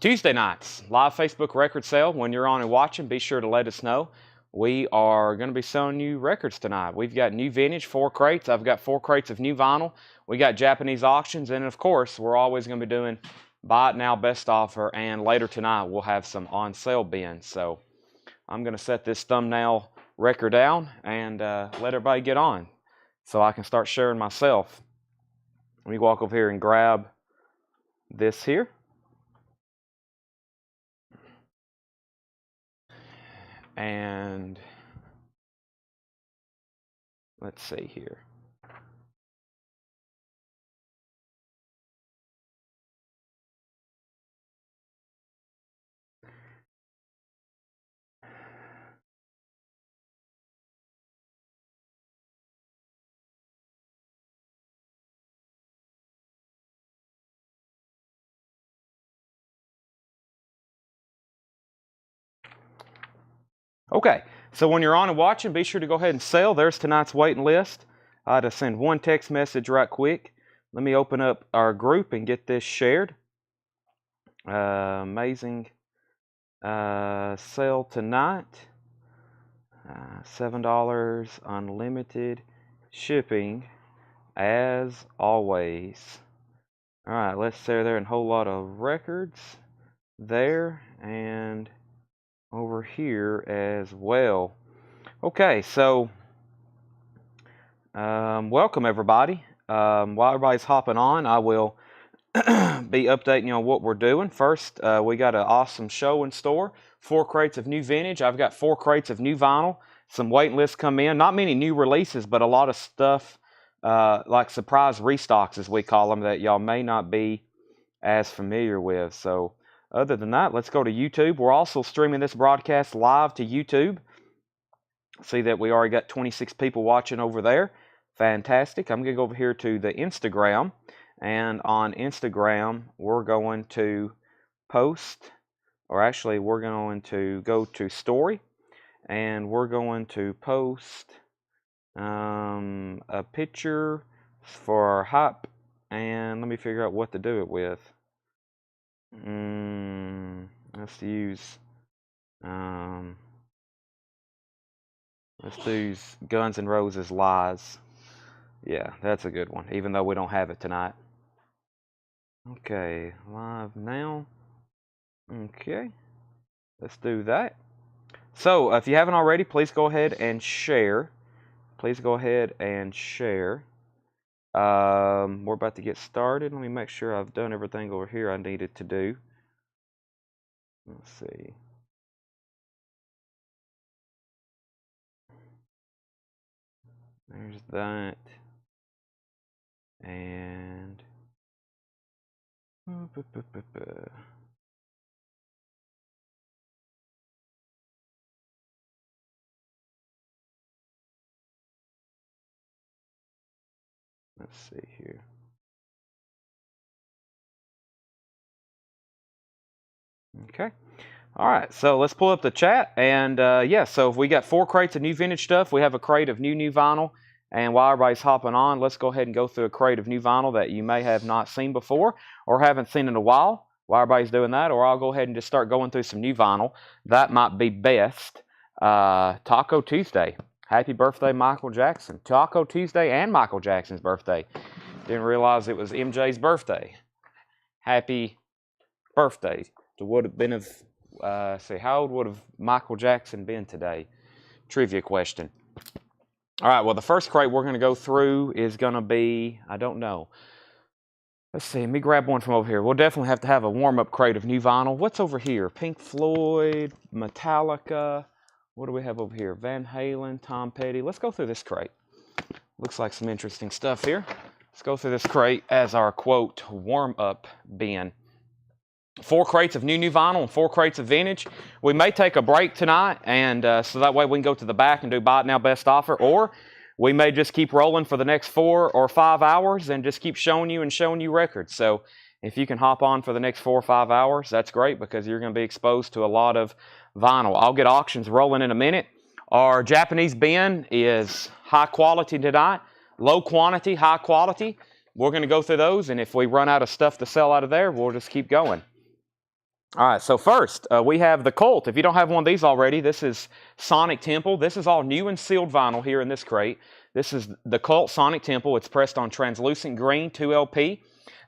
Tuesday nights, live Facebook record sale. When you're on and watching, be sure to let us know. We are going to be selling you records tonight. We've got new vintage, 4 crates. I've got 4 crates of new vinyl. We got Japanese auctions, and of course, we're always going to be doing buy it now, best offer, and later tonight we'll have some on sale bins. So I'm going to set this thumbnail record down and let everybody get on so I can start sharing myself. Let me walk over here and grab this here. And let's see here. Okay, so when you're on and watching, be sure to go ahead and sell. There's tonight's waiting list. I had to send one text message right quick. Let me open up our group and get this shared. Amazing sale tonight. $7 unlimited shipping as always. All right, let's say there a whole lot of records there and over here as well. Okay, so welcome everybody. While everybody's hopping on, I will be updating you on what we're doing. First, we got an awesome show in store. 4 crates of new vintage. I've got 4 crates of new vinyl. Some waiting lists come in. Not many new releases, but a lot of stuff like surprise restocks, as we call them, that y'all may not be as familiar with. So other than that, let's go to YouTube. We're also streaming this broadcast live to YouTube. See that we already got 26 people watching over there. Fantastic. I'm going to go over here to the Instagram. And on Instagram, we're going to post, or actually we're going to go to story. And we're going to post a picture for our hype. And let me figure out what to do it with. Let's use let's do Guns N' Roses Lies. Yeah, that's a good one, even though we don't have it tonight. Okay, live now. Okay, let's do that. So if you haven't already, please go ahead and share. Please go ahead and share. We're about to get started. Let me make sure I've done everything over here I needed to do. Let's see. There's that. And let's see here. Okay. All right, so let's pull up the chat. And yeah, so if we got 4 crates of new vintage stuff, we have a crate of new vinyl. And while everybody's hopping on, let's go ahead and go through a crate of new vinyl that you may have not seen before or haven't seen in a while. While everybody's doing that, or I'll go ahead and just start going through some new vinyl. That might be best. Taco Tuesday. Happy birthday, Michael Jackson. Taco Tuesday and Michael Jackson's birthday. Didn't realize it was MJ's birthday. Happy birthday. To would have been of, say, how old would have Michael Jackson been today? Trivia question. All right, well, the first crate we're going to go through is going to be, I don't know. Let's see, let me grab one from over here. We'll definitely have to have a warm-up crate of new vinyl. What's over here? Pink Floyd, Metallica. What do we have over here? Van Halen, Tom Petty. Let's go through this crate. Looks like some interesting stuff here. Let's go through this crate as our, quote, warm-up bin. 4 crates of new vinyl and 4 crates of vintage. We may take a break tonight, and so that way we can go to the back and do buy it now, best offer, or we may just keep rolling for the next 4 or 5 hours and just keep showing you records. So if you can hop on for the next 4 or 5 hours, that's great because you're going to be exposed to a lot of vinyl. I'll get auctions rolling in a minute. Our Japanese bin is high quality tonight, low quantity, high quality. We're going to go through those, and if we run out of stuff to sell out of there, we'll just keep going. All right, so first we have the Colt. If you don't have one of these already, this is Sonic Temple. This is all new and sealed vinyl here in this crate. This is the Colt Sonic Temple. It's pressed on translucent green 2LP.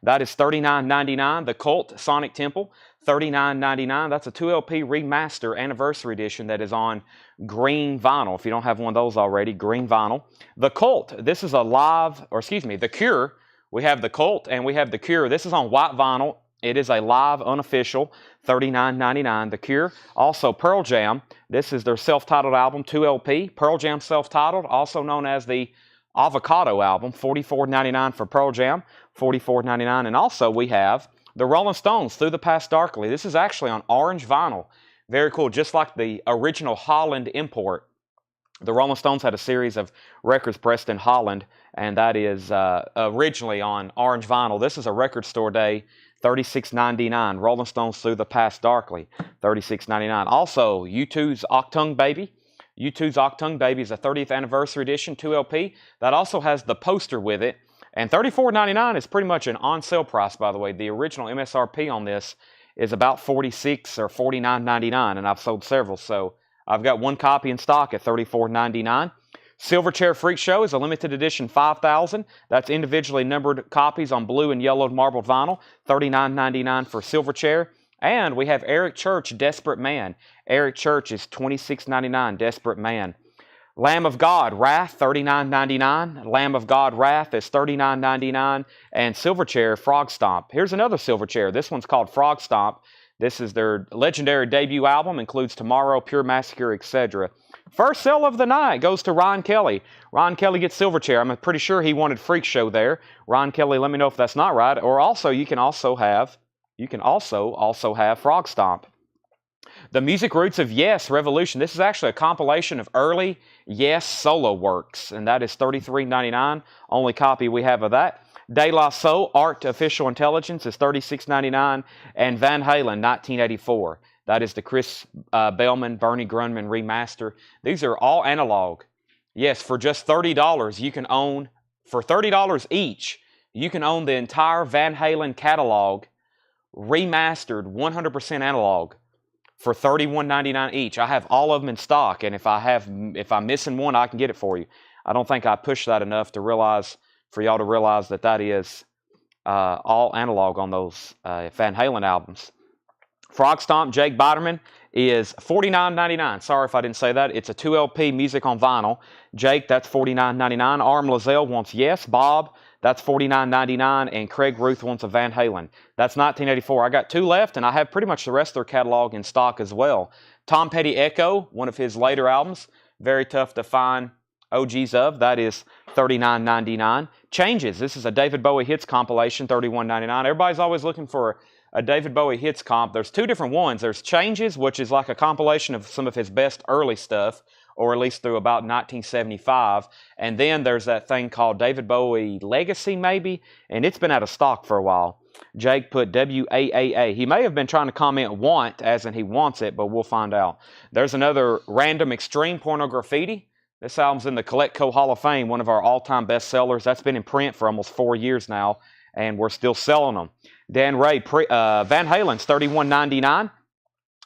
That is $39.99. The Colt Sonic Temple, $39.99. That's a 2LP remaster anniversary edition that is on green vinyl. If you don't have one of those already, green vinyl. The Colt, this is a the Cure. We have the Colt and we have the Cure. This is on white vinyl. It is a live, unofficial, $39.99. The Cure. Also, Pearl Jam. This is their self-titled album, 2LP. Pearl Jam self-titled, also known as the Avocado album, $44.99 for Pearl Jam, $44.99. And also we have the Rolling Stones, Through the Past Darkly. This is actually on orange vinyl. Very cool, just like the original Holland import. The Rolling Stones had a series of records pressed in Holland, and that is originally on orange vinyl. This is a record store day, $36.99. Rolling Stones Through the Past Darkly, $36.99. Also, U2's Achtung Baby. U2's Achtung Baby is a 30th anniversary edition, 2LP. That also has the poster with it. And $34.99 is pretty much an on-sale price, by the way. The original MSRP on this is about $46 or $49.99, and I've sold several. So I've got one copy in stock at $34.99. Silverchair Freak Show is a limited edition 5,000. That's individually numbered copies on blue and yellowed marbled vinyl, $39.99 for Silverchair. And we have Eric Church, Desperate Man. Eric Church is $26.99, Desperate Man. Lamb of God, Wrath, $39.99. Lamb of God, Wrath is $39.99. And Silverchair, Frog Stomp. Here's another Silverchair. This one's called Frog Stomp. This is their legendary debut album, includes Tomorrow, Pure Massacre, etc. First sale of the night goes to Ron Kelly. Ron Kelly gets Silverchair. I'm pretty sure he wanted Freak Show there. Ron Kelly, let me know if that's not right. Or also, you can also have Frog Stomp. The Music Roots of Yes Revolution. This is actually a compilation of early Yes solo works, and that is $33.99. Only copy we have of that. De La Soul, Art Official Intelligence is $36.99, and Van Halen, 1984. That is the Chris Bellman, Bernie Grundman remaster. These are all analog. Yes, for just $30, you can own, for $30 each, you can own the entire Van Halen catalog, remastered 100% analog, for $31.99 each. I have all of them in stock, and if I'm missing one, I can get it for you. I don't think I pushed that enough to realize, for y'all to realize that is all analog on those Van Halen albums. Frog Stomp, Jake Biderman is $49.99. Sorry if I didn't say that. It's a 2LP music on vinyl. Jake, that's $49.99. Arm Lazelle wants Yes. Bob, that's $49.99. And Craig Ruth wants a Van Halen. That's 1984. I got two left, and I have pretty much the rest of their catalog in stock as well. Tom Petty Echo, one of his later albums, very tough to find OGs of. That is $39.99. Changes. This is a David Bowie hits compilation, $31.99. Everybody's always looking for a David Bowie hits comp. There's two different ones. There's Changes, which is like a compilation of some of his best early stuff, or at least through about 1975. And then there's that thing called David Bowie Legacy, maybe, and it's been out of stock for a while. Jake put WAAA. He may have been trying to comment want, as in he wants it, but we'll find out. There's another Random Extreme Pornograffiti. This album's in the Collectco Hall of Fame, one of our all-time best sellers. That's been in print for almost 4 years now, and we're still selling them. Dan Ray, Van Halen's $31.99.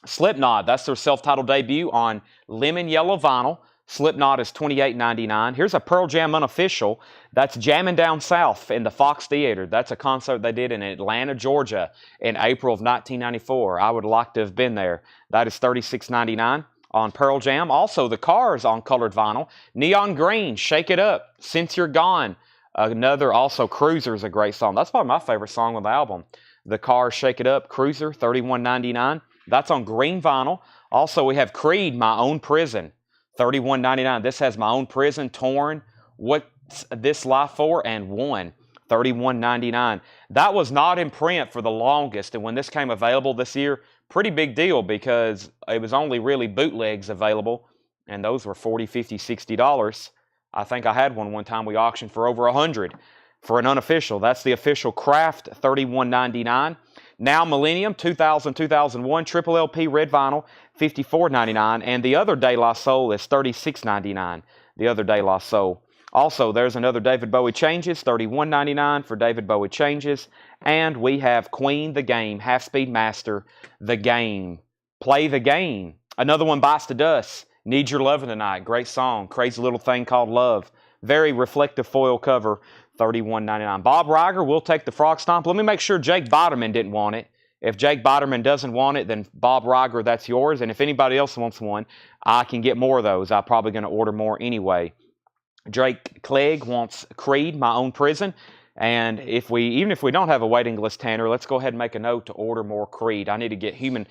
Slipknot, that's their self-titled debut on lemon yellow vinyl. Slipknot is $28.99. Here's a Pearl Jam unofficial. That's Jammin' Down South in the Fox Theater. That's a concert they did in Atlanta, Georgia in April of 1994. I would like to have been there. That is $36.99 on Pearl Jam. Also, the Cars on colored vinyl. Neon Green, Shake It Up, Since You're Gone. Another, also, Cruiser is a great song. That's probably my favorite song on the album. The Cars, Shake It Up, Cruiser, $31.99. That's on green vinyl. Also, we have Creed, My Own Prison, $31.99. This has My Own Prison, Torn, What's This Life For, and One, $31.99. That was not in print for the longest, and when this came available this year, pretty big deal because it was only really bootlegs available, and those were $40, $50, $60. I think I had one time we auctioned for over $100 for an unofficial. That's the official Craft, $31.99. Now Millennium, 2000, 2001, triple LP red vinyl, $54.99. And the other De La Soul is $36.99. The other De La Soul. Also, there's another David Bowie Changes, $31.99 for David Bowie Changes. And we have Queen the Game, Half Speed Master, The Game. Play the Game. Another one, Bites the Dust. Need Your Lovin' Tonight. Great song. Crazy Little Thing Called Love. Very reflective foil cover, $31.99. Bob Riger, we'll take the Frog Stomp. Let me make sure Jake Boderman didn't want it. If Jake Boderman doesn't want it, then Bob Riger, that's yours. And if anybody else wants one, I can get more of those. I'm probably going to order more anyway. Drake Clegg wants Creed, My Own Prison. And even if we don't have a waiting list, Tanner, let's go ahead and make a note to order more Creed. I need to get Human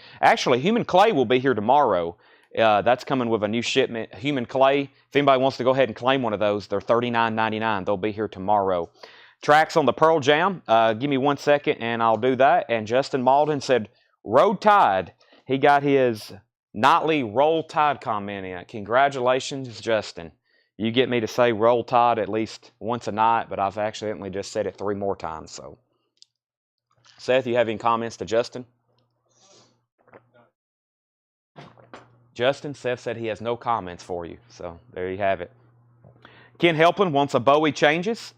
Clay will be here tomorrow. That's coming with a new shipment. Human Clay, if anybody wants to go ahead and claim one of those, they're $39.99. They'll be here tomorrow. Tracks on the Pearl Jam. Give me 1 second and I'll do that. And Justin Malden said, Road Tide. He got his nightly Roll Tide comment in. Congratulations, Justin. You get me to say Roll Tide at least once a night, but I've accidentally just said it 3 more times. So, Seth, you have any comments to Justin? Justin, Seth said he has no comments for you. So, there you have it. Ken Helpin wants a Bowie Changes.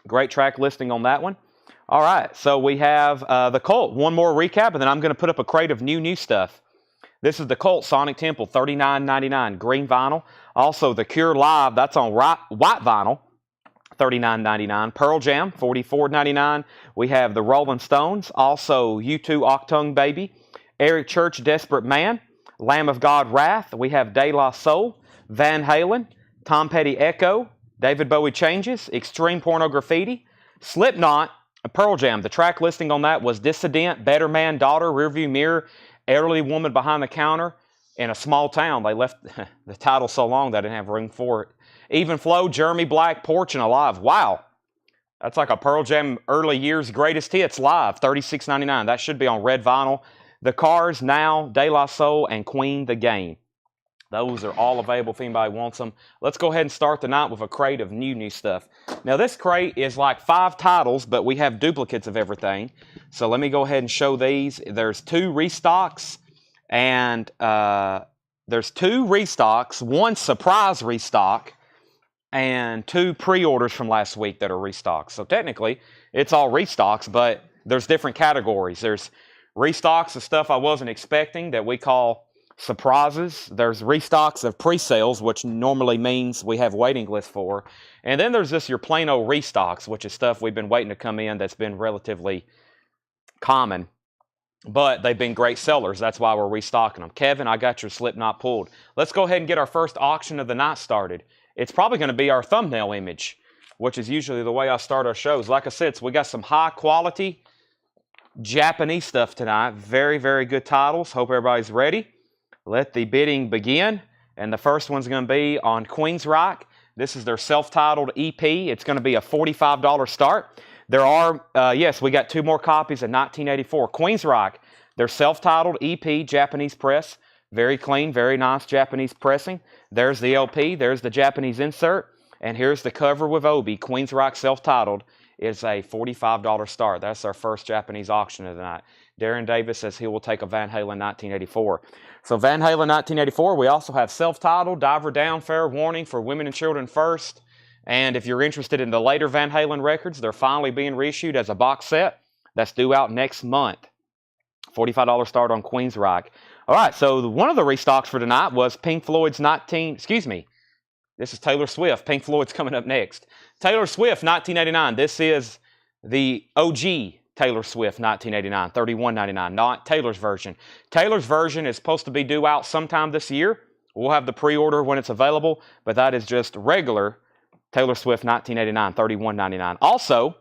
Great track listing on that one. All right, so we have the Cult. One more recap, and then I'm going to put up a crate of new stuff. This is the Cult Sonic Temple, $39.99, green vinyl. Also, the Cure Live, that's on white vinyl, $39.99. Pearl Jam, $44.99. We have the Rolling Stones, also U2 Octung Baby, Eric Church Desperate Man, Lamb of God Wrath. We have De La Soul, Van Halen, Tom Petty Echo, David Bowie Changes, Extreme Pornography, Slipknot, Pearl Jam. The track listing on that was Dissident, Better Man, Daughter, Rearview Mirror, Elderly Woman Behind the Counter, in a Small Town. They left the title so long they didn't have room for it. Even Flow, Jeremy Black, Porch, and Alive. Wow. That's like a Pearl Jam early years greatest hits live, $36.99. That should be on red vinyl. The Cars, Now, De La Soul, and Queen the Game. Those are all available if anybody wants them. Let's go ahead and start the night with a crate of new stuff. Now, this crate is like 5 titles, but we have duplicates of everything. So let me go ahead and show these. There's 2 restocks, and there's 2 restocks, 1 surprise restock, and 2 pre-orders from last week that are restocks. So technically, it's all restocks, but there's different categories. There's restocks of stuff I wasn't expecting that we call surprises. There's restocks of pre-sales, which normally means we have waiting lists for. And then there's just your plain old restocks, which is stuff we've been waiting to come in that's been relatively common. But they've been great sellers. That's why we're restocking them. Kevin, I got your Slipknot pulled. Let's go ahead and get our first auction of the night started. It's probably going to be our thumbnail image, which is usually the way I start our shows. Like I said, so we got some high quality Japanese stuff tonight. Very, very good titles. Hope everybody's ready. Let the bidding begin. And the first one's going to be on Queensryche. This is their self-titled EP. It's going to be a $45 start. There are, yes, we got 2 more copies of 1984. Queensryche, their self-titled EP, Japanese press. Very clean, very nice Japanese pressing. There's the LP. There's the Japanese insert. And here's the cover with Obi. Queensryche self-titled. It's a $45 start. That's our first Japanese auction of the night. Darren Davis says he will take a Van Halen 1984. So Van Halen 1984, we also have self-titled, Diver Down, Fair Warning, For Women and Children First. And if you're interested in the later Van Halen records, they're finally being reissued as a box set. That's due out next month. $45 start on Queensryche. All right, so one of the restocks for tonight was Pink Floyd's this is Taylor Swift. Pink Floyd's coming up next. Taylor Swift, 1989. This is the OG Taylor Swift, 1989, $31.99, not Taylor's version. Taylor's version is supposed to be due out sometime this year. We'll have the pre-order when it's available, but that is just regular Taylor Swift, 1989, $31.99. Also,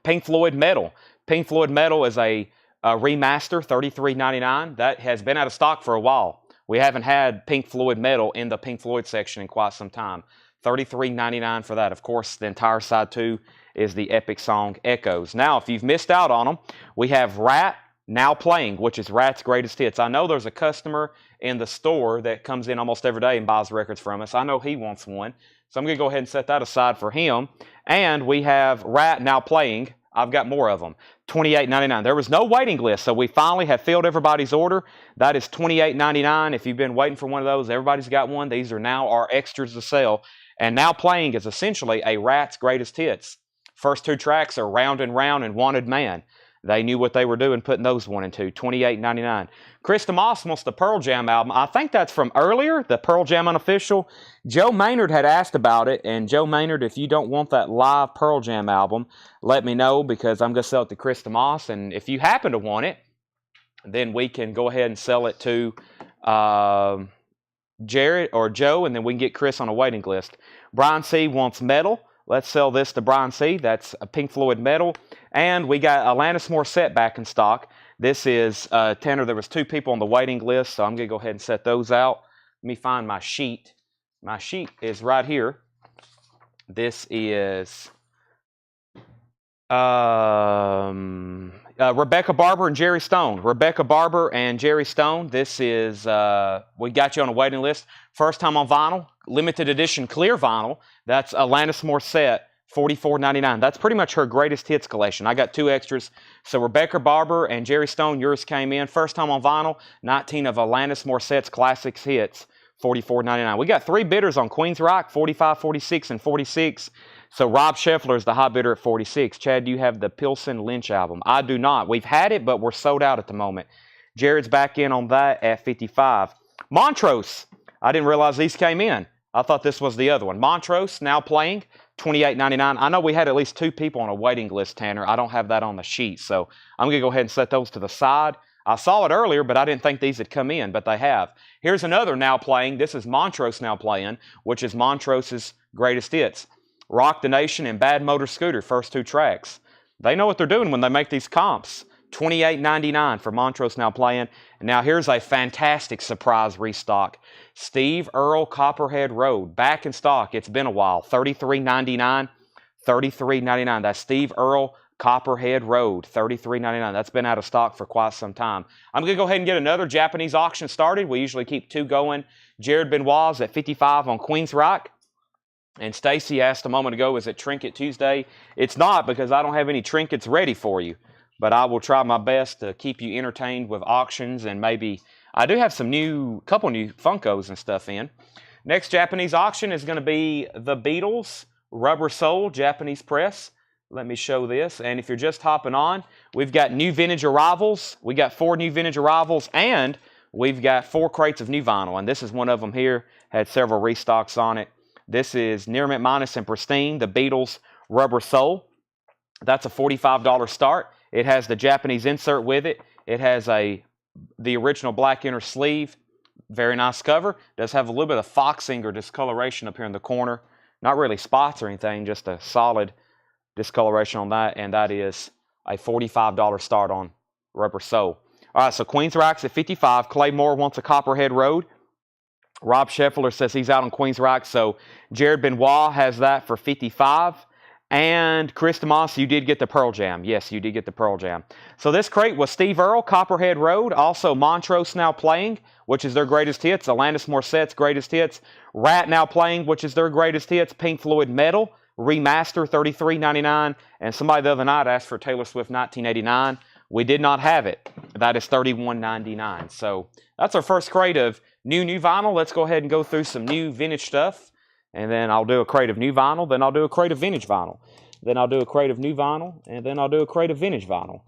Pink Floyd Metal. Pink Floyd Metal is a remaster, $33.99. That has been out of stock for a while. We haven't had Pink Floyd Metal in the Pink Floyd section in quite some time. $33.99 for that. Of course, the entire side 2 is the epic song Echoes. Now, if you've missed out on them, we have Rat Now Playing, which is Rat's greatest hits. I know there's a customer in the store that comes in almost every day and buys records from us. I know he wants one. So I'm going to go ahead and set that aside for him. And we have Rat Now Playing. I've got more of them. $28.99. There was no waiting list, so we finally have filled everybody's order. That is $28.99. If you've been waiting for one of those, everybody's got one. These are now our extras to sell. And Now Playing is essentially a Rat's greatest hits. First 2 tracks are Round and Round and Wanted Man. They knew what they were doing putting those 1 and 2, $28.99. Chris DeMoss wants the Pearl Jam album. I think that's from earlier, the Pearl Jam Unofficial. Joe Maynard had asked about it, and Joe Maynard, if you don't want that live Pearl Jam album, let me know, because I'm going to sell it to Chris DeMoss, and if you happen to want it, then we can go ahead and sell it to Jared or Joe, and then we can get Chris on a waiting list. Brian C. wants Metal. Let's sell this to Brian C. That's a Pink Floyd Metal. And we got Alanis Morissette back in stock. This is Tanner. There was 2 people on the waiting list, so I'm going to go ahead and set those out. Let me find my sheet. My sheet is right here. This is Rebecca Barber and Jerry Stone. Rebecca Barber and Jerry Stone. This is, we got you on a waiting list. First time on vinyl, limited edition clear vinyl. That's Alanis Morissette, $44.99. That's pretty much her greatest hits collection. I got 2 extras. So Rebecca Barber and Jerry Stone, yours came in. First time on vinyl, 19 of Alanis Morissette's classics hits, $44.99. We got 3 bidders on Queen's Rock, 45, 46, and 46. So Rob Scheffler is the high bidder at 46. Chad, do you have the Pilsen Lynch album? I do not. We've had it, but we're sold out at the moment. Jared's back in on that at 55. Montrose. I didn't realize these came in. I thought this was the other one. Montrose, Now Playing, $28.99. I know we had at least 2 people on a waiting list, Tanner. I don't have that on the sheet, so I'm going to go ahead and set those to the side. I saw it earlier, but I didn't think these had come in, but they have. Here's another Now Playing. This is Montrose Now Playing, which is Montrose's greatest hits. Rock the Nation and Bad Motor Scooter, first 2 tracks. They know what they're doing when they make these comps. $28.99 for Montrose Now Playing. And now here's a fantastic surprise restock. Steve Earle Copperhead Road, back in stock. It's been a while. $33.99. $33.99. That's Steve Earle Copperhead Road, $33.99. That's been out of stock for quite some time. I'm going to go ahead and get another Japanese auction started. We usually keep 2 going. Jared Benoit's at 55 on Queen's Rock. And Stacy asked a moment ago, is it Trinket Tuesday? It's not, because I don't have any trinkets ready for you. But I will try my best to keep you entertained with auctions, and maybe I do have some couple new Funkos and stuff in. Next Japanese auction is going to be the Beatles Rubber Soul Japanese press. Let me show this. And if you're just hopping on, we've got new vintage arrivals. We got 4 new vintage arrivals, and we've got 4 crates of new vinyl. And this is one of them here. Had several restocks on it. This is Near Mint Minus and Pristine, the Beatles Rubber Soul. That's a $45 start. It has the Japanese insert with it. It has the original black inner sleeve. Very nice cover. Does have a little bit of foxing or discoloration up here in the corner. Not really spots or anything, just a solid discoloration on that. And that is a $45 start on Rubber Soul. All right, so Queen's Rock's at 55. Clay Moore wants a Copperhead Road. Rob Scheffler says he's out on Queen's Rock. So Jared Benoit has that for 55. And Chris DeMoss, you did get the Pearl Jam. Yes, you did get the Pearl Jam. So this crate was Steve Earle, Copperhead Road. Also Montrose Now Playing, which is their greatest hits. Alanis Morissette's greatest hits. Rat Now Playing, which is their greatest hits. Pink Floyd Metal, Remaster, $33.99. And somebody the other night asked for Taylor Swift 1989. We did not have it. That is $31.99. So that's our first crate of new vinyl. Let's go ahead and go through some new vintage stuff. And then I'll do a crate of new vinyl. Then I'll do a crate of vintage vinyl. Then I'll do a crate of new vinyl. And then I'll do a crate of vintage vinyl.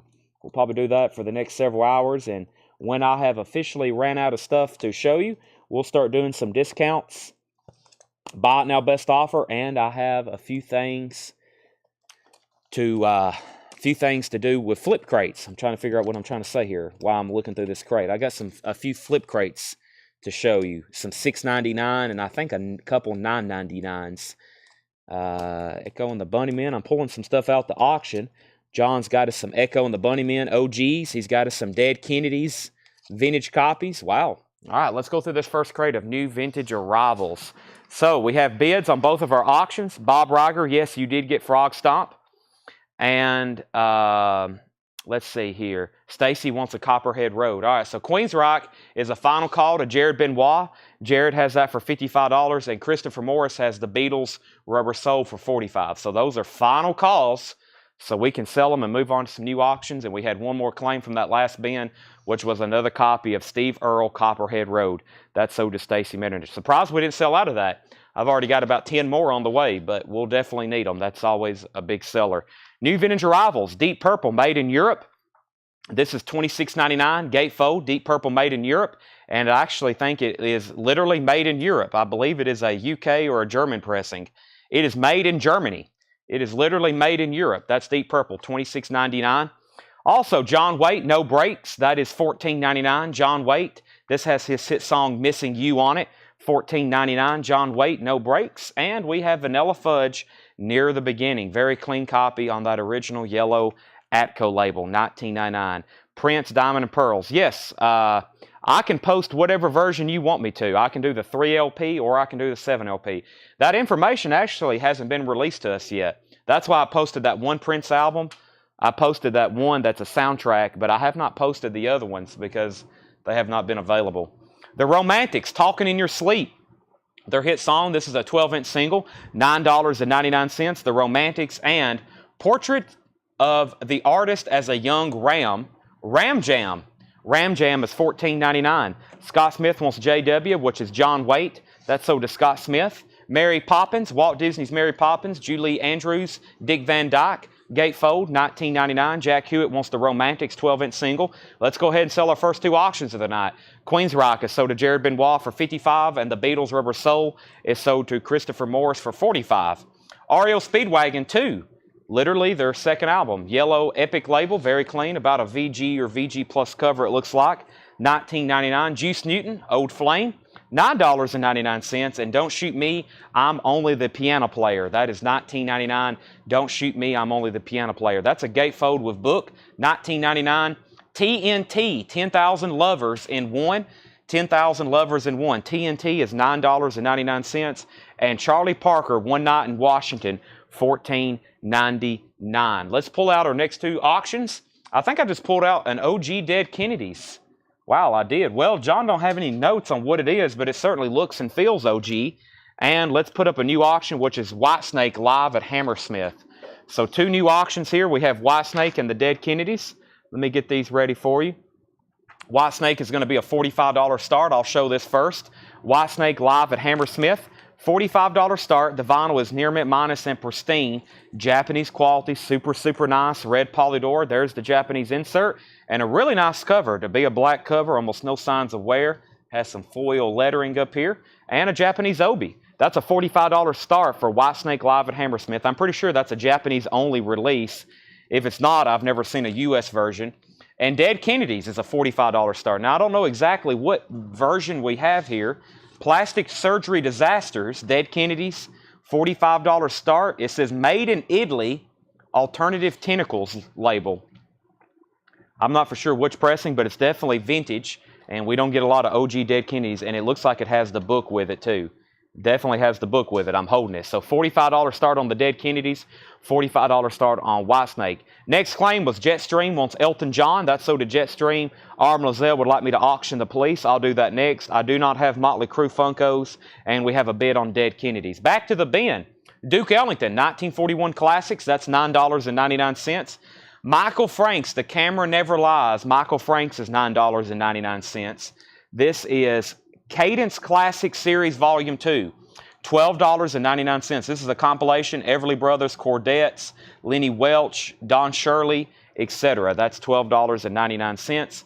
We'll probably do that for the next several hours. And when I have officially ran out of stuff to show you, we'll start doing some discounts. Buy it now, best offer. And I have a few things to do with flip crates. I'm trying to figure out what I'm trying to say here while I'm looking through this crate. I got a few flip crates to show you. Some $6.99 and I think a couple $9.99s. Echo and the Bunnymen. I'm pulling some stuff out the auction. John's got us some Echo and the Bunnymen OGs. He's got us some Dead Kennedys vintage copies. Wow. All right, let's go through this first crate of new vintage arrivals. So we have bids on both of our auctions. Bob Riger, yes, you did get Frog Stomp. And let's see here. Stacy wants a Copperhead Road. All right, so Queen's Rock is a final call to Jared Benoit. Jared has that for $55, and Christopher Morris has the Beatles Rubber Soul for $45. So those are final calls, so we can sell them and move on to some new auctions. And we had one more claim from that last bin, which was another copy of Steve Earle Copperhead Road. That sold to Stacy Metternich. Surprised we didn't sell out of that. I've already got about 10 more on the way, but we'll definitely need them. That's always a big seller. New vintage arrivals, Deep Purple, made in Europe. This is $26.99, gatefold, Deep Purple, made in Europe. And I actually think it is literally made in Europe. I believe it is a UK or a German pressing. It is made in Germany. It is literally made in Europe. That's Deep Purple, $26.99. Also, John Waite, No Breaks. That is $14.99. John Waite. This has his hit song Missing You on it. $14.99. John Waite, No Breaks. And we have Vanilla Fudge, Near the Beginning. Very clean copy on that original yellow Atco label, $19.99. Prince, Diamond and Pearls. Yes, I can post whatever version you want me to. I can do the 3LP or I can do the 7LP. That information actually hasn't been released to us yet. That's why I posted that one Prince album. I posted that one that's a soundtrack, but I have not posted the other ones because they have not been available. The Romantics, Talking in Your Sleep. Their hit song, this is a 12-inch single, $9.99. The Romantics, and Portrait of the Artist as a Young Ram, Ram Jam. Ram Jam is $14.99. Scott Smith wants JW, which is John Waite. That's sold to Scott Smith. Mary Poppins, Walt Disney's Mary Poppins. Julie Andrews, Dick Van Dyke. Gatefold, $19.99. Jack Hewitt wants the Romantics 12-inch single. Let's go ahead and sell our first two auctions of the night. Queen's Rock is sold to Jared Benoit for $55, and the Beatles Rubber Soul is sold to Christopher Morris for $45. REO Speedwagon 2. Literally their second album. Yellow Epic label, very clean, about a VG or VG Plus cover it looks like. $19.99. Juice Newton, Old Flame, $9.99. And Don't Shoot Me, I'm Only the Piano Player. That is $19.99. Don't Shoot Me, I'm Only the Piano Player. That's a gatefold with book, $19.99. TNT, 10,000 Lovers in One. 10,000 Lovers in One. TNT is $9.99. And Charlie Parker, One Night in Washington, $14.99. Let's pull out our next two auctions. I think I just pulled out an OG Dead Kennedys. Wow, I did. Well, John don't have any notes on what it is, but it certainly looks and feels OG. And let's put up a new auction, which is Whitesnake live at Hammersmith. So two new auctions here. We have Whitesnake and the Dead Kennedys. Let me get these ready for you. Whitesnake is going to be a $45 start. I'll show this first. Whitesnake live at Hammersmith. $45 start. The vinyl is near mint minus and pristine. Japanese quality, super nice. Red Polydor. There's the Japanese insert. And a really nice cover. To be a black cover, almost no signs of wear. Has some foil lettering up here. And a Japanese obi. That's a $45 start for Whitesnake live at Hammersmith. I'm pretty sure that's a Japanese only release. If it's not, I've never seen a US version. And Dead Kennedys is a $45 start. Now, I don't know exactly what version we have here. Plastic Surgery Disasters, Dead Kennedys, $45 start. It says Made in Italy, Alternative Tentacles label. I'm not for sure which pressing, but it's definitely vintage, and we don't get a lot of OG Dead Kennedys, and it looks like it has the book with it too. Definitely has the book with it. I'm holding it. So $45 start on the Dead Kennedys, $45 start on Whitesnake. Next claim was Jetstream wants Elton John. That's so to Jetstream. Arm Lozelle would like me to auction the Police. I'll do that next. I do not have Motley Crue Funkos, and we have a bid on Dead Kennedys. Back to the bin. Duke Ellington, 1941 Classics. That's $9.99. Michael Franks, The Camera Never Lies. Michael Franks is $9.99. This is Cadence Classic Series Volume 2, $12.99. This is a compilation, Everly Brothers, Cordettes, Lenny Welch, Don Shirley, etc. That's $12.99.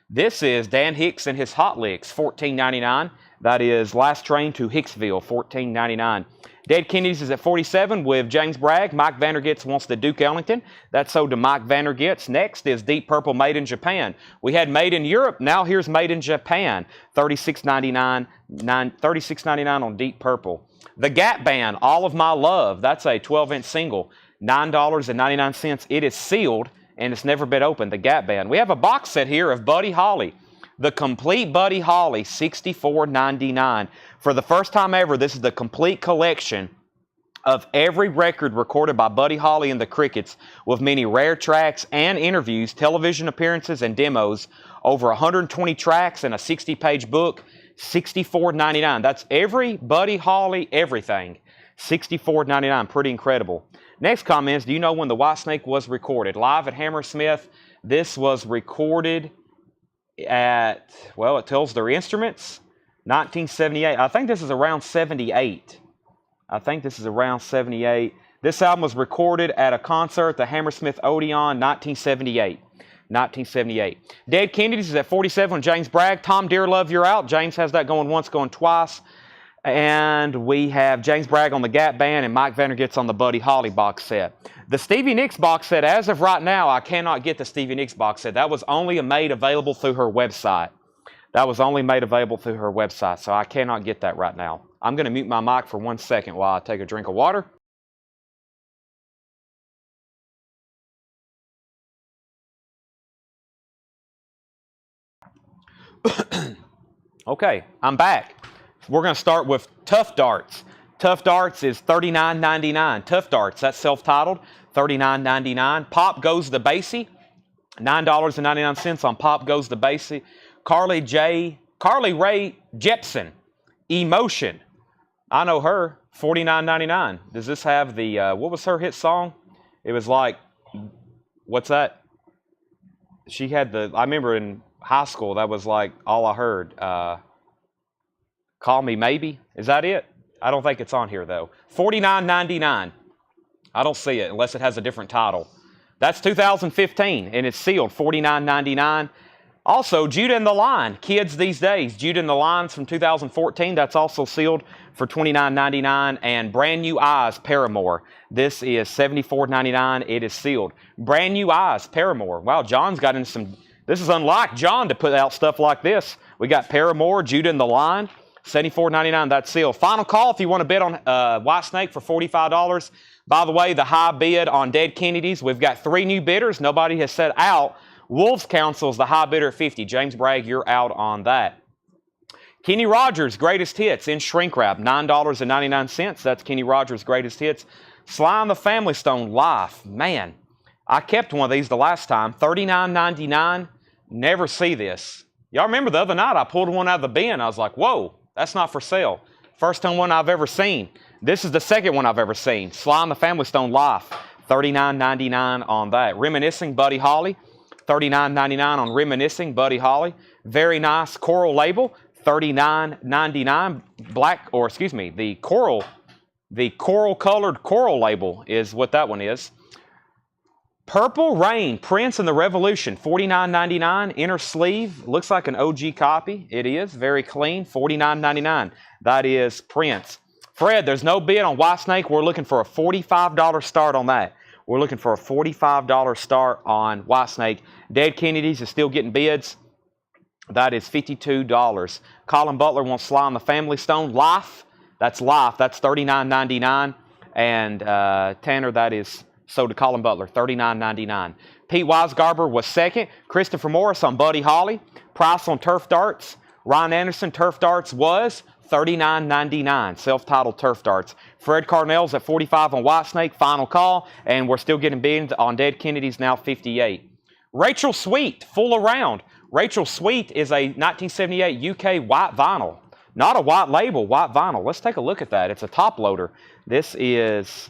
This is Dan Hicks and his Hot Licks, $14.99. That is Last Train to Hicksville, $14.99. Dead Kennedys is at $47 with James Bragg. Mike Vandergits wants the Duke Ellington. That's sold to Mike Vandergits. Next is Deep Purple Made in Japan. We had Made in Europe. Now here's Made in Japan. $36.99 on Deep Purple. The Gap Band, All of My Love. That's a 12-inch single. $9.99. It is sealed and it's never been opened. The Gap Band. We have a box set here of Buddy Holly. The complete Buddy Holly, $64.99. For the first time ever, this is the complete collection of every record recorded by Buddy Holly and the Crickets, with many rare tracks and interviews, television appearances, and demos. Over 120 tracks and a 60-page book, $64.99. That's every Buddy Holly everything. $64.99. Pretty incredible. Next comment is, do you know when the Whitesnake was recorded? Live at Hammersmith. This was recorded at, well, it tells their instruments, 1978. I think this is around 78. I think this is around 78. This album was recorded at a concert at the Hammersmith Odeon, 1978. 1978. Dead Kennedys is at 47 with James Bragg. Tom Dearlove, You're Out. James has that going once, going twice. And we have James Bragg on the Gap Band and Mike Vandergits on the Buddy Holly box set. The Stevie Nicks box set, as of right now, I cannot get the Stevie Nicks box set. That was only made available through her website. That was only made available through her website, so I cannot get that right now. I'm going to mute my mic for 1 second while I take a drink of water. Okay, I'm back. We're going to start with Tough Darts. Tough Darts is $39.99. Tough Darts, that's self-titled, $39.99. Pop Goes the Basie, $9.99 on Pop Goes the Basie. Carly Rae Jepsen, Emotion. I know her, $49.99. Does this have the, what was her hit song? It was like, what's that? She had the, I remember in high school, that was like all I heard. Call Me Maybe. Is that it? I don't think it's on here though. $49.99. I don't see it unless it has a different title. That's 2015 and it's sealed, $49.99. Also, Judah and the Lion, kids these days. Judah and the Lions from 2014, that's also sealed for $29.99. And Brand New Eyes, Paramore. This is $74.99. It is sealed. Brand New Eyes, Paramore. Wow, John's got into some, this is unlike John to put out stuff like this. We got Paramore, Judah and the Lion, $74.99, that's sealed. Final call if you want to bet on Whitesnake for $45. By the way, the high bid on Dead Kennedys, we've got 3 new bidders. Nobody has said out. Wolves Council is the high bidder at 50. James Bragg, you're out on that. Kenny Rogers' Greatest Hits in shrink wrap, $9.99. That's Kenny Rogers' Greatest Hits. Sly and the Family Stone Life. Man, I kept one of these the last time. $39.99. Never see this. Y'all remember the other night I pulled one out of the bin. I was like, whoa, that's not for sale. First time one I've ever seen. This is the second one I've ever seen. Sly and the Family Stone Life. $39.99 on that. Reminiscing, Buddy Holly. $39.99 on Reminiscing, Buddy Holly. Very nice coral label, $39.99. Black, or excuse me, the coral colored coral label is what that one is. Purple Rain, Prince and the Revolution, $49.99. Inner sleeve, looks like an OG copy. It is, very clean, $49.99. That is Prince. Fred, there's no bid on Whitesnake. We're looking for a $45 start on that. We're looking for a $45 start on Whitesnake. Dead Kennedys is still getting bids. That is $52. Colin Butler wants Sly and the Family Stone. Life, that's $39.99. And Tanner, that is sold to Colin Butler, $39.99. Pete Weisgarber was second. Christopher Morris on Buddy Holly. Price on Turf Darts. Ryan Anderson, Turf Darts was $39.99. Self-titled Turf Darts. Fred Carnell's at $45 on Whitesnake, final call, and we're still getting bids on Dead Kennedys, now $58. Rachel Sweet, Full Around. Rachel Sweet is a 1978 UK white vinyl. Not a white label, white vinyl. Let's take a look at that. It's a top loader. This is,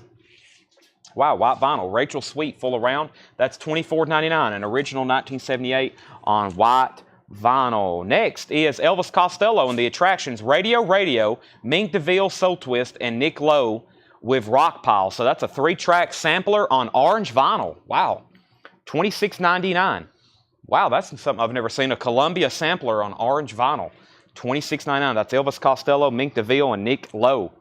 wow, white vinyl. Rachel Sweet, Full Around. That's $24.99, an original 1978 on white vinyl. Next is Elvis Costello and the Attractions, Radio, Mink DeVille, Soul Twist, and Nick Lowe with Rockpile. So that's a 3-track sampler on orange vinyl. Wow. $26.99. Wow, that's something I've never seen. A Columbia sampler on orange vinyl. $26.99. That's Elvis Costello, Mink DeVille, and Nick Lowe.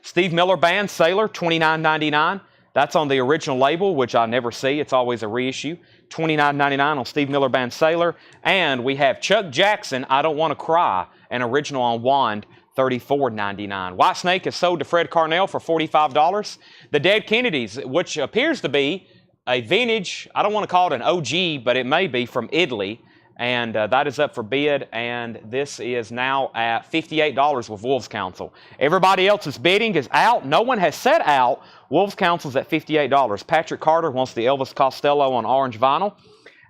Steve Miller Band, Sailor, $29.99. That's on the original label, which I never see. It's always a reissue. $29.99 on Steve Miller Band Sailor. And we have Chuck Jackson, I Don't Want to Cry, an original on Wand, $34.99. Whitesnake is sold to Fred Carnell for $45. The Dead Kennedys, which appears to be a vintage, I don't want to call it an OG, but it may be from Italy. And that is up for bid, and this is now at $58 with Wolves Council. Everybody else's bidding is out. No one has said out. Wolves Council's at $58. Patrick Carter wants the Elvis Costello on orange vinyl.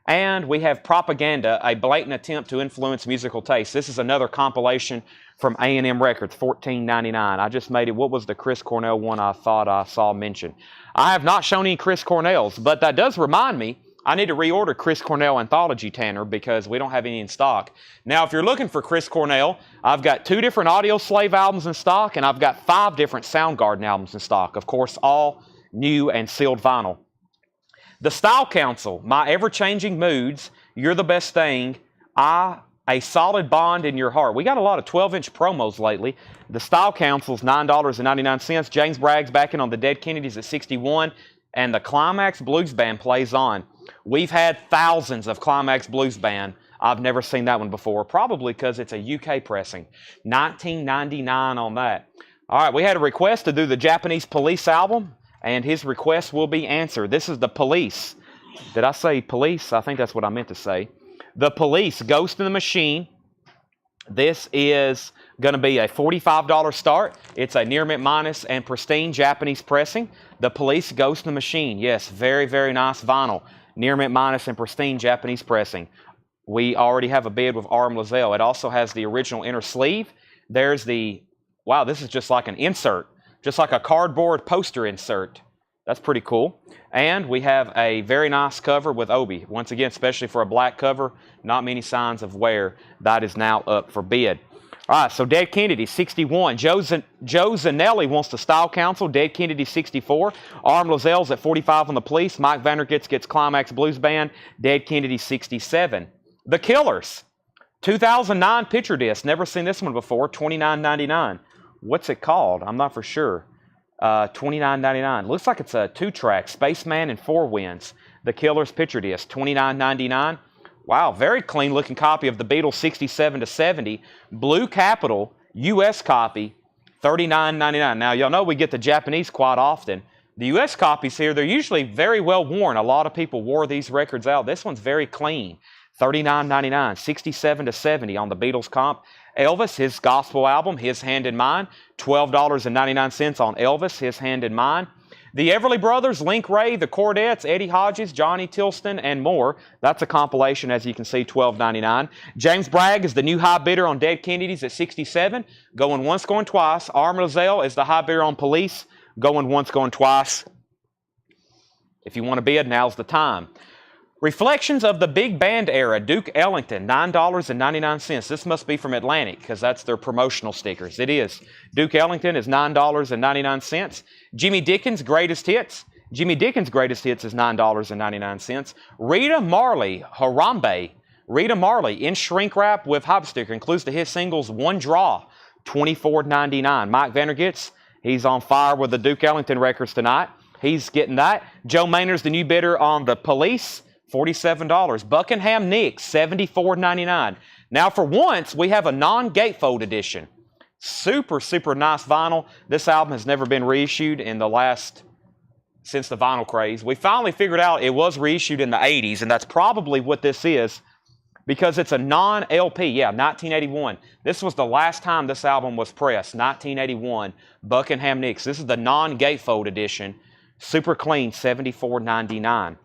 And we have Propaganda, a blatant attempt to influence musical taste. This is another compilation from A&M Records, $14.99. I just made it. What was the Chris Cornell one I thought I saw mentioned? I have not shown any Chris Cornells, but that does remind me, I need to reorder Chris Cornell Anthology, Tanner, because we don't have any in stock. Now, if you're looking for Chris Cornell, I've got 2 different Audio Slave albums in stock, and I've got 5 different Soundgarden albums in stock. Of course, all new and sealed vinyl. The Style Council, My Ever-Changing Moods, You're the Best Thing, A Solid Bond in Your Heart. We got a lot of 12-inch promos lately. The Style Council's $9.99. James Bragg's backing on the Dead Kennedys at $61, and the Climax Blues Band plays on. We've had thousands of Climax Blues Band. I've never seen that one before, probably because it's a UK pressing. $19.99 on that. All right, we had a request to do the Japanese Police album, and his request will be answered. This is the Police. Did I say Police? I think that's what I meant to say. The Police, Ghost in the Machine. This is going to be a $45 start. It's a near mint minus and pristine Japanese pressing. The Police, Ghost in the Machine. Yes, very, very nice vinyl. Near mint minus and pristine Japanese pressing. We already have a bid with Arm Lazelle. It also has the original inner sleeve. There's the, wow, this is just like an insert. Just like a cardboard poster insert. That's pretty cool. And we have a very nice cover with Obi. Once again, especially for a black cover, not many signs of wear. That is now up for bid. All right, so Dead Kennedy, 61. Joe Zanelli wants the Style Council. Dead Kennedy, 64. Arm Lazelle's at 45 on the Police. Mike Vandergits gets Climax Blues Band. Dead Kennedy, 67. The Killers, 2009 picture disc. Never seen this one before, $29.99. What's it called? I'm not for sure. $29.99. Looks like it's a 2-track, Spaceman and Four Winds. The Killers picture disc, $29.99. Wow, very clean looking copy of the Beatles 67 to 70. Blue Capital, US copy, $39.99. Now, y'all know we get the Japanese quite often. The US copies here, they're usually very well worn. A lot of people wore these records out. This one's very clean. $39.99, 67 to 70 on the Beatles comp. Elvis, his gospel album, His Hand in Mine, $12.99 on Elvis, His Hand in Mine. The Everly Brothers, Link Ray, the Chordettes, Eddie Hodges, Johnny Tilston, and more. That's a compilation, as you can see, $12.99. James Bragg is the new high bidder on Dead Kennedys at $67, going once, going twice. Arm Lazelle is the high bidder on Police, going once, going twice. If you want to bid, now's the time. Reflections of the Big Band Era, Duke Ellington, $9.99. This must be from Atlantic because that's their promotional stickers. It is. Duke Ellington is $9.99. Jimmy Dickens' Greatest Hits. Jimmy Dickens' Greatest Hits is $9.99. Rita Marley, Harambe. Rita Marley in shrink wrap with hop sticker. Includes the hit singles One Draw, $24.99. Mike Vandergits, he's on fire with the Duke Ellington records tonight. He's getting that. Joe Maynard's the new bidder on the Police. $47. Buckingham Nicks, $74.99. Now, for once, we have a non-gatefold edition. Super, super nice vinyl. This album has never been reissued since the vinyl craze. We finally figured out it was reissued in the 80s, and that's probably what this is because it's a non-LP. Yeah, 1981. This was the last time this album was pressed, 1981, Buckingham Nicks. This is the non-gatefold edition. Super clean, $74.99.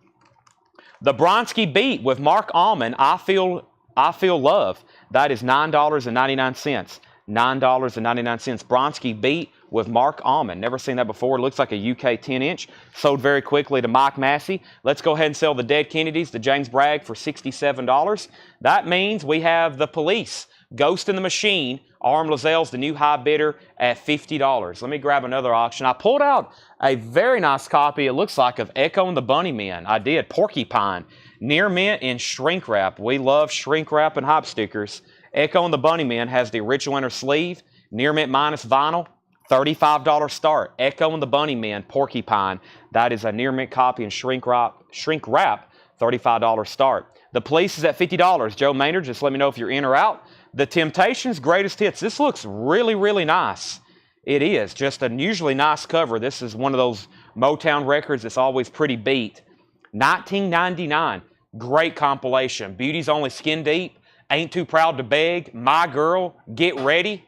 The Bronski Beat with Mark Almond, I Feel Love. That is $9.99. $9.99. Bronski Beat with Mark Almond. Never seen that before. It looks like a UK 10-inch. Sold very quickly to Mike Massey. Let's go ahead and sell the Dead Kennedys, the James Bragg, for $67. That means we have the Police, Ghost in the Machine. Arm Lazelle's the new high bidder at $50. Let me grab another auction. I pulled out a very nice copy, it looks like, of Echo and the Bunnymen. I did. Porcupine. Near mint in shrink wrap. We love shrink wrap and hop stickers. Echo and the Bunnymen has the original inner sleeve. Near mint minus vinyl. $35 start. Echo and the Bunnymen, Porcupine. That is a near mint copy in shrink wrap. $35 start. The Police is at $50. Joe Maynard, just let me know if you're in or out. The Temptations' Greatest Hits. This looks really, really nice. It is. Just a unusually nice cover. This is one of those Motown records that's always pretty beat. $19.99. Great compilation. Beauty's Only Skin Deep. Ain't Too Proud to Beg. My Girl. Get Ready.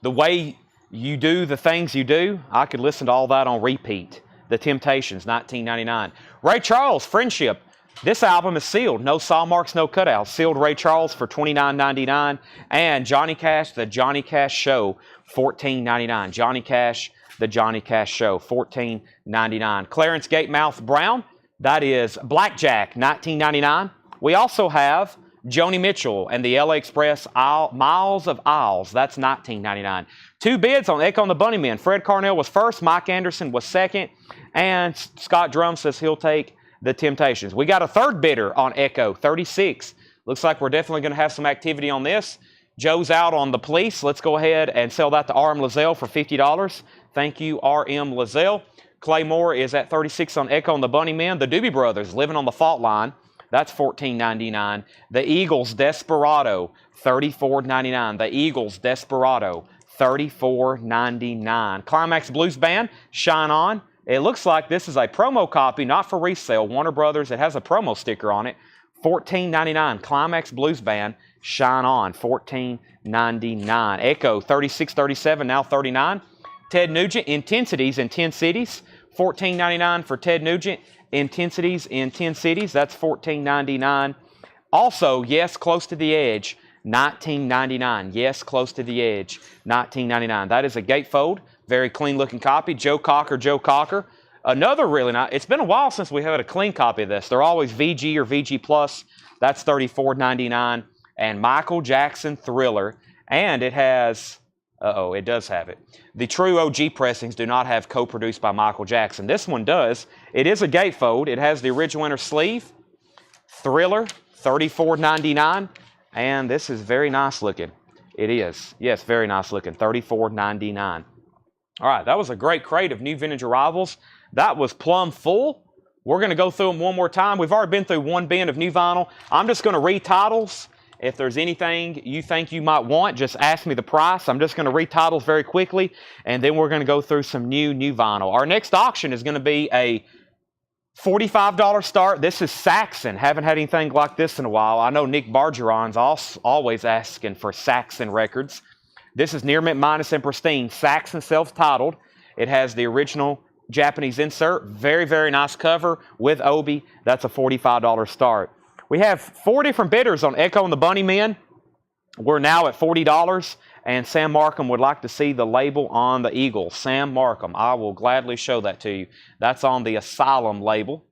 The Way You Do the Things You Do. I could listen to all that on repeat. The Temptations, $19.99. Ray Charles, Friendship. This album is sealed. No saw marks, no cutouts. Sealed Ray Charles for $29.99. And Johnny Cash, The Johnny Cash Show, $14.99. Johnny Cash, The Johnny Cash Show, $14.99. Clarence Gatemouth Brown, That is Blackjack, 1999. We also have Joni Mitchell and the LA Express Miles of Isles. That's 1999. 2 bids on Echo and the Bunnymen. Fred Carnell was first. Mike Anderson was second. And Scott Drum says he'll take the Temptations. We got a 3rd bidder on Echo, 36. Looks like we're definitely going to have some activity on this. Joe's out on the Police. Let's go ahead and sell that to R.M. Lazelle for $50. Thank you, R.M. Lazelle. Clay Moore is at 36 on Echo and the Bunnymen. The Doobie Brothers, Living on the Fault Line. That's $14.99. The Eagles, Desperado, $34.99. The Eagles, Desperado, $34.99. Climax Blues Band, Shine On. It looks like this is a promo copy, not for resale. Warner Brothers, it has a promo sticker on it. $14.99. Climax Blues Band, Shine On, $14.99. Echo, 36.37, now $39. Ted Nugent, Intensities in 10 Cities, $14.99 for Ted Nugent. Intensities in 10 Cities, that's $14.99. Also, Yes, Close to the Edge, $19.99. Yes, Close to the Edge, $19.99. That is a gatefold, very clean-looking copy. Joe Cocker. Another really nice. It's been a while since we had a clean copy of this. They're always VG or VG Plus. That's $34.99. And Michael Jackson Thriller, and it has. It does have it. The true OG pressings do not have co-produced by Michael Jackson. This one does. It is a gatefold. It has the original inner sleeve. Thriller, $34.99. And this is very nice looking. It is. Yes, very nice looking. $34.99. All right, that was a great crate of new vintage arrivals. That was plumb full. We're going to go through them one more time. We've already been through 1 bin of new vinyl. I'm just going to read titles. If there's anything you think you might want, just ask me the price. I'm just going to read titles very quickly, and then we're going to go through some new vinyl. Our next auction is going to be a $45 start. This is Saxon. Haven't had anything like this in a while. I know Nick Bargeron's always asking for Saxon records. This is Near Mint Minus and Pristine. Saxon self-titled. It has the original Japanese insert. Very, very nice cover with Obi. That's a $45 start. We have 4 different bidders on Echo and the Bunnymen. We're now at $40, and Sam Markham would like to see the label on the Eagle. Sam Markham, I will gladly show that to you. That's on the Asylum label,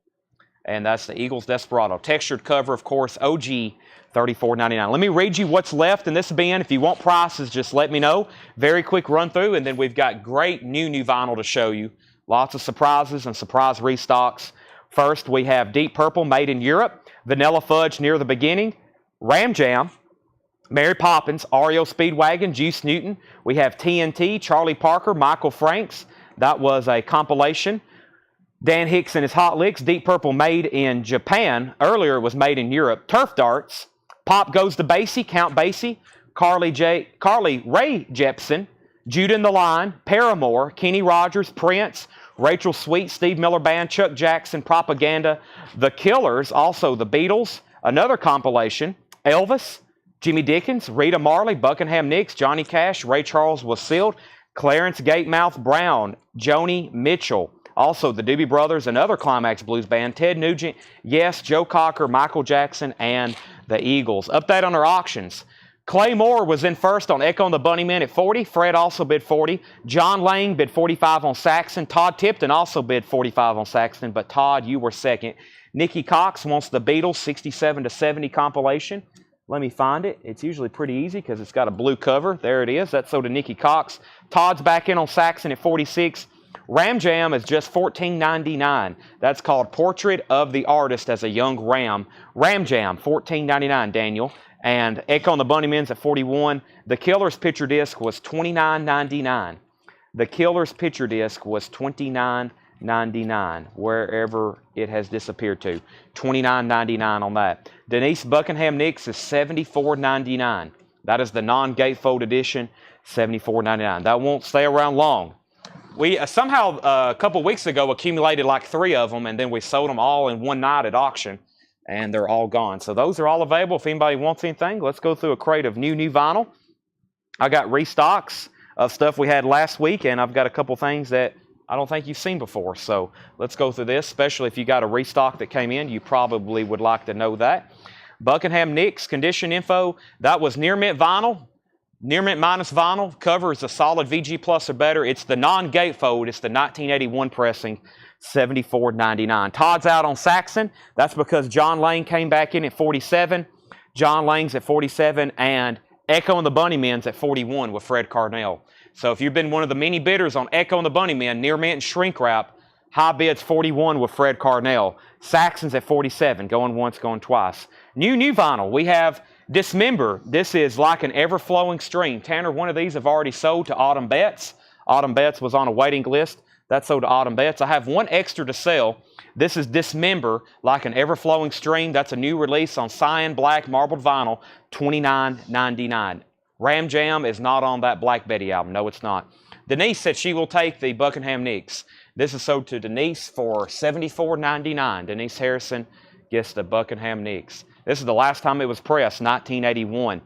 and that's the Eagles Desperado. Textured cover, of course, OG, $34.99. Let me read you what's left in this bin. If you want prices, just let me know. Very quick run through, and then we've got great new vinyl to show you. Lots of surprises and surprise restocks. First, we have Deep Purple, made in Europe. Vanilla Fudge, Near the Beginning. Ram Jam, Mary Poppins, REO Speedwagon, Juice Newton. We have TNT, Charlie Parker, Michael Franks. That was a compilation. Dan Hicks and his Hot Licks. Deep Purple, made in Japan. Earlier it was made in Europe. Turf Darts. Pop Goes to Basie, Count Basie. Carly Rae Jepsen. Judah and the Line. Paramore. Kenny Rogers. Prince. Rachel Sweet, Steve Miller Band, Chuck Jackson, Propaganda, The Killers, also The Beatles, another compilation, Elvis, Jimmy Dickens, Rita Marley, Buckingham Nicks, Johnny Cash, Ray Charles Was Sealed, Clarence Gatemouth Brown, Joni Mitchell, also the Doobie Brothers, another Climax Blues Band, Ted Nugent, Yes, Joe Cocker, Michael Jackson, and the Eagles. Update on our auctions. Clay Moore was in first on Echo and the Bunnymen at 40. Fred also bid 40. John Lang bid 45 on Saxon. Todd Tipton also bid 45 on Saxon, but Todd, you were second. Nikki Cox wants the Beatles 67 to 70 compilation. Let me find it. It's usually pretty easy because it's got a blue cover. There it is. That's so to Nikki Cox. Todd's back in on Saxon at 46. Ram Jam is just $14.99. That's called Portrait of the Artist as a Young Ram. Ram Jam, $14.99, Daniel. And Echo and the Bunnymen's at 41. The Killers picture disc was $29.99. The Killers picture disc was $29.99, wherever it has disappeared to. $29.99 on that. Denise Buckingham Nicks is $74.99. That is the non-gatefold edition, $74.99. That won't stay around long. We somehow a couple weeks ago accumulated like 3 of them, and then we sold them all in one night at auction. And they're all gone. So those are all available. If anybody wants anything, let's go through a crate of new vinyl. I got restocks of stuff we had last week, and I've got a couple things that I don't think you've seen before. So let's go through this, especially if you got a restock that came in. You probably would like to know that. Buckingham Nicks condition info. That was Near Mint vinyl. Near Mint minus vinyl. Cover is a solid VG Plus or better. It's the non-gatefold. It's the 1981 pressing. $74.99. Todd's out on Saxon. That's because John Lane came back in at 47. John Lane's at 47, and Echo and the Bunnymen's at 41 with Fred Carnell. So if you've been one of the many bidders on Echo and the Bunnymen, near mint and shrink wrap, high bid's 41 with Fred Carnell. Saxon's at 47, going once, going twice. New vinyl. We have Dismember. This is like an ever-flowing stream. Tanner, one of these have already sold to Autumn Betts. Autumn Betts was on a waiting list. That sold to Autumn Betts. I have one extra to sell. This is Dismember, like an ever-flowing stream. That's a new release on cyan black marbled vinyl, $29.99. Ram Jam is not on that Black Betty album. No, it's not. Denise said she will take the Buckingham Nicks. This is sold to Denise for $74.99. Denise Harrison gets the Buckingham Nicks. This is the last time it was pressed, 1981.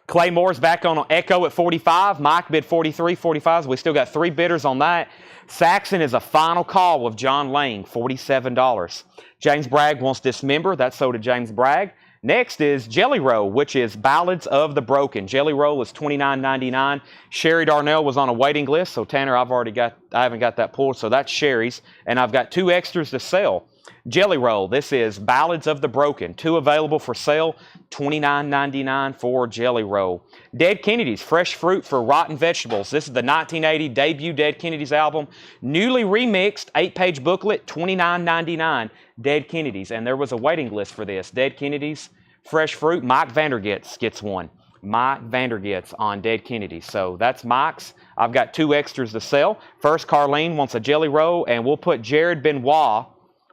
Claymore's back on Echo at 45. Mike bid 43, 45. We still got 3 bidders on that. Saxon is a final call with John Lane, $47. James Bragg wants Dismember. That's sold to James Bragg. Next is Jelly Roll, which is Ballads of the Broken. Jelly Roll is $29.99. Sherry Darnell was on a waiting list, so Tanner, I haven't got that pulled, so that's Sherry's. And I've got 2 extras to sell. Jelly Roll, this is Ballads of the Broken. 2 available for sale, $29.99 for Jelly Roll. Dead Kennedys, Fresh Fruit for Rotten Vegetables. This is the 1980 debut Dead Kennedys album. Newly remixed, 8-page booklet, $29.99. Dead Kennedys, and there was a waiting list for this. Dead Kennedys, Fresh Fruit. Mike Vandergets gets one. Mike Vandergets on Dead Kennedys. So that's Mike's. I've got 2 extras to sell. First, Carlene wants a Jelly Roll, and we'll put Jared Benoit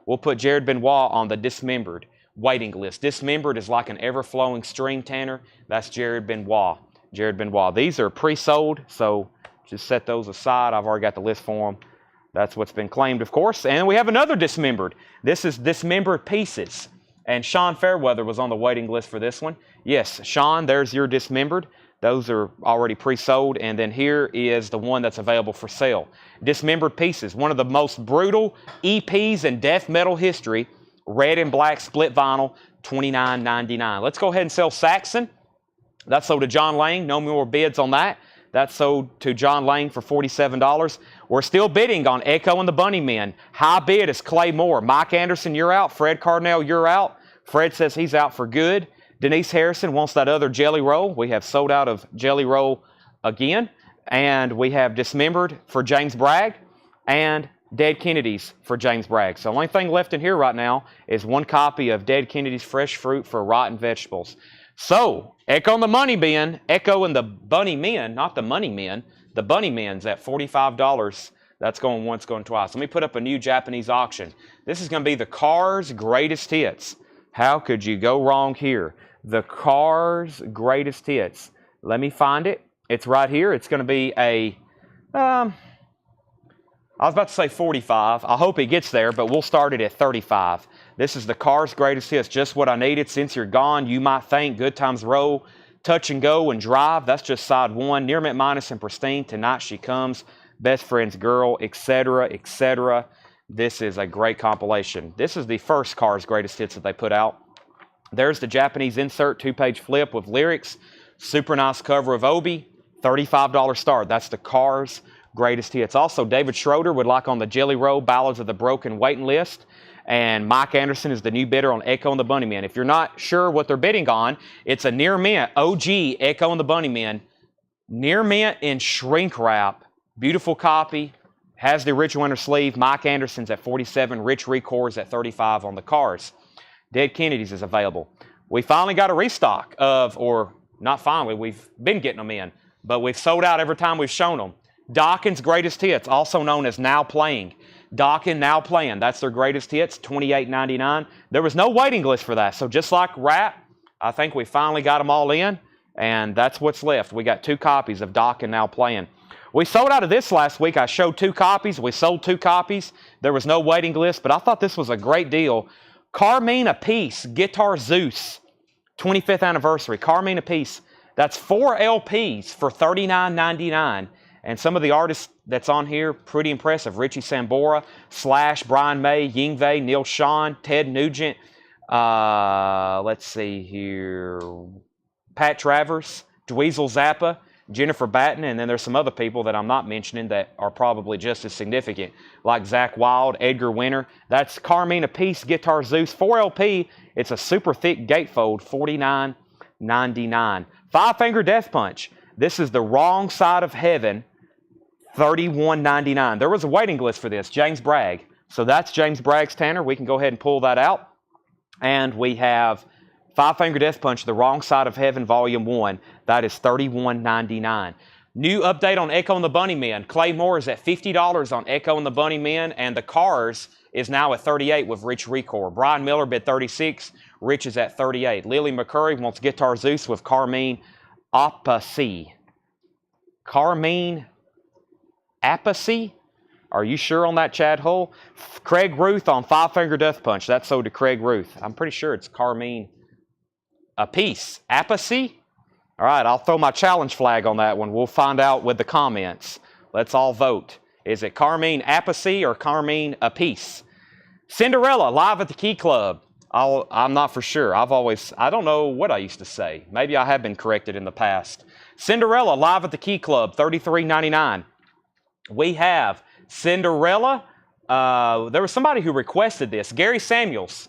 on the Dismembered waiting list. Dismembered is like an ever-flowing stream, Tanner. That's Jared Benoit. Jared Benoit. These are pre-sold, so just set those aside. I've already got the list for them. That's what's been claimed, of course. And we have another Dismembered. This is Dismembered Pieces. And Sean Fairweather was on the waiting list for this one. Yes, Sean, there's your Dismembered. Those are already pre-sold. And then here is the one that's available for sale. Dismembered Pieces, one of the most brutal EPs in death metal history. Red and black split vinyl, $29.99. Let's go ahead and sell Saxon. That's sold to John Lang. No more bids on that. That's sold to John Lang for $47. We're still bidding on Echo and the Bunnymen. High bid is Clay Moore. Mike Anderson, you're out. Fred Carnell, you're out. Fred says he's out for good. Denise Harrison wants that other Jelly Roll. We have sold out of Jelly Roll again. And we have Dismembered for James Bragg and Dead Kennedys for James Bragg. So the only thing left in here right now is 1 copy of Dead Kennedys Fresh Fruit for Rotten Vegetables. So, Echo and the Bunnymen, Echo and the Bunnymen, not the Money Men, the Bunnymen's at $45. That's going once, going twice. Let me put up a new Japanese auction. This is going to be the Cars Greatest Hits. How could you go wrong here? The Cars Greatest Hits. Let me find it. It's right here. It's going to be a, I was about to say 45. I hope it gets there, but we'll start it at 35. This is the Cars Greatest Hits. Just what I needed. Since you're gone, you might think Good Times Roll, Touch and Go, and Drive. That's just side 1. Near Mint Minus and Pristine. Tonight She Comes. Best Friend's Girl, etc., etc. This is a great compilation. This is the first Cars Greatest Hits that they put out. There's the Japanese insert 2-page flip with lyrics. Super nice cover of Obi. $35 start. That's the Cars Greatest Hits. Also, David Schroeder would like on the Jelly Roll Ballads of the Broken waiting list. And Mike Anderson is the new bidder on Echo and the Bunnymen. If you're not sure what they're bidding on, it's a near mint OG Echo and the Bunnymen. Near mint in shrink wrap. Beautiful copy. Has the original inner sleeve. Mike Anderson's at 47. Rich Records at 35 on the Cars. Dead Kennedys is available. We finally got a restock of, or not finally, we've been getting them in, but we've sold out every time we've shown them. Dawkins Greatest Hits, also known as Now Playing. Dawkins Now Playing, that's their greatest hits, $28.99. There was no waiting list for that, so just like rap, I think we finally got them all in, and that's what's left. We got 2 copies of Dawkins Now Playing. We sold out of this last week. I showed 2 copies. We sold 2 copies. There was no waiting list, but I thought this was a great deal. Carmine Apiece, Guitar Zeus, 25th anniversary. Carmine Apiece. That's 4 LPs for $39.99. And some of the artists that's on here, pretty impressive. Richie Sambora, Slash, Brian May, Yingve, Neil Sean, Ted Nugent. Let's see here. Pat Travers, Dweezil Zappa, Jennifer Batten, and then there's some other people that I'm not mentioning that are probably just as significant, like Zach Wild, Edgar Winter. That's Carmine apiece, Guitar Zeus, 4LP. It's a super thick gatefold, $49.99. Five Finger Death Punch. This is the Wrong Side of Heaven, $31.99. There was a waiting list for this, James Bragg. So that's James Bragg's, Tanner. We can go ahead and pull that out. And we have Five Finger Death Punch, The Wrong Side of Heaven, Volume 1. That is $31.99. New update on Echo and the Bunnymen. Clay Moore is at $50 on Echo and the Bunnymen, and the Cars is now at $38 with Rich Recor. Brian Miller bid $36. Rich is at $38. Lily McCurry wants Guitar Zeus with Carmine Apice. Carmine Apice? Are you sure on that, Chad Hull? Craig Ruth on Five Finger Death Punch. That's sold to Craig Ruth. I'm pretty sure it's Carmine Apice. Apice? All right, I'll throw my challenge flag on that one. We'll find out with the comments. Let's all vote. Is it Carmine Apice or Carmine Apice? Cinderella, live at the Key Club. I'm not for sure. I don't know what I used to say. Maybe I have been corrected in the past. Cinderella, live at the Key Club, $33.99. We have Cinderella. There was somebody who requested this. Gary Samuels,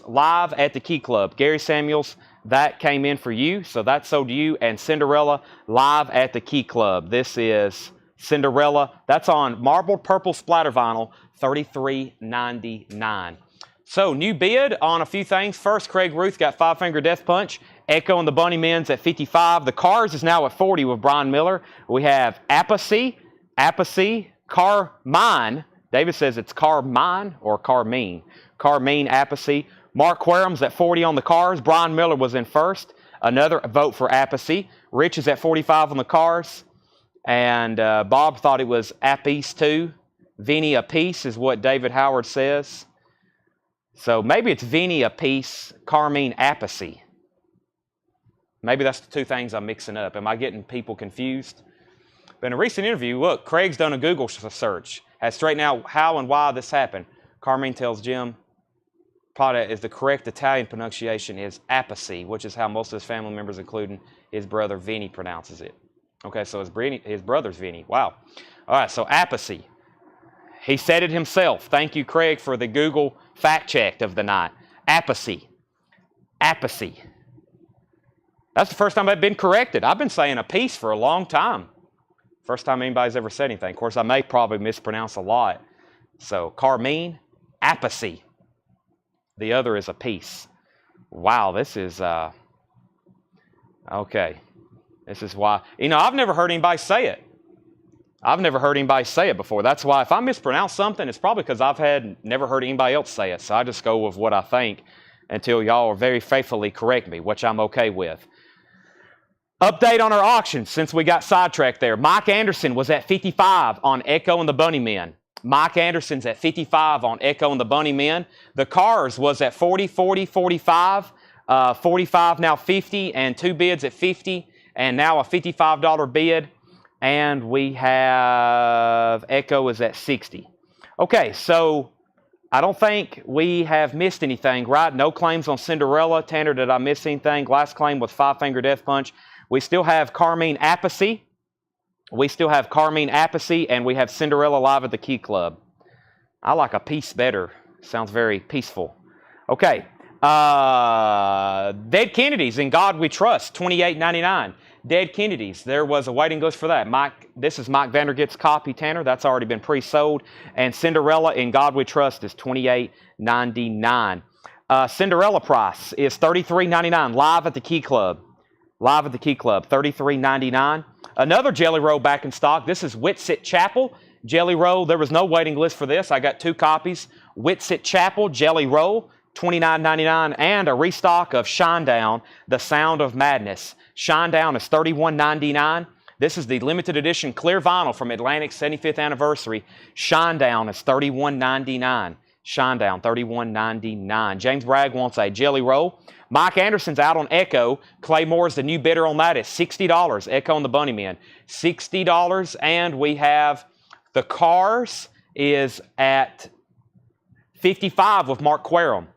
live at the Key Club. Gary Samuels, that came in for you, so that's sold to you. And Cinderella, live at the Key Club. This is Cinderella. That's on marbled purple splatter vinyl, $33.99. So, new bid on a few things. First, Craig Ruth got Five Finger Death Punch. Echo and the Bunnymen's at $55. The Cars is now at $40 with Brian Miller. We have Apice, Carmine. David says it's Carmine or Carmine. Carmine Apice. Mark Quarum's at $40 on the Cars. Brian Miller was in first. Another vote for Apice. Rich is at $45 on the Cars. And Bob thought it was Apice too. Vinny Apiece is what David Howard says. So maybe it's Vinny Apiece, Carmine Apice. Maybe that's the two things I'm mixing up. Am I getting people confused? But in a recent interview, look, Craig's done a Google search, has straightened out how and why this happened. Carmine tells Jim Prada is the correct Italian pronunciation is Apice, which is how most of his family members, including his brother Vinny, pronounces it. Okay, so his brother's Vinny. Wow. All right, so Apice. He said it himself. Thank you, Craig, for the Google fact check of the night. Apice. Apice. That's the first time I've been corrected. I've been saying apiece for a long time. First time anybody's ever said anything. Of course, I may probably mispronounce a lot. So, Carmine Apice. The other is apiece. Wow, this is, okay. This is why, I've never heard anybody say it. I've never heard anybody say it before. That's why if I mispronounce something, it's probably because I've never heard anybody else say it. So I just go with what I think until y'all are very faithfully correct me, which I'm okay with. Update on our auction since we got sidetracked there. Mike Anderson was at 55 on Echo and the Bunnymen. Mike Anderson's at 55 on Echo and the Bunnymen. The Cars was at 40, 40, 45. 45 now 50, and two bids at 50, and now a $55 bid. And we have Echo is at 60. Okay, so I don't think we have missed anything, right? No claims on Cinderella. Tanner, did I miss anything? Last claim was Five Finger Death Punch. We still have Carmine Apice. And we have Cinderella live at the Key Club. I like a piece better. Sounds very peaceful. Okay. Dead Kennedys, In God We Trust, $28.99. Dead Kennedys, there was a waiting list for that. This is Mike Vandergit's copy, Tanner. That's already been pre-sold. And Cinderella, In God We Trust, is $28.99. Cinderella price is $33.99, live at the Key Club. $33.99. Another Jelly Roll back in stock. This is Whitsitt Chapel. Jelly Roll, there was no waiting list for this. I got two copies. Whitsitt Chapel, Jelly Roll, $29.99, and a restock of Shinedown, The Sound of Madness. Shinedown is $31.99. This is the limited edition clear vinyl from Atlantic's 75th anniversary. Shinedown is $31.99. Shinedown, $31.99. James Bragg wants a Jelly Roll. Mike Anderson's out on Echo. Clay Moore's the new bidder on that is $60. Echo and the Bunnymen, $60. And we have the Cars is at $55 with Mark Quarum.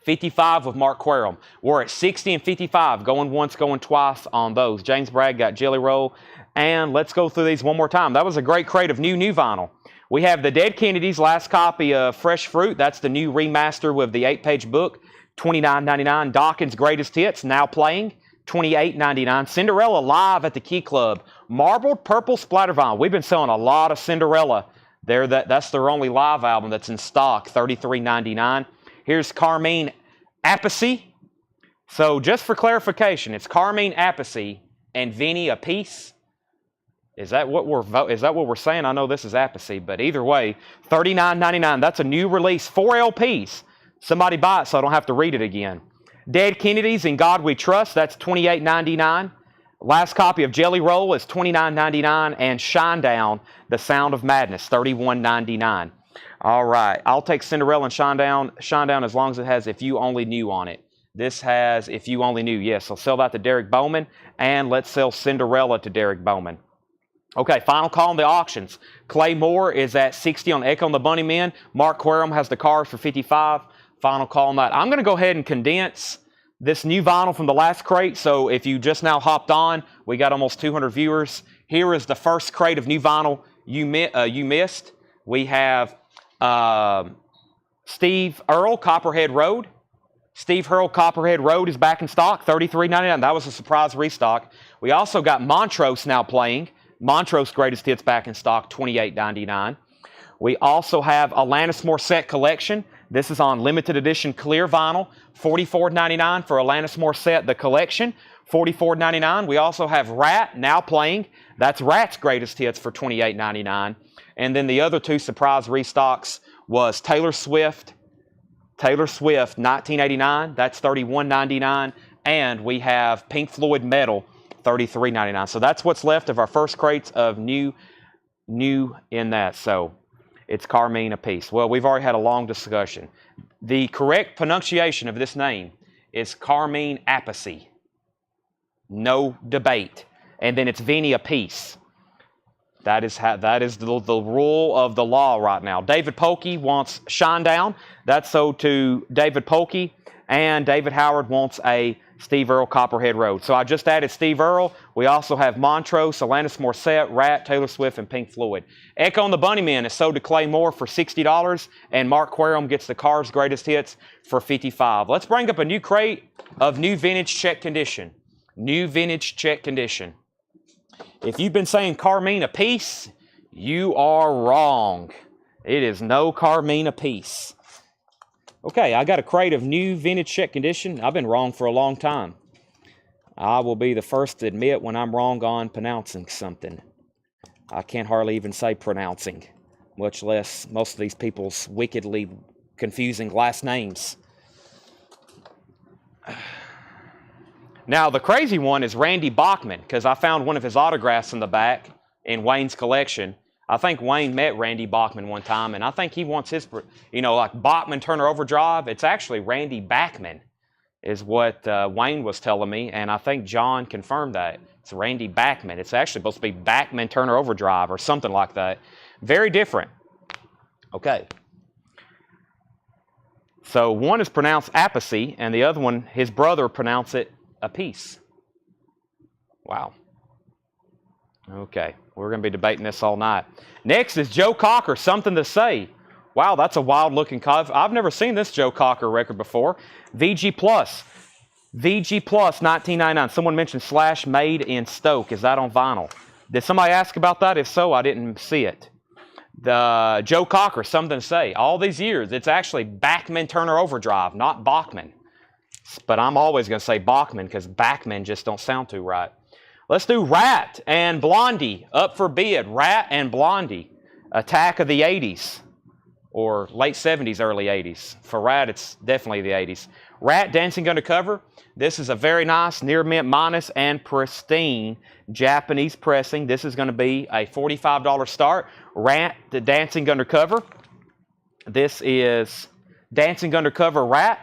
55 with Mark Querom. We're at 60 and 55, going once, going twice on those. James Bragg got Jelly Roll. And let's go through these one more time. That was a great crate of new vinyl. We have the Dead Kennedys, last copy of Fresh Fruit. That's the new remaster with the 8-page book, $29.99. Dawkins' Greatest Hits, now playing, $28.99. Cinderella live at the Key Club, marbled purple splatter vinyl. We've been selling a lot of Cinderella. That's their only live album that's in stock, $33.99. Here's Carmine Appice. So just for clarification, it's Carmine Appice and Vinny a piece. Is that what we're saying? I know this is Appice, but either way, $39.99. That's a new release, 4 LPs. Somebody buy it so I don't have to read it again. Dead Kennedys, In God We Trust. That's $28.99. Last copy of Jelly Roll is $29.99, and Shinedown, The Sound of Madness, $31.99. All right, I'll take Cinderella and Shinedown as long as it has If You Only Knew on it. This has If You Only Knew. Yes, I'll sell that to Derek Bowman, and let's sell Cinderella to Derek Bowman. Okay, final call on the auctions. Clay Moore is at 60 on Echo and the Bunnymen. Mark Querom has the cars for 55. Final call on that. I'm going to go ahead and condense this new vinyl from the last crate. So if you just now hopped on, we got almost 200 viewers. Here is the first crate of new vinyl you missed. We have Steve Earle, Copperhead Road. Steve Earle, Copperhead Road is back in stock, $33.99. That was a surprise restock. We also got Montrose now playing. Montrose Greatest Hits back in stock, $28.99. We also have Alanis Morissette Collection. This is on limited edition clear vinyl, $44.99 for Alanis Morissette, the collection, $44.99. We also have Rat now playing. That's Rat's Greatest Hits for $28.99. And then the other two surprise restocks was Taylor Swift, 1989. That's $31.99. And we have Pink Floyd Metal, $33.99. So that's what's left of our first crates of new in that. So it's Carmine Appice. Well, we've already had a long discussion. The correct pronunciation of this name is Carmine Appice. No debate. And then it's Vinny Appice. That is the rule of the law right now. David Polkey wants Shinedown. That's sold to David Polkey. And David Howard wants a Steve Earle, Copperhead Road. So I just added Steve Earle. We also have Montrose, Alanis Morissette, Rat, Taylor Swift, and Pink Floyd. Echo and the Bunnymen is sold to Clay Moore for $60, and Mark Querom gets the Cars Greatest Hits for $55. Let's bring up a new crate of new vintage check condition. New vintage check condition. If you've been saying Carmine Appice, you are wrong. It is no Carmine Appice. Okay, I got a crate of new vintage check condition. I've been wrong for a long time. I will be the first to admit when I'm wrong on pronouncing something. I can't hardly even say pronouncing, much less most of these people's wickedly confusing last names. Now, the crazy one is Randy Bachman, because I found one of his autographs in the back in Wayne's collection. I think Wayne met Randy Bachman one time, and I think he wants his, like Bachman Turner Overdrive. It's actually Randy Bachman is what Wayne was telling me, and I think John confirmed that. It's Randy Bachman. It's actually supposed to be Bachman Turner Overdrive or something like that. Very different. Okay. So one is pronounced Appice, and the other one, his brother, pronounced it Appice. Wow. Okay, we're going to be debating this all night. Next is Joe Cocker, Something to Say. Wow, that's a wild-looking cover. I've never seen this Joe Cocker record before. VG Plus, 1999. Someone mentioned Slash Made in Stoke. Is that on vinyl? Did somebody ask about that? If so, I didn't see it. The Joe Cocker, Something to Say. All these years, it's actually Bachman Turner Overdrive, not Bachman. But I'm always going to say Bachman because Bachman just don't sound too right. Let's do Rat and Blondie up for bid. Rat and Blondie. Attack of the 80s. Or late 70s, early 80s. For Rat, it's definitely the 80s. Rat, Dancing Undercover. This is a very nice, near mint minus and pristine Japanese pressing. This is going to be a $45 start. Rat, the Dancing Undercover. This is Dancing Undercover Rat.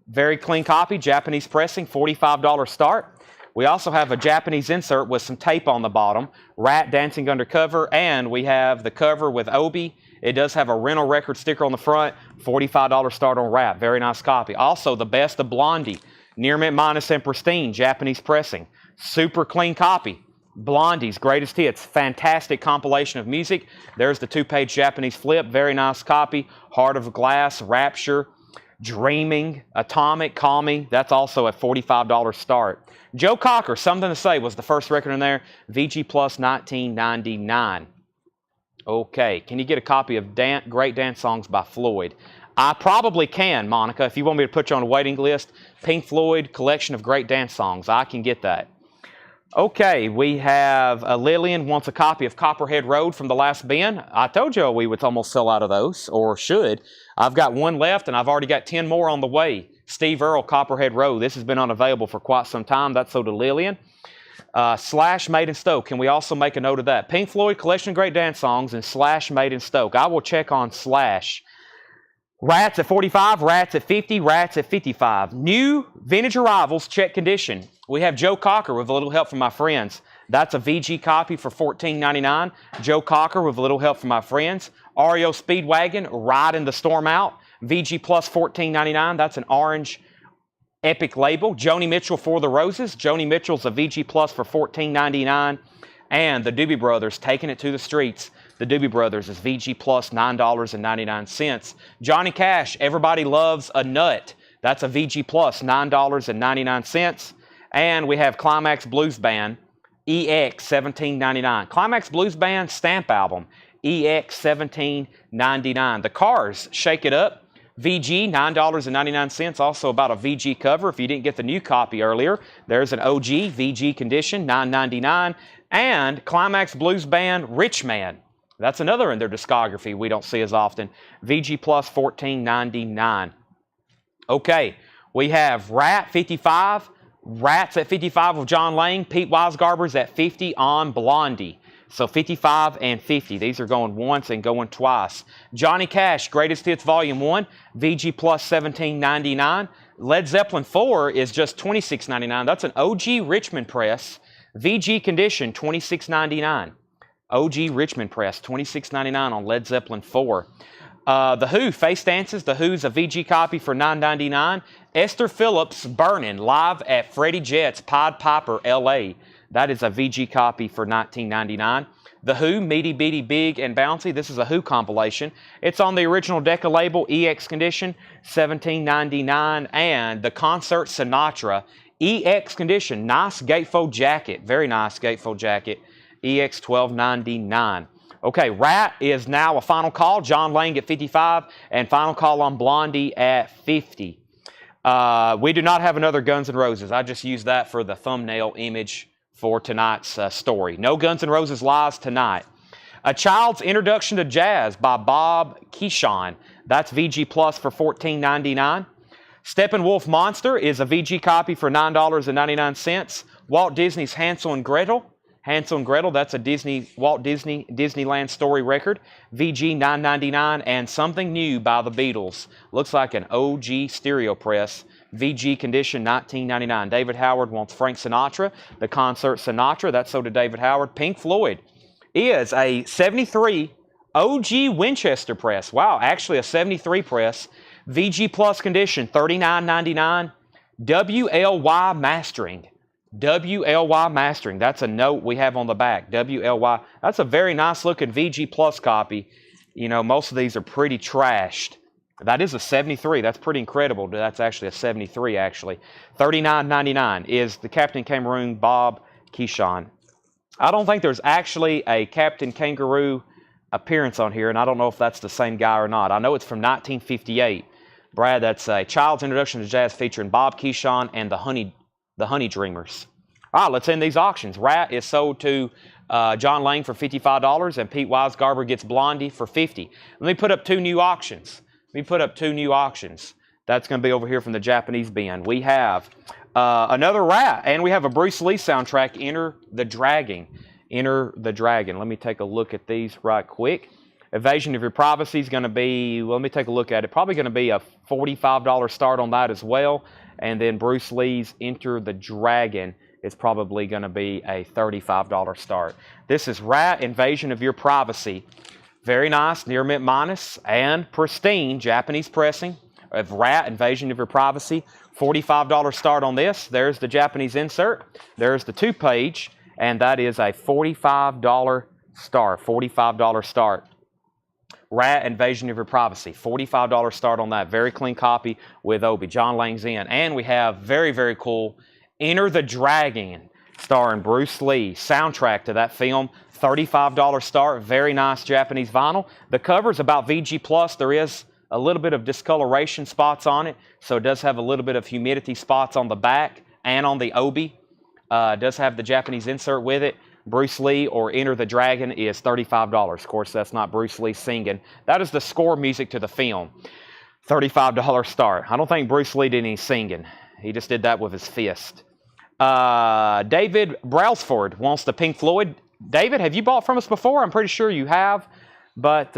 Very clean copy, Japanese pressing, $45 start. We also have a Japanese insert with some tape on the bottom. Rat, Dancing Undercover, and we have the cover with Obi It does have a rental record sticker on the front. $45 start on Rat. Very nice copy. Also, the best of Blondie. Near mint minus and pristine. Japanese pressing. Super clean copy. Blondie's greatest hits. Fantastic compilation of music. There's the 2-page Japanese flip. Very nice copy. Heart of Glass. Rapture. Dreaming. Atomic. Call Me. That's also a $45 start. Joe Cocker, Something to Say was the first record in there. VG Plus 1999. Okay, can you get a copy of Great Dance Songs by Floyd? I probably can, Monica, if you want me to put you on a waiting list. Pink Floyd, Collection of Great Dance Songs. I can get that. Okay, we have Lillian wants a copy of Copperhead Road from the last bin. I told you we would almost sell out of those, or should. I've got one left, and I've already got 10 more on the way. Steve Earle, Copperhead Road. This has been unavailable for quite some time. That's so to Lillian. Slash Made in Stoke. Can we also make a note of that? Pink Floyd, Collection of Great Dance Songs, and Slash Made in Stoke. I will check on Slash. Rats at 45, Rats at 50, Rats at 55. New vintage arrivals, check condition. We have Joe Cocker with a little help from my friends. That's a VG copy for $14.99. Joe Cocker with a little help from my friends. REO Speedwagon, Riding the Storm Out. VG Plus $14.99. That's an orange epic label. Joni Mitchell, For the Roses. Joni Mitchell's a VG Plus for $14.99. And the Doobie Brothers, Taking It to the Streets. The Doobie Brothers is VG Plus $9.99. Johnny Cash, Everybody Loves a Nut. That's a VG Plus $9.99. And we have Climax Blues Band, EX $17.99. Climax Blues Band stamp album, EX $17.99. The Cars, Shake It Up, VG $9.99. Also about a VG cover. If you didn't get the new copy earlier, there's an OG VG condition, $9.99. And Climax Blues Band, Rich Man. That's another in their discography we don't see as often. VG Plus $14.99. Okay, we have Rat 55. Rats at 55 with John Lang. Pete Weisgarber's at 50 on Blondie. So 55 and 50. These are going once and going twice. Johnny Cash, Greatest Hits Volume 1, VG Plus $17.99. Led Zeppelin 4 is just $26.99. That's an OG Richmond press. VG condition, $26.99. OG Richmond press, $26.99 on Led Zeppelin 4. The Who, Face Dances. The Who's a VG copy for $9.99. Esther Phillips, Burnin', live at Freddie Jet's Pied Piper, L.A. That is a VG copy for $19.99. The Who, Meaty Beaty Big and Bouncy. This is a Who compilation. It's on the original Decca label, EX condition, $17.99. And the Concert Sinatra, EX condition, nice gatefold jacket. Very nice gatefold jacket, EX $12.99. Okay, Rat is now a final call. John Lang at 55, and final call on Blondie at 50. We do not have another Guns N' Roses. I just used that for the thumbnail image for tonight's story. No Guns N' Roses lies tonight. A Child's Introduction to Jazz by Bob Keeshawn. That's VG Plus for $14.99. Steppenwolf Monster is a VG copy for $9.99. Walt Disney's Hansel and Gretel. Hansel and Gretel, that's a Walt Disney Disneyland story record. VG $9.99. And Something New by the Beatles. Looks like an OG stereo press. VG condition $19.99. David Howard wants Frank Sinatra. The Concert Sinatra, that's so to David Howard. Pink Floyd is a 73 OG Winchester press. Wow, actually a 73 press. VG Plus condition $39.99. WLY Mastering. WLY Mastering. That's a note we have on the back. WLY. That's a very nice looking VG Plus copy. You know, most of these are pretty trashed. That is a 73. That's pretty incredible. That's actually a 73, actually. $39.99 is the Captain Kangaroo Bob Keeshawn. I don't think there's actually a Captain Kangaroo appearance on here, and I don't know if that's the same guy or not. I know it's from 1958. Brad, that's a Child's Introduction to Jazz featuring Bob Keeshawn and the Honey Dreamers. All right, let's end these auctions. Rat is sold to John Lang for $55, and Pete Weisgarber gets Blondie for $50. Let me put up two new auctions. That's going to be over here from the Japanese bin. We have another Rat, and we have a Bruce Lee soundtrack, Enter the Dragon. Enter the Dragon. Let me take a look at these right quick. Invasion of Your Privacy is going to be, well, let me take a look at it. Probably going to be a $45 start on that as well. And then Bruce Lee's Enter the Dragon is probably going to be a $35 start. This is Rat, Invasion of Your Privacy. Very nice, near mint minus, and pristine Japanese pressing of Rat, Invasion of Your Privacy. $45 start on this. There's the Japanese insert. There's the 2-page, and that is a $45 start. $45 start. Rat, Invasion of Your Privacy. $45 start on that. Very clean copy with Obi. John Lang's in. And we have very, very cool Enter the Dragon, starring Bruce Lee. Soundtrack to that film. $35 start. Very nice Japanese vinyl. The cover's about VG+. There is a little bit of discoloration spots on it, so it does have a little bit of humidity spots on the back and on the Obi. It does have the Japanese insert with it. Bruce Lee or Enter the Dragon is $35. Of course, that's not Bruce Lee singing. That is the score music to the film. $35 start. I don't think Bruce Lee did any singing. He just did that with his fist. David Brailsford wants the Pink Floyd. David, have you bought from us before? I'm pretty sure you have. But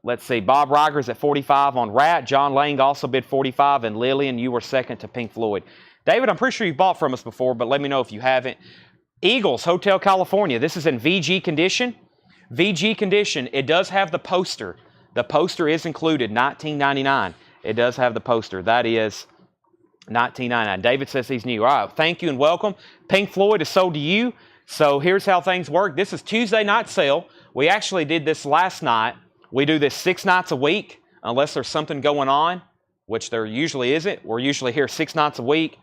let's see. Bob Riger's at $45 on Rat. John Lang also bid $45. And Lillian, you were second to Pink Floyd. David, I'm pretty sure you've bought from us before, but let me know if you haven't. Eagles, Hotel California. This is in VG condition. VG condition. It does have the poster. The poster is included, $19.99. It does have the poster. That is $19.99. David says he's new. All right, thank you and welcome. Pink Floyd is sold to you. So here's how things work. This is Tuesday night sale. We actually did this last night. We do this 6 nights a week, unless there's something going on, which there usually isn't. We're usually here 6 nights a week.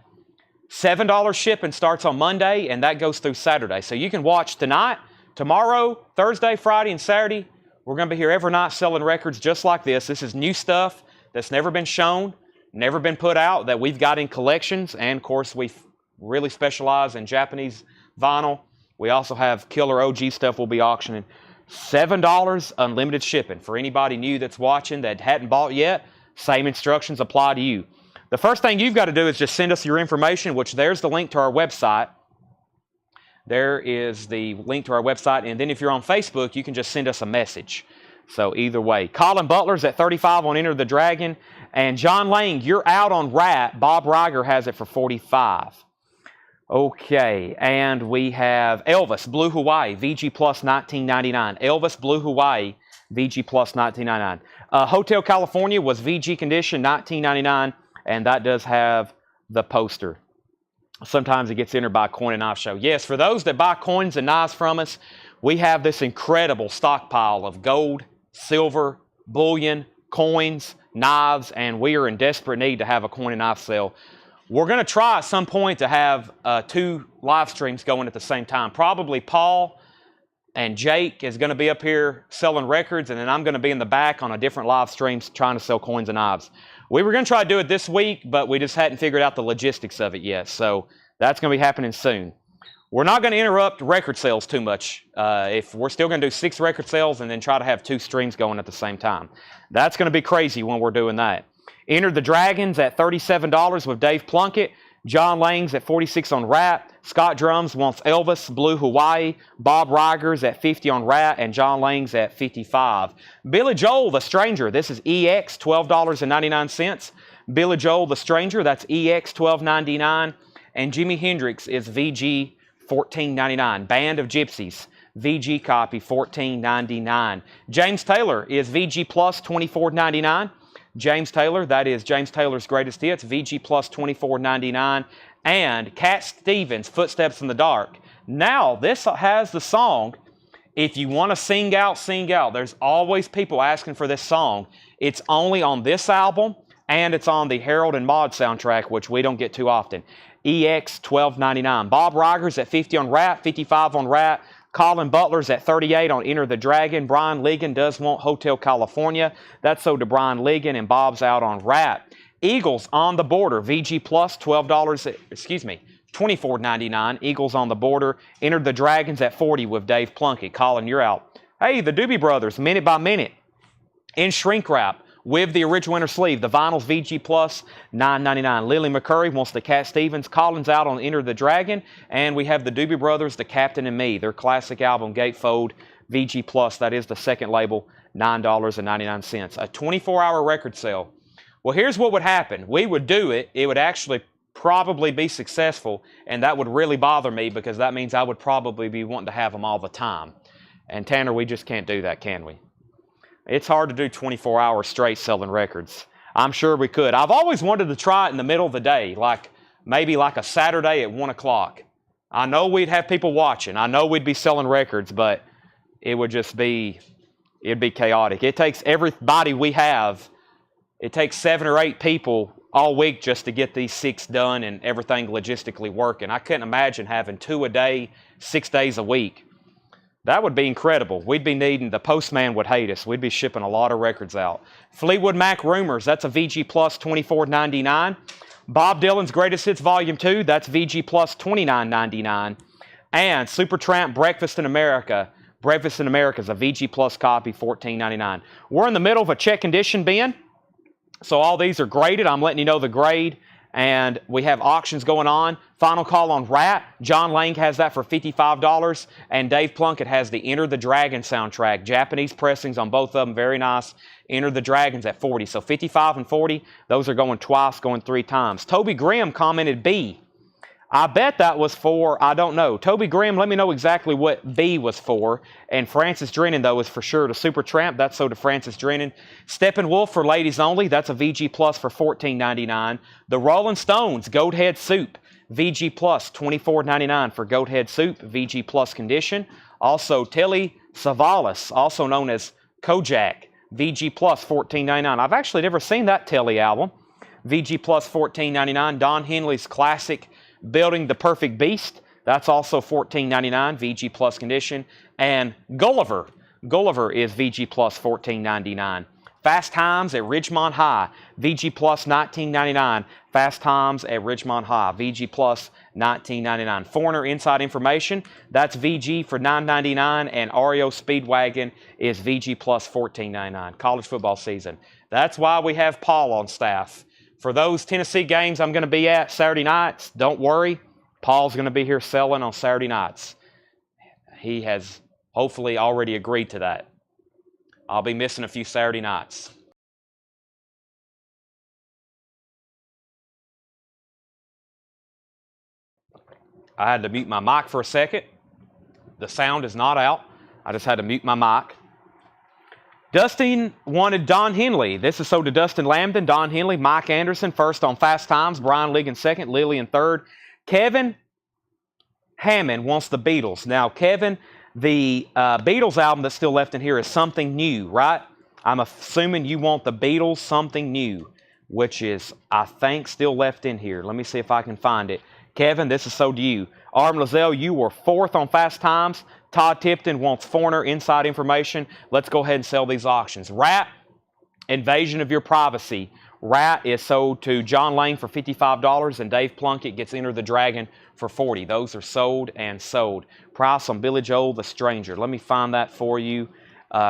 $7 shipping starts on Monday, and that goes through Saturday. So you can watch tonight, tomorrow, Thursday, Friday, and Saturday. We're going to be here every night selling records just like this. This is new stuff that's never been shown, never been put out, that we've got in collections. And, of course, we really specialize in Japanese vinyl. We also have killer OG stuff we'll be auctioning. $7 unlimited shipping. For anybody new that's watching that hadn't bought yet, same instructions apply to you. The first thing you've got to do is just send us your information, which there's the link to our website. There is the link to our website. And then if you're on Facebook, you can just send us a message. So either way. Colin Butler's at $35 on Enter the Dragon. And John Lang, you're out on Rat. Bob Riger has it for $45. Okay, and we have Elvis, Blue Hawaii, VG Plus $19.99. Elvis, Blue Hawaii, VG Plus $19.99. Hotel California was VG condition, $19.99, and that does have the poster. Sometimes it gets entered by Coin and Knife Show. Yes, for those that buy coins and knives from us, we have this incredible stockpile of gold, silver, bullion, coins, knives, and we are in desperate need to have a coin and knife sale. We're going to try at some point to have 2 live streams going at the same time. Probably Paul and Jake is going to be up here selling records, and then I'm going to be in the back on a different live stream trying to sell coins and knives. We were going to try to do it this week, but we just hadn't figured out the logistics of it yet. So that's going to be happening soon. We're not going to interrupt record sales too much. If we're still going to do 6 record sales and then try to have 2 streams going at the same time. That's going to be crazy when we're doing that. Enter the Dragons at $37 with Dave Plunkett. John Lang's at $46 on Rat. Scott Drums wants Elvis, Blue Hawaii. Bob Riger's at $50 on Rat. And John Lang's at $55. Billy Joel, The Stranger. This is EX, $12.99. Billy Joel, The Stranger. That's EX, $12.99. And Jimi Hendrix is VG, $14.99. Band of Gypsies. VG copy, $14.99. James Taylor is VG Plus, $24.99. James Taylor, that is James Taylor's Greatest Hits, VG Plus $24.99. And Cat Stevens, Footsteps in the Dark. Now, this has the song, If You Want to Sing Out, Sing Out. There's always people asking for this song. It's only on this album, and it's on the Harold and Maude soundtrack, which we don't get too often. EX $12.99. Bob Riger's at $50 on Rat, $55 on Rat. Colin Butler's at $38 on Enter the Dragon. Brian Ligon does want Hotel California. That's sold to Brian Ligon, and Bob's out on Rat. Eagles on the Border, VG Plus, $24.99. Eagles on the Border. Enter the Dragons at $40 with Dave Plunkett. Colin, you're out. Hey, the Doobie Brothers, Minute by Minute, in shrink wrap with the original inner sleeve. The vinyl's VG Plus, $9.99. Lily McCurry wants the Cat Stevens. Colin's out on Enter the Dragon. And we have the Doobie Brothers, The Captain and Me. Their classic album, Gatefold, VG Plus. That is the second label, $9.99. A 24-hour record sale. Well, here's what would happen. We would do it. It would actually probably be successful. And that would really bother me because that means I would probably be wanting to have them all the time. And Tanner, we just can't do that, can we? It's hard to do 24 hours straight selling records. I'm sure we could. I've always wanted to try it in the middle of the day, like maybe like a Saturday at 1 o'clock. I know we'd have people watching. I know we'd be selling records, but it would just be, it'd be chaotic. It takes everybody we have, it takes 7 or 8 people all week just to get these 6 done and everything logistically working. I couldn't imagine having 2 a day, 6 days a week. That would be incredible. We'd be needing, the postman would hate us. We'd be shipping a lot of records out. Fleetwood Mac Rumors, that's a VG Plus $24.99. Bob Dylan's Greatest Hits Volume 2, that's VG Plus $29.99. And Supertramp Breakfast in America. Breakfast in America is a VG Plus copy, $14.99. We're in the middle of a check condition bin. So all these are graded. I'm letting you know the grade. And we have auctions going on. Final call on Rat. John Lang has that for $55. And Dave Plunkett has the Enter the Dragon soundtrack. Japanese pressings on both of them. Very nice. Enter the Dragons at $40. So $55 and $40. Those are going twice, going 3 times. Toby Grimm commented B. I bet that was for, I don't know. Toby Grimm, let me know exactly what B was for. And Francis Drennan, though, is for sure to Supertramp. That's so to Francis Drennan. Steppenwolf for ladies only. That's a VG Plus for $14.99. The Rolling Stones, Goat Head Soup. VG Plus, $24.99 for Goat Head Soup. VG Plus condition. Also, Telly Savalas, also known as Kojak. VG Plus, $14.99. I've actually never seen that Telly album. VG Plus, $14.99. Don Henley's classic Building the Perfect Beast, that's also $14.99, VG Plus condition. And Gulliver is VG Plus $14.99. Fast Times at Ridgemont High, VG Plus $19.99. Fast Times at Ridgemont High, VG Plus $19.99. Foreigner Inside Information, that's VG for $9.99, and REO Speedwagon is VG Plus $14.99. College football season. That's why we have Paul on staff. For those Tennessee games I'm going to be at Saturday nights, don't worry. Paul's going to be here selling on Saturday nights. He has hopefully already agreed to that. I'll be missing a few Saturday nights. I had to mute my mic for a second. The sound is not out. I just had to mute my mic. Dustin wanted Don Henley. This is so to Dustin Lambden, Don Henley, Mike Anderson first on Fast Times, Brian Ligon second, Lillian third. Kevin Hammond wants the Beatles. Now, Kevin, the Beatles album that's still left in here is Something New, right? I'm assuming you want the Beatles Something New, which is, I think, still left in here. Let me see if I can find it. Kevin, this is so to you. Arm Lazelle, you were 4th on Fast Times. Todd Tipton wants Foreigner Inside Information. Let's go ahead and sell these auctions. Rat, Invasion of Your Privacy. Rat is sold to John Lane for $55, and Dave Plunkett gets Enter the Dragon for $40. Those are sold and sold. Price on Billy Joel the Stranger. Let me find that for you,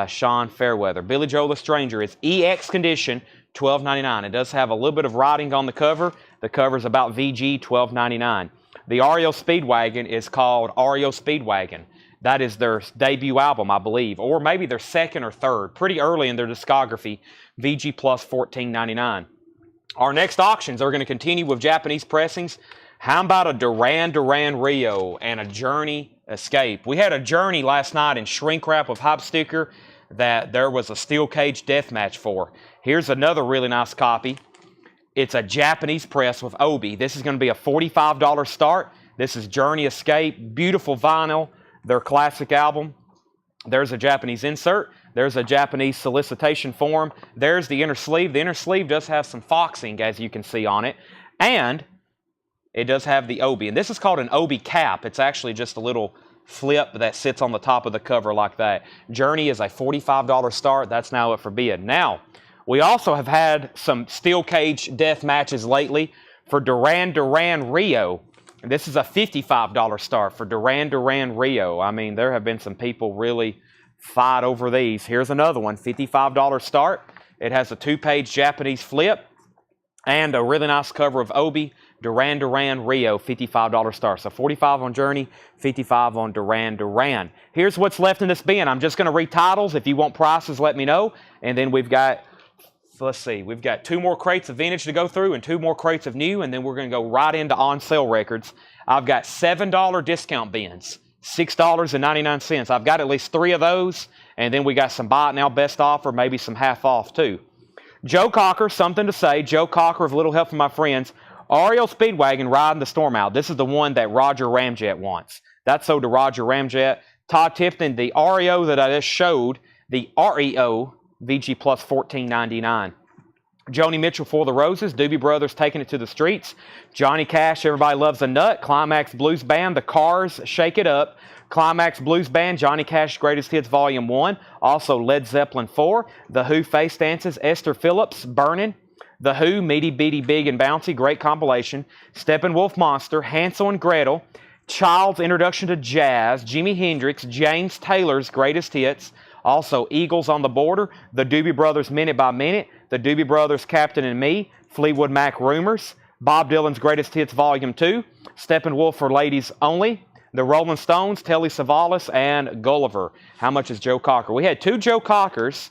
Sean Fairweather. Billy Joel the Stranger is EX condition, $12.99. It does have a little bit of writing on the cover. The cover is about VG, $12.99. The REO Speedwagon is called REO Speedwagon. That is their debut album, I believe, or maybe their 2nd or 3rd, pretty early in their discography, VG Plus $14.99. Our next auctions are going to continue with Japanese pressings. How about a Duran Duran Rio and a Journey Escape? We had a Journey last night in shrink wrap with Hype Sticker that there was a steel cage death match for. Here's another really nice copy. It's a Japanese press with Obi. This is going to be a $45 start. This is Journey Escape, beautiful vinyl. Their classic album. There's a Japanese insert. There's a Japanese solicitation form. There's the inner sleeve. The inner sleeve does have some foxing, as you can see on it. And it does have the Obi. And this is called an Obi cap. It's actually just a little flip that sits on the top of the cover like that. Journey is a $45 start. That's now up for bid. Now, we also have had some steel cage death matches lately for Duran Duran Rio. This is a $55 start for Duran Duran Rio. I mean, there have been some people really fight over these. Here's another one, $55 start. It has a 2-page Japanese flip and a really nice cover of Obi. Duran Duran Rio, $55 start. So $45 on Journey, $55 on Duran Duran. Here's what's left in this bin. I'm just going to read titles. If you want prices, let me know. And then we've got, let's see, we've got 2 more crates of vintage to go through and 2 more crates of new, and then we're going to go right into on-sale records. I've got $7 discount bins. $6.99. I've got at least 3 of those, and then we got some buy it now best offer, maybe some half off too. Joe Cocker, something to say. Joe Cocker of Little Help from My Friends. REO Speedwagon riding the Storm Out. This is the one that Roger Ramjet wants. That's sold to Roger Ramjet. Todd Tipton, the REO that I just showed, the REO VG Plus $14.99. Joni Mitchell for the Roses. Doobie Brothers taking it to the streets. Johnny Cash, Everybody Loves a Nut. Climax Blues Band, The Cars, Shake It Up. Climax Blues Band, Johnny Cash Greatest Hits Volume 1. Also Led Zeppelin 4. The Who, Face Dances. Esther Phillips, Burnin'. The Who, Meaty Beaty Big and Bouncy, great compilation. Steppenwolf Monster. Hansel and Gretel. Child's Introduction to Jazz. Jimi Hendrix. James Taylor's Greatest Hits. Also Eagles on the Border. The Doobie Brothers Minute by Minute. The Doobie Brothers Captain and Me. Fleetwood Mac Rumors. Bob Dylan's Greatest Hits Volume 2. Steppenwolf for Ladies Only. The Rolling Stones, Telly Savalas, and Gulliver. How much is Joe Cocker? We had 2 Joe Cockers.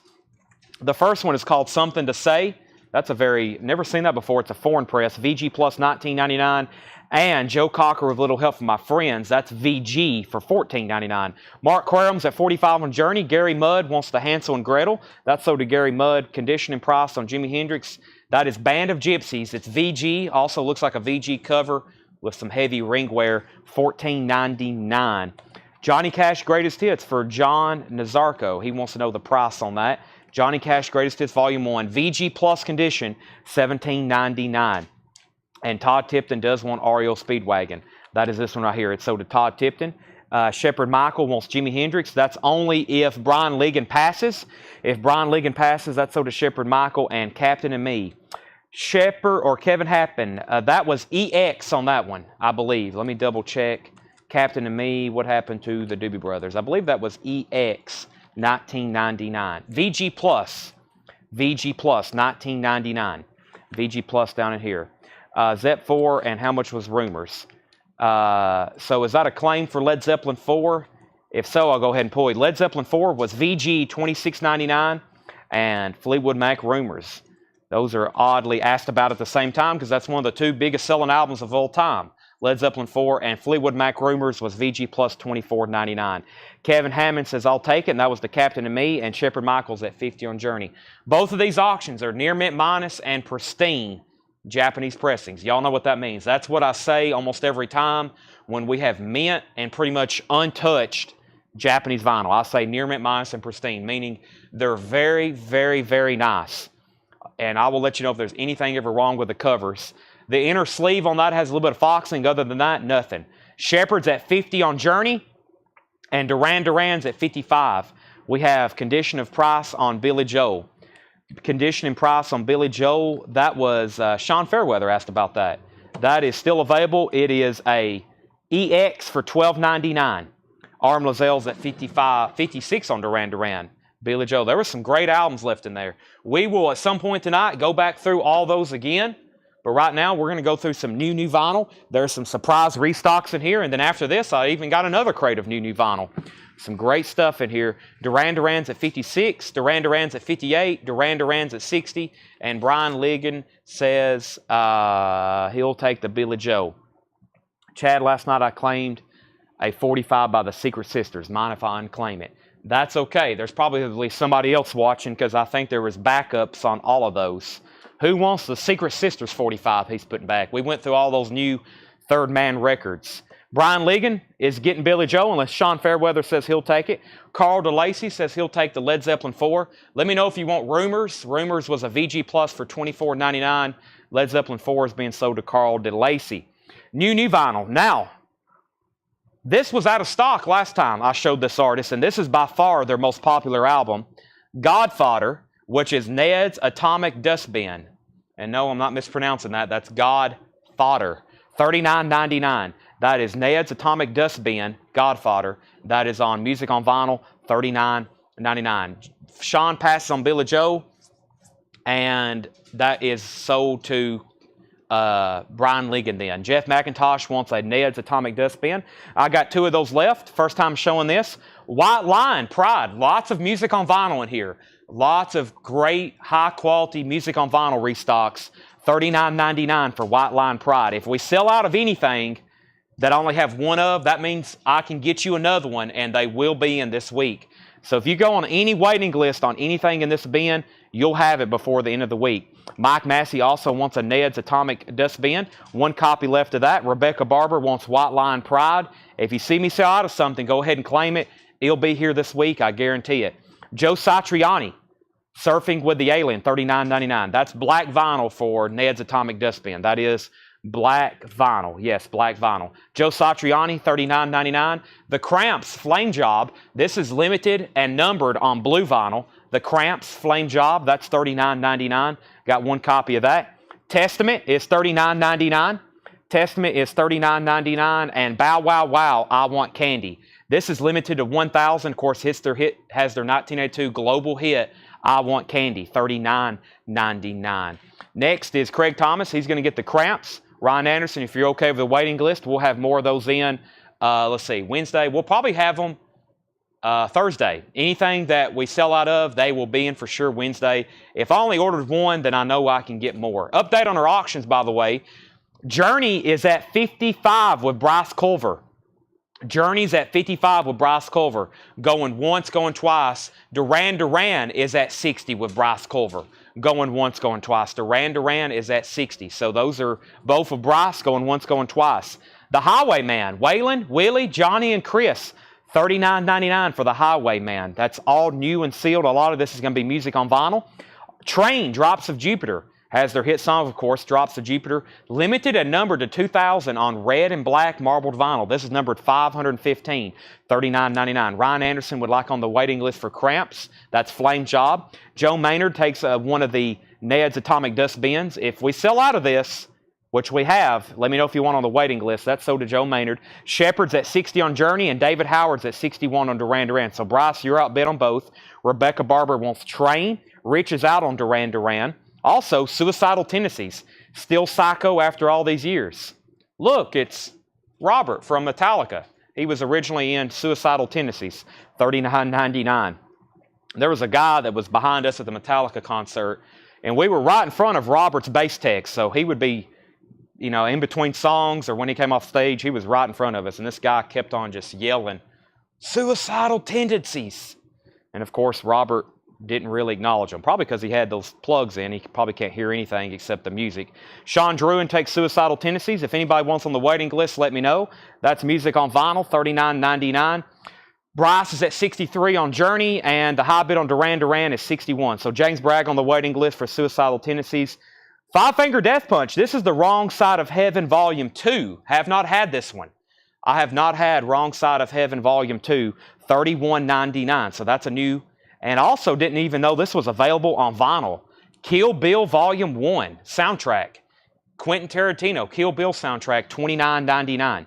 The first one is called Something to Say. That's never seen that before. It's a foreign press. VG Plus $19.99. And Joe Cocker with Little Help from My Friends. That's VG for $14.99. Mark Quarum's at 45 on Journey. Gary Mudd wants the Hansel and Gretel. That's sold to Gary Mudd. Condition and price on Jimi Hendrix. That is Band of Gypsies. It's VG. Also looks like a VG cover with some heavy ringwear. $14.99. Johnny Cash Greatest Hits for John Nazarko. He wants to know the price on that. Johnny Cash Greatest Hits Volume 1. VG Plus condition. $17.99. And Todd Tipton does want REO Speedwagon. That is this one right here. It's sold to Todd Tipton. Shepard Michael wants Jimi Hendrix. That's only if Brian Ligon passes. If Brian Ligon passes, that's sold to Shepard Michael and Captain and Me. Shepard or Kevin Happen. That was EX on that one, I believe. Let me double check. Captain and Me, what happened to the Doobie Brothers? I believe that was EX, $19.99. VG Plus, $19.99. VG Plus down in here. Zep 4, and how much was Rumors? So is that a claim for Led Zeppelin 4? If so, I'll go ahead and pull it. Led Zeppelin 4 was VG $26.99, and Fleetwood Mac Rumors. Those are oddly asked about at the same time because that's one of the 2 biggest selling albums of all time. Led Zeppelin 4 and Fleetwood Mac Rumors was VG Plus $24.99. Kevin Hammond says, I'll take it, and that was the Captain and Me, and Shepard Michaels at 50 on Journey. Both of these auctions are near mint minus and pristine Japanese pressings. Y'all know what that means. That's what I say almost every time when we have mint and pretty much untouched Japanese vinyl. I say near mint minus and pristine, meaning they're very, very, very nice. And I will let you know if there's anything ever wrong with the covers. The inner sleeve on that has a little bit of foxing. Other than that, nothing. Shepard's at 50 on Journey, and Duran Duran's at 55. We have condition of price on Billy Joel. Condition and price on Billy Joel, that was Sean Fairweather asked about that. That is still available. It is a EX for $12.99. Arm Lazelle's at 56 on Duran Duran. Billy Joel. There were some great albums left in there. We will at some point tonight go back through all those again. But right now we're going to go through some new vinyl. There's some surprise restocks in here. And then after this, I even got another crate of new vinyl. Some great stuff in here. Duran Duran's at 56. Duran Duran's at 58. Duran Duran's at 60. And Brian Ligon says he'll take the Billy Joel. Chad, last night I claimed a 45 by the Secret Sisters. Mind if I unclaim it? That's okay. There's probably somebody else watching because I think there was backups on all of those. Who wants the Secret Sisters 45 he's putting back? We went through all those new Third Man records. Brian Ligon is getting Billy Joel unless Sean Fairweather says he'll take it. Carl DeLacy says he'll take the Led Zeppelin 4. Let me know if you want Rumors. Rumors was a VG Plus for $24.99. Led Zeppelin 4 is being sold to Carl DeLacy. New vinyl. Now, this was out of stock last time I showed this artist, and this is by far their most popular album, Godfather, which is Ned's Atomic Dustbin. And no, I'm not mispronouncing that. That's Godfather. $39.99. That is Ned's Atomic Dustbin, Godfather. That is on Music on Vinyl, $39.99. Sean passes on Billy Joel, and that is sold to Brian Ligon then. Jeff McIntosh wants a Ned's Atomic Dustbin. I got 2 of those left. First time showing this. White Line, Pride. Lots of Music on Vinyl in here. Lots of great, high-quality Music on Vinyl restocks. $39.99 for White Line Pride. If we sell out of anything, that I only have one of, that means I can get you another one, and they will be in this week. So if you go on any waiting list on anything in this bin, you'll have it before the end of the week. Mike Massey also wants a Ned's Atomic Dust Bin. One copy left of that. Rebecca Barber wants White Line Pride. If you see me sell out of something, go ahead and claim it. It'll be here this week, I guarantee it. Joe Satriani, Surfing with the Alien, $39.99. That's black vinyl for Ned's Atomic Dust Bin. That is black vinyl. Yes, black vinyl. Joe Satriani, $39.99. The Cramps Flame Job. This is limited and numbered on blue vinyl. The Cramps Flame Job, that's $39.99. Got one copy of that. Testament is $39.99. Testament is $39.99. And Bow Wow Wow, I Want Candy. This is limited to 1,000. Of course, has their 1982 global hit, I Want Candy, $39.99. Next is Craig Thomas. He's going to get the Cramps. Ryan Anderson, if you're okay with the waiting list, we'll have more of those in, let's see, Wednesday. We'll probably have them Thursday. Anything that we sell out of, they will be in for sure Wednesday. If I only ordered one, then I know I can get more. Update on our auctions, by the way. Journey is at 55 with Bryce Culver. Journey's at 55 with Bryce Culver. Going once, going twice. Duran Duran is at 60 with Bryce Culver. Going once, going twice. Duran Duran is at 60. So those are both of Bryce, going once, going twice. The Highwayman, Waylon, Willie, Johnny, and Chris, $39.99 for the Highwayman. That's all new and sealed. A lot of this is going to be music on vinyl. Train, Drops of Jupiter, has their hit song, of course, Drops of Jupiter. Limited and numbered to 2,000 on red and black marbled vinyl. This is numbered 515, $39.99. Ryan Anderson would like on the waiting list for Cramps. That's Flame Job. Joe Maynard takes one of the Ned's Atomic Dust Bins. If we sell out of this, which we have, let me know if you want on the waiting list. That's sold to Joe Maynard. Shepard's at 60 on Journey, and David Howard's at 61 on Duran Duran. So, Bryce, you're outbid on both. Rebecca Barber wants Train. Rich is out on Duran Duran. Also, Suicidal Tendencies. Still psycho after all these years. Look, it's Robert from Metallica. He was originally in Suicidal Tendencies, $39.99. There was a guy that was behind us at the Metallica concert, and we were right in front of Robert's bass tech, so he would be, you know, in between songs or when he came off stage, he was right in front of us, and this guy kept on just yelling, "Suicidal Tendencies." And of course, Robert didn't really acknowledge him, probably because he had those plugs in. He probably can't hear anything except the music. Sean Druin takes Suicidal Tendencies. If anybody wants on the waiting list, let me know. That's music on vinyl, $39.99. Bryce is at 63 on Journey, and the high bid on Duran Duran is 61. So James Bragg on the waiting list for Suicidal Tendencies. Five Finger Death Punch. This is the Wrong Side of Heaven Volume 2. Have not had this one. I have not had Wrong Side of Heaven Volume 2, $31.99. So that's a new. And also didn't even know this was available on vinyl. Kill Bill Volume 1 soundtrack. Quentin Tarantino, Kill Bill soundtrack, $29.99.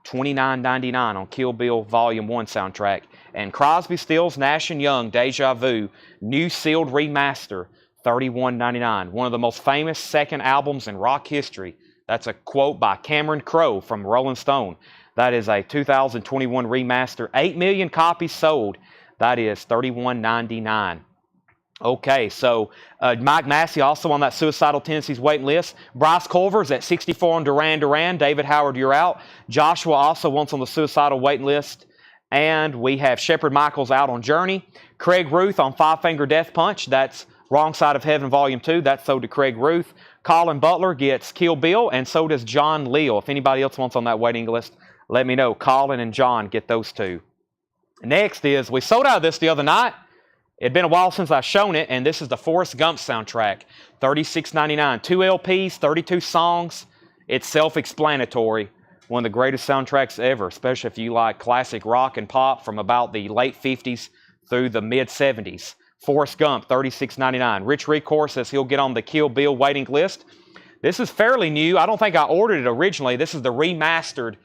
$29.99 on Kill Bill Volume 1 soundtrack. And Crosby, Stills, Nash & Young, Deja Vu, new sealed remaster, $31.99. One of the most famous second albums in rock history. That's a quote by Cameron Crowe from Rolling Stone. That is a 2021 remaster. 8 million copies sold. That is $31.99. Okay, so Mike Massey also on that Suicidal Tendencies waiting list. Bryce Culver's at 64 on Duran Duran. David Howard, you're out. Joshua also wants on the Suicidal waiting list. And we have Shepard Michaels out on Journey. Craig Ruth on Five Finger Death Punch. That's Wrong Side of Heaven Volume 2. That's sold to Craig Ruth. Colin Butler gets Kill Bill, and so does John Leal. If anybody else wants on that waiting list, let me know. Colin and John get those two. Next is, we sold out of this the other night. It had been a while since I've shown it, and this is the Forrest Gump soundtrack. $36.99. 2 LPs, 32 songs. It's self-explanatory. One of the greatest soundtracks ever, especially if you like classic rock and pop from about the late 50s through the mid-70s. Forrest Gump, $36.99. Rich Recore says he'll get on the Kill Bill waiting list. This is fairly new. I don't think I ordered it originally. This is the remastered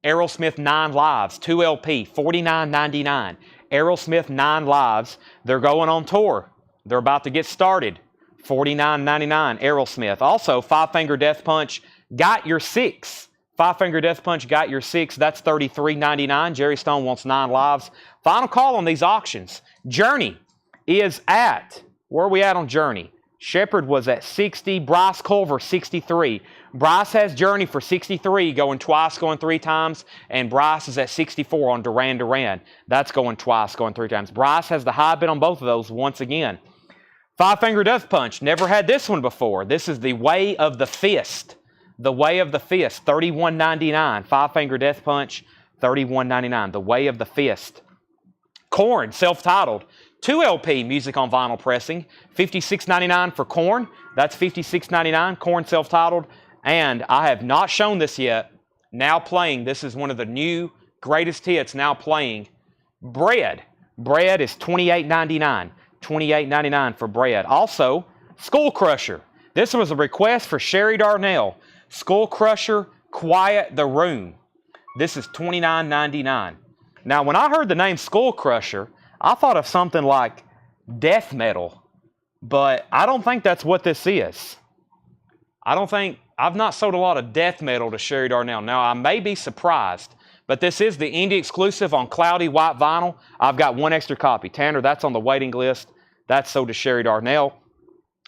Aerosmith 9 Lives, 2 LP, $49.99. Aerosmith 9 Lives. They're going on tour. They're about to get started. $49.99, Aerosmith. Also, Five Finger Death Punch, Got Your Six. Five Finger Death Punch, Got Your Six. That's $33.99. Jerry Stone wants 9 Lives. Final call on these auctions. Journey is at, where are we at on Journey? Shepard was at 60, Bryce Culver 63, Bryce has Journey for 63, going twice, going 3 times, and Bryce is at 64 on Duran Duran. That's going twice, going 3 times. Bryce has the high bid on both of those once again. Five Finger Death Punch. Never had this one before. This is the Way of the Fist. The Way of the Fist, $31.99. Five Finger Death Punch, $31.99. The Way of the Fist. Korn, self-titled. 2 LP music on vinyl pressing. $56.99 for Korn. That's $56.99. Korn self-titled. And I have not shown this yet. Now playing. This is one of the new greatest hits now playing. Bread. Bread is $28.99. $28.99 for Bread. Also, Skull Crusher. This was a request for Sherry Darnell. Skull Crusher, Quiet the Room. This is $29.99. Now, when I heard the name Skull Crusher, I thought of something like death metal, but I don't think that's what this is. I've not sold a lot of death metal to Sherry Darnell. Now, I may be surprised, but this is the indie exclusive on cloudy white vinyl. I've got 1 extra copy. Tanner, that's on the waiting list. That's sold to Sherry Darnell.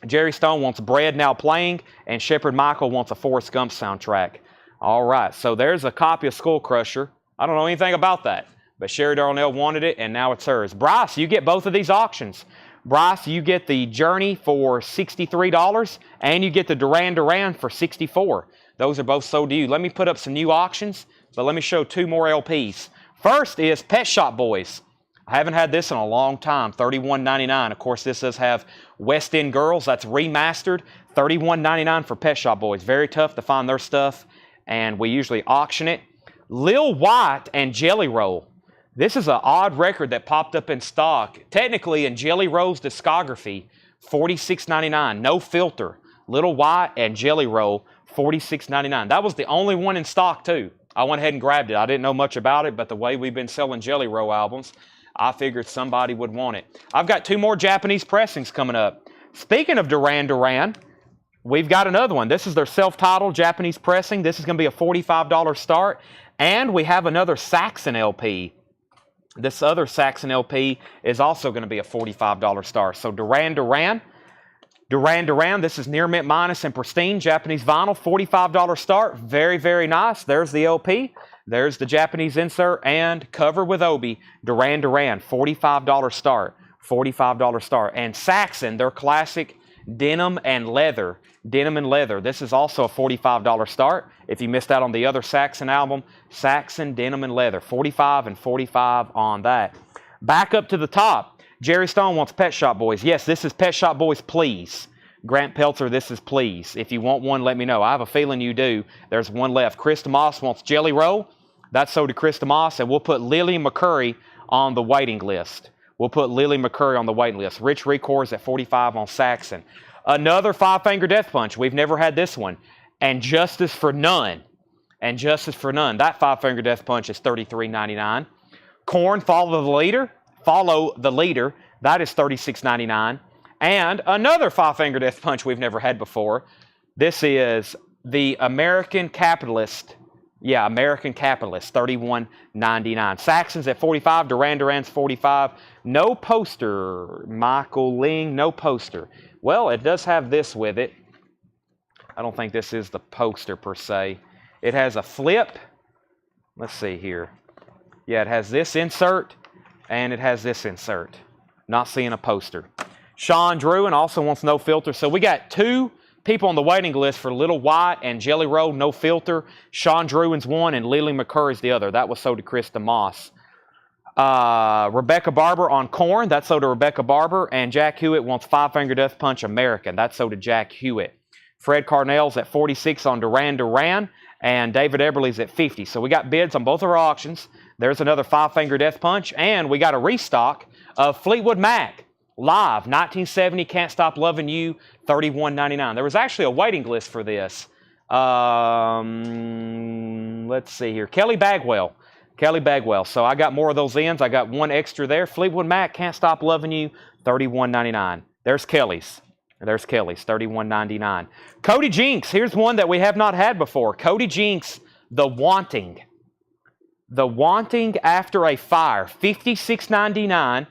Jerry Stone wants Bread Now Playing, and Shepherd Michael wants a Forrest Gump soundtrack. All right, so there's a copy of Skull Crusher. I don't know anything about that, but Sherry Darnell wanted it, and now it's hers. Bryce, you get both of these auctions. Bryce, you get the Journey for $63, and you get the Duran Duran for $64. Those are both sold to you. Let me put up some new auctions, but let me show 2 more LPs. First is Pet Shop Boys. I haven't had this in a long time, $31.99. Of course, this does have West End Girls. That's remastered, $31.99 for Pet Shop Boys. Very tough to find their stuff, and we usually auction it. Lil White and Jelly Roll. This is an odd record that popped up in stock. Technically, in Jelly Roll's discography, $46.99, no filter. Lil White and Jelly Roll, $46.99. That was the only one in stock, too. I went ahead and grabbed it. I didn't know much about it, but the way we've been selling Jelly Roll albums, I figured somebody would want it. I've got 2 more Japanese pressings coming up. Speaking of Duran Duran, we've got another one. This is their self-titled Japanese pressing. This is going to be a $45 start. And we have another Saxon LP. This other Saxon LP is also going to be a $45 start. So Duran Duran, this is Near Mint Minus and Pristine Japanese vinyl, $45 start. Very, very nice. There's the LP. There's the Japanese insert and cover with Obi. Duran Duran, $45 start. $45 start. And Saxon, their classic denim and leather. Denim and leather. This is also a $45 start. If you missed out on the other Saxon album, Saxon, denim and leather. $45 and $45 on that. Back up to the top. Jerry Stone wants Pet Shop Boys. Yes, this is Pet Shop Boys, Please. Grant Peltzer, this is Please. If you want one, let me know. I have a feeling you do. There's one left. Chris DeMoss wants Jelly Roll. That's sold to Chris DeMoss, and we'll put Lily McCurry on the waiting list. We'll put Lily McCurry on the waiting list. Rich Records at $45 on Saxon. Another Five Finger Death Punch. We've never had this one. And Justice for None. And Justice for None. That Five Finger Death Punch is $33.99. Korn, Follow the Leader. Follow the Leader. That is $36.99. And another Five Finger Death Punch we've never had before. This is the American Capitalist. Yeah, American Capitalist, $31.99. Saxon's at $45. Duran Duran's $45. No poster. Michael Ling, no poster. Well, it does have this with it. I don't think this is the poster per se. It has a flip. Let's see here. Yeah, it has this insert, and it has this insert. Not seeing a poster. Sean Drew and also wants no filter. So we got 2 people on the waiting list for Little White and Jelly Roll, no filter. Sean Druin's one and Lily McCurry's the other. That was sold to Chris DeMoss. Rebecca Barber on Korn. That's sold to Rebecca Barber. And Jack Hewitt wants Five Finger Death Punch American. That's sold to Jack Hewitt. Fred Carnell's at $46 on Duran Duran. And David Eberly's at $50. So we got bids on both of our auctions. There's another Five Finger Death Punch. And we got a restock of Fleetwood Mac. Live, 1970, Can't Stop Loving You, $31.99. There was actually a waiting list for this. Let's see here. Kelly Bagwell. So I got more of those ends. I got 1 extra there. Fleetwood Mac, Can't Stop Loving You, $31.99. There's Kelly's. $31.99. Cody Jinks. Here's one that we have not had before. Cody Jinks, The Wanting. The Wanting After a Fire, $56.99.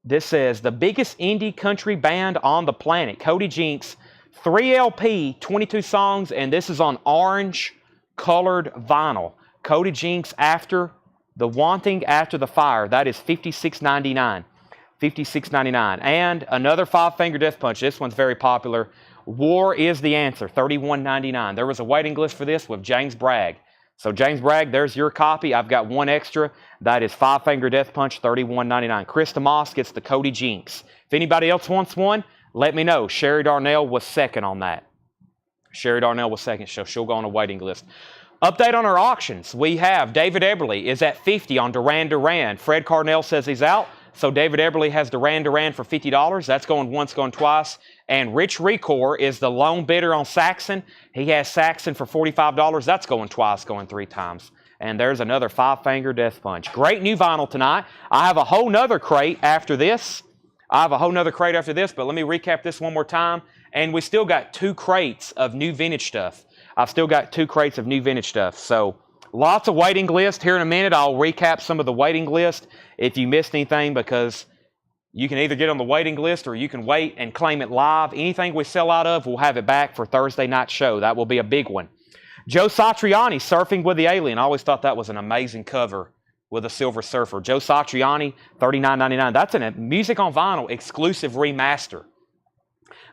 This says the biggest indie country band on the planet. Cody Jinks, 3 LP, 22 songs, and this is on orange colored vinyl. Cody Jinks, After the Wanting, After the Fire. That is $56.99. $56.99. And another 5-finger Death Punch. This one's very popular. War is the Answer. $31.99. There was a waiting list for this with James Bragg. So James Bragg, there's your copy. I've got one extra. That is 5-finger Death Punch, $31.99. Chris DeMoss gets the Cody Jinks. If anybody else wants one, let me know. Sherry Darnell was second on that. Sherry Darnell was second, so she'll go on a waiting list. Update on our auctions. We have David Eberly is at 50 on Duran Duran. Fred Carnell says he's out, so David Eberly has Duran Duran for $50. That's going once, going twice. And Rich Recor is the lone bidder on Saxon. He has Saxon for $45. That's going twice, going 3 times. And there's another 5-finger Death Punch. Great new vinyl tonight. I have a whole nother crate after this. But let me recap this one more time. And we still got 2 crates of new vintage stuff. I've still got 2 crates of new vintage stuff. So lots of waiting list. Here in a minute, I'll recap some of the waiting list if you missed anything, because you can either get on the waiting list or you can wait and claim it live. Anything we sell out of, we'll have it back for Thursday night show. That will be a big one. Joe Satriani, Surfing with the Alien. I always thought that was an amazing cover with a Silver Surfer. Joe Satriani, $39.99. That's a Music on Vinyl exclusive remaster.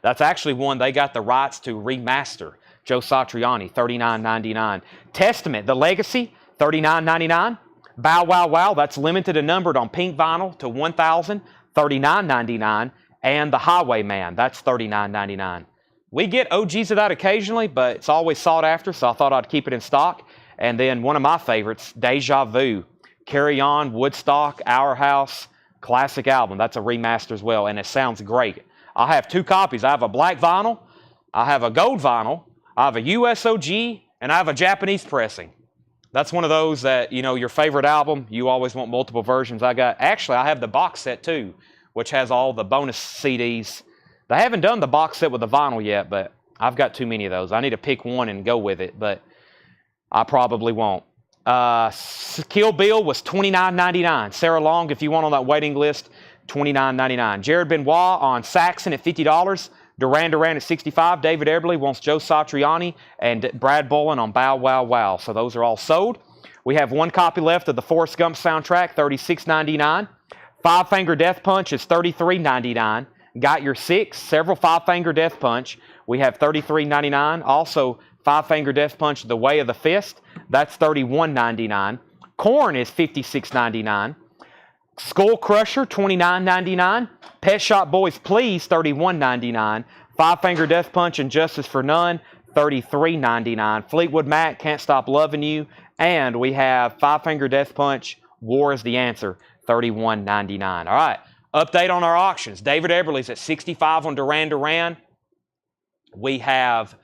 That's actually one they got the rights to remaster. Joe Satriani, $39.99. Testament, The Legacy, $39.99. Bow Wow Wow, that's limited and numbered on pink vinyl to 1,000, $39.99. And The Highwayman, that's $39.99. We get OGs of that occasionally, but it's always sought after, so I thought I'd keep it in stock. And then one of my favorites, Deja Vu, Carry On, Woodstock, Our House, classic album. That's a remaster as well, and it sounds great. I have 2 copies. I have a black vinyl, I have a gold vinyl, I have a USOG, and I have a Japanese pressing. That's one of those that, you know, your favorite album, you always want multiple versions. I have the box set too, which has all the bonus CDs. They haven't done the box set with the vinyl yet, but I've got too many of those. I need to pick one and go with it, but I probably won't. Kill Bill was $29.99. Sarah Long, if you want on that waiting list, $29.99. Jared Benoit on Saxon at $50. Duran Duran at $65. David Eberly wants Joe Satriani and Brad Bolin on Bow Wow Wow. So those are all sold. We have 1 copy left of the Forrest Gump soundtrack, $36.99. 5-finger Death Punch is $33.99. Got Your 6, several 5-finger Death Punch. We have $33.99. Also, 5-finger Death Punch, The Way of the Fist. That's $31.99. Korn is $56.99. Skull Crusher, $29.99. Pet Shop Boys Please, $31.99. 5-finger Death Punch and Justice for None, $33.99. Fleetwood Mac, Can't Stop Loving You. And we have 5-finger Death Punch, War is the Answer, $31.99. All right, update on our auctions. David Eberly's at 65 on Duran Duran. We have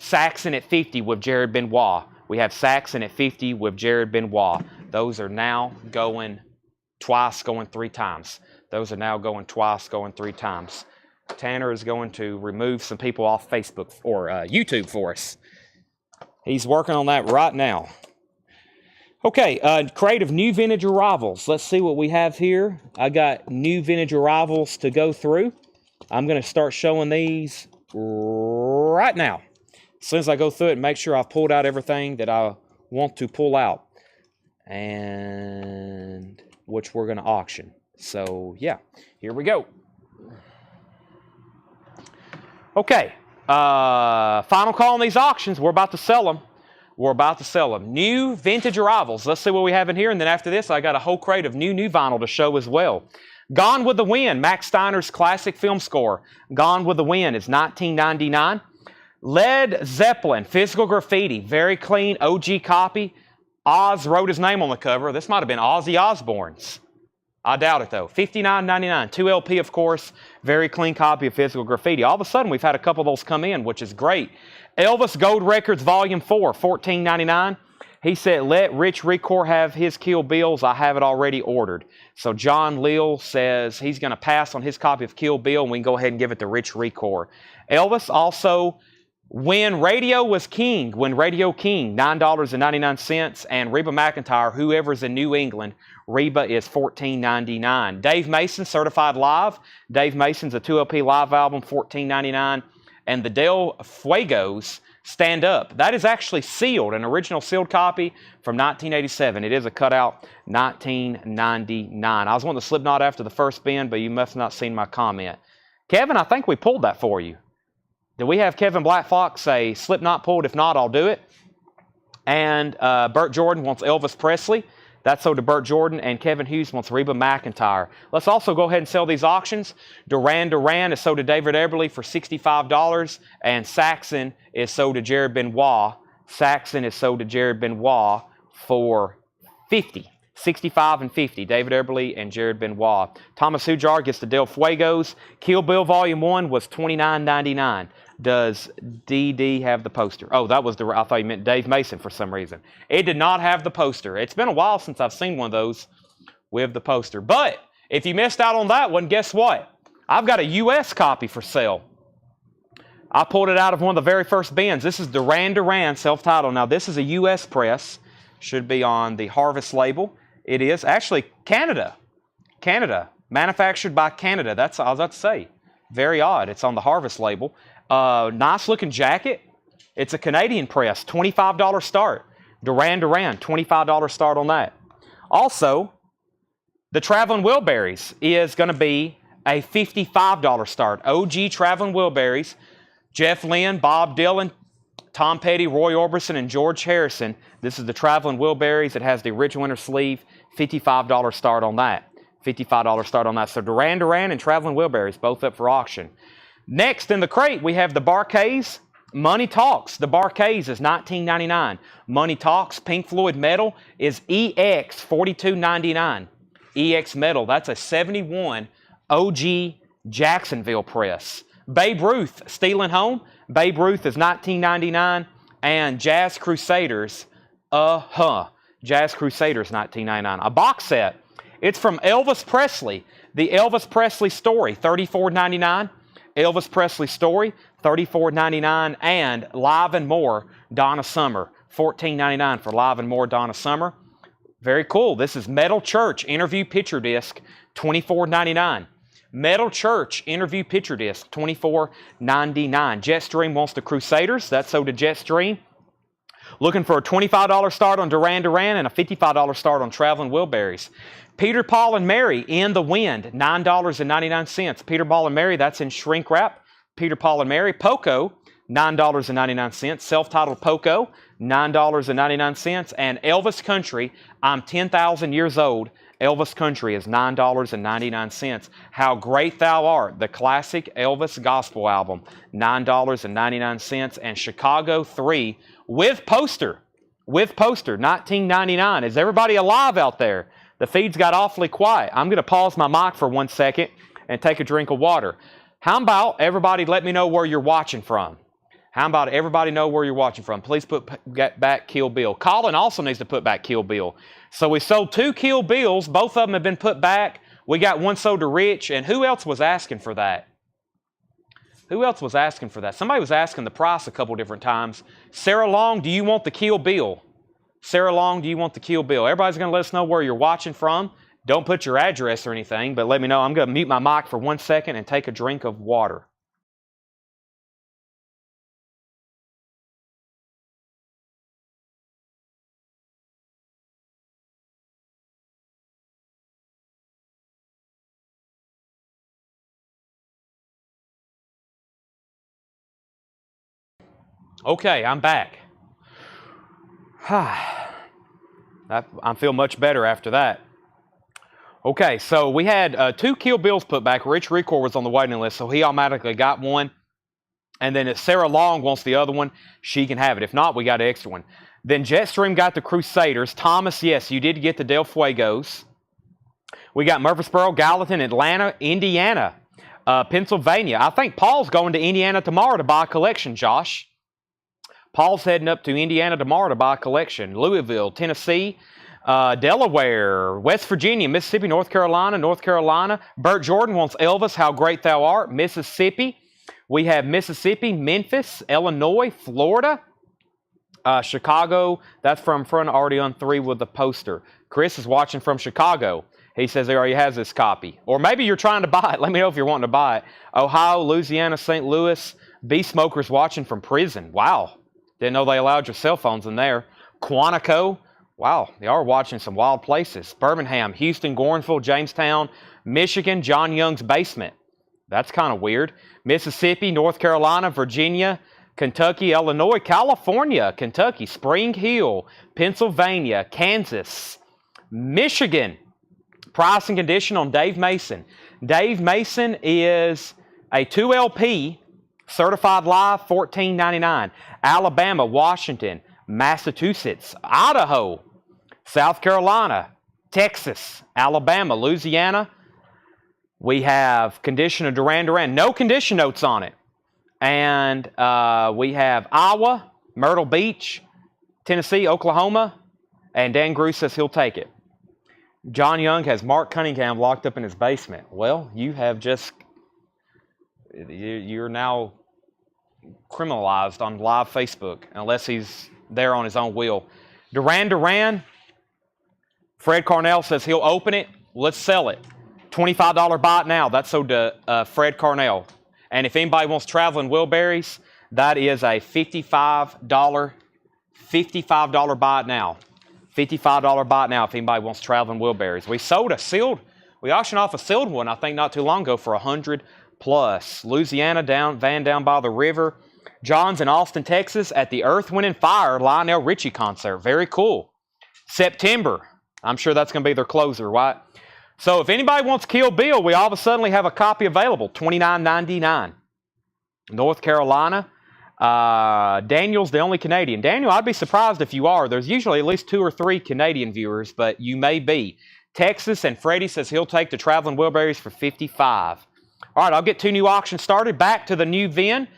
Saxon at 50 with Jared Benoit. We have Saxon at 50 with Jared Benoit. Those are now going twice, going 3 times. Those are now going twice, going 3 times. Tanner is going to remove some people off Facebook or YouTube for us. He's working on that right now. Okay, crate of new vintage arrivals. Let's see what we have here. I got new vintage arrivals to go through. I'm going to start showing these right now. As soon as I go through it, make sure I've pulled out everything that I want to pull out, and which we're going to auction. So, yeah, here we go. Okay, final call on these auctions. We're about to sell them. New vintage arrivals. Let's see what we have in here, and then after this, I got a whole crate of new vinyl to show as well. Gone with the Wind, Max Steiner's classic film score. Gone with the Wind is $19.99. Led Zeppelin, Physical Graffiti, very clean OG copy. Oz wrote his name on the cover. This might have been Ozzy Osbourne's. I doubt it, though. $59.99. 2 LP, of course. Very clean copy of Physical Graffiti. All of a sudden, we've had a couple of those come in, which is great. Elvis Gold Records Volume 4, $14.99. He said, let Rich Recor have his Kill Bills. I have it already ordered. So John Leal says he's going to pass on his copy of Kill Bill, and we can go ahead and give it to Rich Recor. Elvis also, When Radio Was King, When Radio King, $9.99. And Reba McEntire, Whoever's in New England, Reba is $14.99. Dave Mason, Certified Live. Dave Mason's a 2 LP live album, $14.99. and the Del Fuegos stand up. That is actually sealed, an original sealed copy from 1987. It is a cutout 1999. I was wanting the Slipknot after the first bin, but you must not seen my comment. Kevin, I think we pulled that for you. Did we have Kevin Blackfox say Slipknot pulled? If not, I'll do it. And Burt Jordan wants Elvis Presley. That's sold to Burt Jordan, and Kevin Hughes wants Reba McEntire. Let's also go ahead and sell these auctions. Duran Duran is sold to David Eberly for $65, and Saxon is sold to Jared Benoit. Saxon is sold to Jared Benoit for $50. 65 and 50, David Eberly and Jared Benoit. Thomas Hujar gets the Del Fuegos. Kill Bill Volume 1 was $29.99. Does DD have the poster? Oh, that was I thought you meant Dave Mason for some reason. It did not have the poster. It's been a while since I've seen one of those with the poster. But if you missed out on that one, guess what? I've got a U.S. copy for sale. I pulled it out of one of the very first bins. This is Duran Duran, self-titled. Now, this is a U.S. press. Should be on the Harvest label. It is actually Canada. Canada. Manufactured by Canada. That's all I was about to say. Very odd. It's on the Harvest label. Nice looking jacket. It's a Canadian press. $25 start. Duran Duran. $25 start on that. Also, the Traveling Wilburys is going to be a $55 start. OG Traveling Wilburys. Jeff Lynne, Bob Dylan, Tom Petty, Roy Orbison, and George Harrison. This is the Traveling Wilburys. It has the original inner sleeve. $55 start on that. $55 start on that. So Duran Duran and Traveling Wilburys, both up for auction. Next in the crate, we have the Barkays. Money Talks. The Barkays is $19.99. Money Talks, Pink Floyd metal, is EX $42.99. EX metal. That's a 71 OG Jacksonville press. Babe Ruth, Steel and Home. Babe Ruth is $19.99. And Jazz Crusaders, Jazz Crusaders, $19.99. A box set. It's from Elvis Presley. The Elvis Presley Story, $34.99. Elvis Presley Story, $34.99. And Live and More, Donna Summer, $14.99 for Live and More, Donna Summer. Very cool. This is Metal Church Interview Picture Disc, $24.99. Metal Church Interview Picture Disc, $24.99. Jetstream wants the Crusaders. That's sold to Jetstream. Looking for a $25 start on Duran Duran and a $55 start on Traveling Wilburys. Peter, Paul, and Mary, In the Wind, $9.99. Peter, Paul, and Mary, that's in shrink wrap. Peter, Paul, and Mary. Poco, $9.99. Self-titled Poco, $9.99. And Elvis Country, I'm 10,000 years old. Elvis Country is $9.99. How Great Thou Art, the classic Elvis gospel album, $9.99. And Chicago 3 with poster, $19.99. Is everybody alive out there? The feed's got awfully quiet. I'm going to pause my mic for 1 second and take a drink of water. How about everybody let me know where you're watching from? How about everybody know where you're watching from? Please put back Kill Bill. Colin also needs to put back Kill Bill. So we sold 2 Kill Bills. Both of them have been put back. We got one sold to Rich. And who else was asking for that? Who else was asking for that? Somebody was asking the price a couple different times. Sarah Long, do you want the Kill Bill? Sarah Long, do you want the Kill Bill? Everybody's going to let us know where you're watching from. Don't put your address or anything, but let me know. I'm going to mute my mic for 1 second and take a drink of water. Okay, I'm back. I feel much better after that. Okay, so we had 2 Kill Bills put back. Rich Record was on the waiting list, so he automatically got one. And then if Sarah Long wants the other one, she can have it. If not, we got an extra one. Then Jetstream got the Crusaders. Thomas, yes, you did get the Del Fuegos. We got Murfreesboro, Gallatin, Atlanta, Indiana, Pennsylvania. I think Paul's going to Indiana tomorrow to buy a collection, Josh. Paul's heading up to Indiana tomorrow to buy a collection. Louisville, Tennessee, Delaware, West Virginia, Mississippi, North Carolina. Burt Jordan wants Elvis, How Great Thou Art, Mississippi. We have Mississippi, Memphis, Illinois, Florida, Chicago. That's from front already on 3 with the poster. Chris is watching from Chicago. He says he already has this copy. Or maybe you're trying to buy it. Let me know if you're wanting to buy it. Ohio, Louisiana, St. Louis, Beast Smokers watching from prison. Wow. Didn't know they allowed your cell phones in there. Quantico. Wow, they are watching some wild places. Birmingham, Houston, Gornville, Jamestown, Michigan, John Young's basement. That's kind of weird. Mississippi, North Carolina, Virginia, Kentucky, Illinois, California, Kentucky, Spring Hill, Pennsylvania, Kansas, Michigan. Price and condition on Dave Mason. Dave Mason is a 2LP, certified live, $14.99. Alabama, Washington, Massachusetts, Idaho, South Carolina, Texas, Alabama, Louisiana. We have condition of Duran Duran. No condition notes on it. And we have Iowa, Myrtle Beach, Tennessee, Oklahoma. And Dan Grew says he'll take it. John Young has Mark Cunningham locked up in his basement. Well, you have just... You're now criminalized on live Facebook unless he's there on his own will. Duran Duran, Fred Carnell says he'll open it. Let's sell it. $25 buy it now. That's sold to Fred Carnell. And if anybody wants Traveling Wilburys, that is a $55 buy it now. $55 buy it now if anybody wants Traveling Wilburys. We auctioned off a sealed one, I think, not too long ago for $100 plus. Louisiana, van down by the river. John's in Austin, Texas at the Earth, Wind & Fire Lionel Richie concert. Very cool. September. I'm sure that's going to be their closer, right? So if anybody wants Kill Bill, we all of a sudden have a copy available, $29.99. North Carolina. Daniel's the only Canadian. Daniel, I'd be surprised if you are. There's usually at least 2 or 3 Canadian viewers, but you may be. Texas, and Freddie says he'll take the Traveling Wilburys for $55. All right, I'll get 2 new auctions started. Back to the new VIN.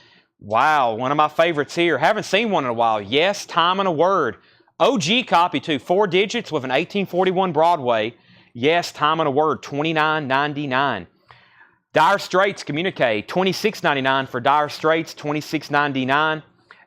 Wow, one of my favorites here. Haven't seen one in a while. Yes, Time and a Word. OG copy too, 4 digits with an 1841 Broadway. Yes, Time and a Word, $29.99. Dire Straits Communique, $26.99 for Dire Straits, $26.99.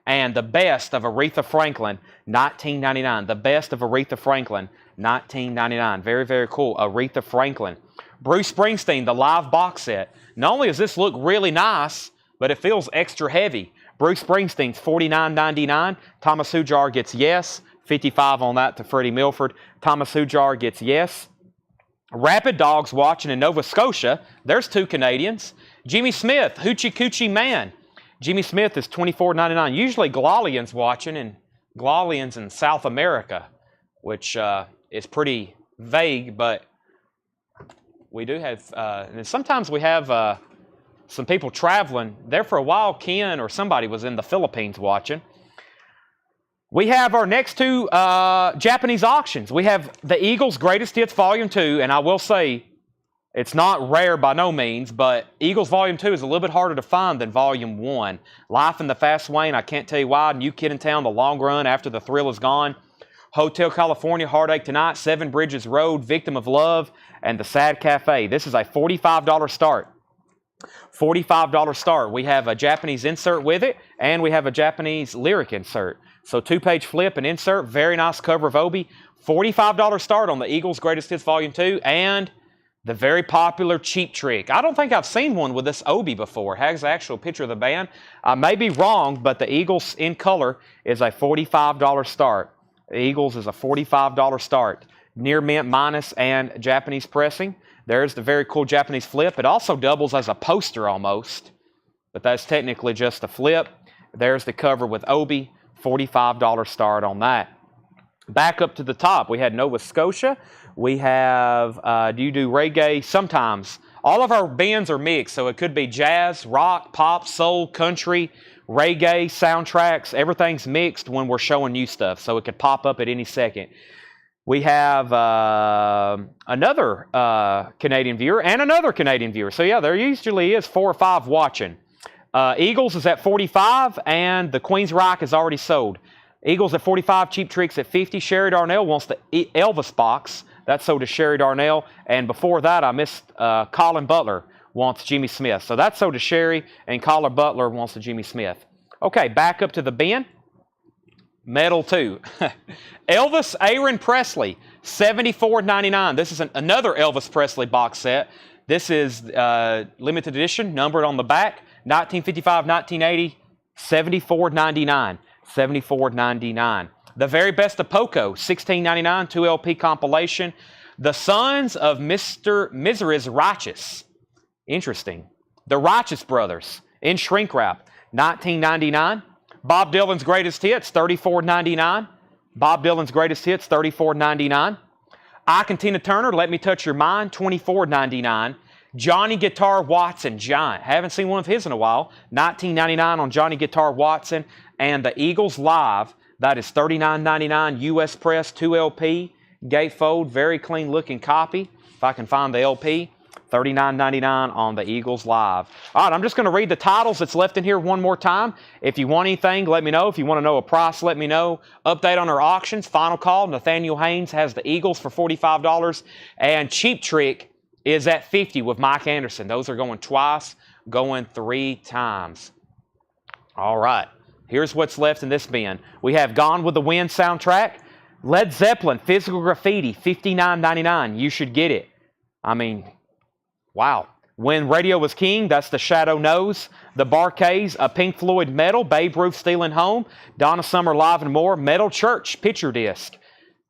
And the best of Aretha Franklin, $19.99. The best of Aretha Franklin, $19.99. Very, very cool. Aretha Franklin. Bruce Springsteen, the live box set. Not only does this look really nice, but it feels extra heavy. Bruce Springsteen's $49.99. Thomas Hujar gets yes. $55 on that to Freddie Milford. Thomas Hujar gets yes. Rapid Dogs watching in Nova Scotia. There's 2 Canadians. Jimmy Smith, Hoochie Coochie Man. Jimmy Smith is $24.99. Usually Glalians watching, and Glalians in South America, which is pretty vague, but we do have, and sometimes we have some people traveling. There for a while, Ken or somebody was in the Philippines watching. We have our next 2 Japanese auctions. We have the Eagles Greatest Hits Volume 2, and I will say it's not rare by no means, but Eagles Volume 2 is a little bit harder to find than Volume 1. Life in the Fast Lane, I can't tell you why. New Kid in Town, The Long Run, After the Thrill is Gone. Hotel California, Heartache Tonight, 7 Bridges Road, Victim of Love, and The Sad Cafe. This is a $45 start. $45 start. We have a Japanese insert with it, and we have a Japanese lyric insert. So 2-page flip and insert. Very nice cover of Obi. $45 start on the Eagles Greatest Hits Volume 2, and the very popular Cheap Trick. I don't think I've seen one with this Obi before. It has an actual picture of the band. I may be wrong, but the Eagles in color is a $45 start. The Eagles is a $45 start. Near mint minus and Japanese pressing. There's the very cool Japanese flip. It also doubles as a poster almost, but that's technically just a flip. There's the cover with Obi, $45 start on that. Back up to the top, we had Nova Scotia. We have, do you do reggae? Sometimes. All of our bands are mixed, so it could be jazz, rock, pop, soul, country, reggae, soundtracks. Everything's mixed when we're showing new stuff, so it could pop up at any second. We have another Canadian viewer and another Canadian viewer. So yeah, there usually is 4 or 5 watching. Eagles is at 45, and the Queen's Rock is already sold. Eagles at 45, Cheap Tricks at 50. Sherry Darnell wants the Elvis box. That's sold to Sherry Darnell. And before that, I missed Colin Butler wants Jimmy Smith. So that's sold to Sherry, and Colin Butler wants the Jimmy Smith. Okay, back up to the bin. Metal 2. Elvis Aaron Presley, $74.99. This is another Elvis Presley box set. This is limited edition, numbered on the back. 1955, 1980, $74.99. $74.99. The Very Best of Poco, $16.99, 2 LP compilation. The Sons of Mr. Misery's Righteous. Interesting. The Righteous Brothers in shrink wrap, $19.99. Bob Dylan's Greatest Hits, $34.99. Bob Dylan's Greatest Hits, $34.99. Ike and Tina Turner, Let Me Touch Your Mind, $24.99. Johnny Guitar Watson, Giant. Haven't seen one of his in a while. $19.99 on Johnny Guitar Watson. And the Eagles Live, that is $39.99. US Press, 2 LP. Gatefold, very clean looking copy. If I can find the LP. $39.99 on the Eagles Live. All right, I'm just going to read the titles that's left in here one more time. If you want anything, let me know. If you want to know a price, let me know. Update on our auctions. Final call. Nathaniel Haynes has the Eagles for $45. And Cheap Trick is at $50 with Mike Anderson. Those are going twice, going 3 times. All right, here's what's left in this bin. We have Gone with the Wind soundtrack. Led Zeppelin, Physical Graffiti, $59.99. You should get it. I mean, wow. When Radio Was King, that's The Shadow Knows. The Barkays, a Pink Floyd Metal, Babe Ruth Stealing Home, Donna Summer Live and More, Metal Church, picture disc.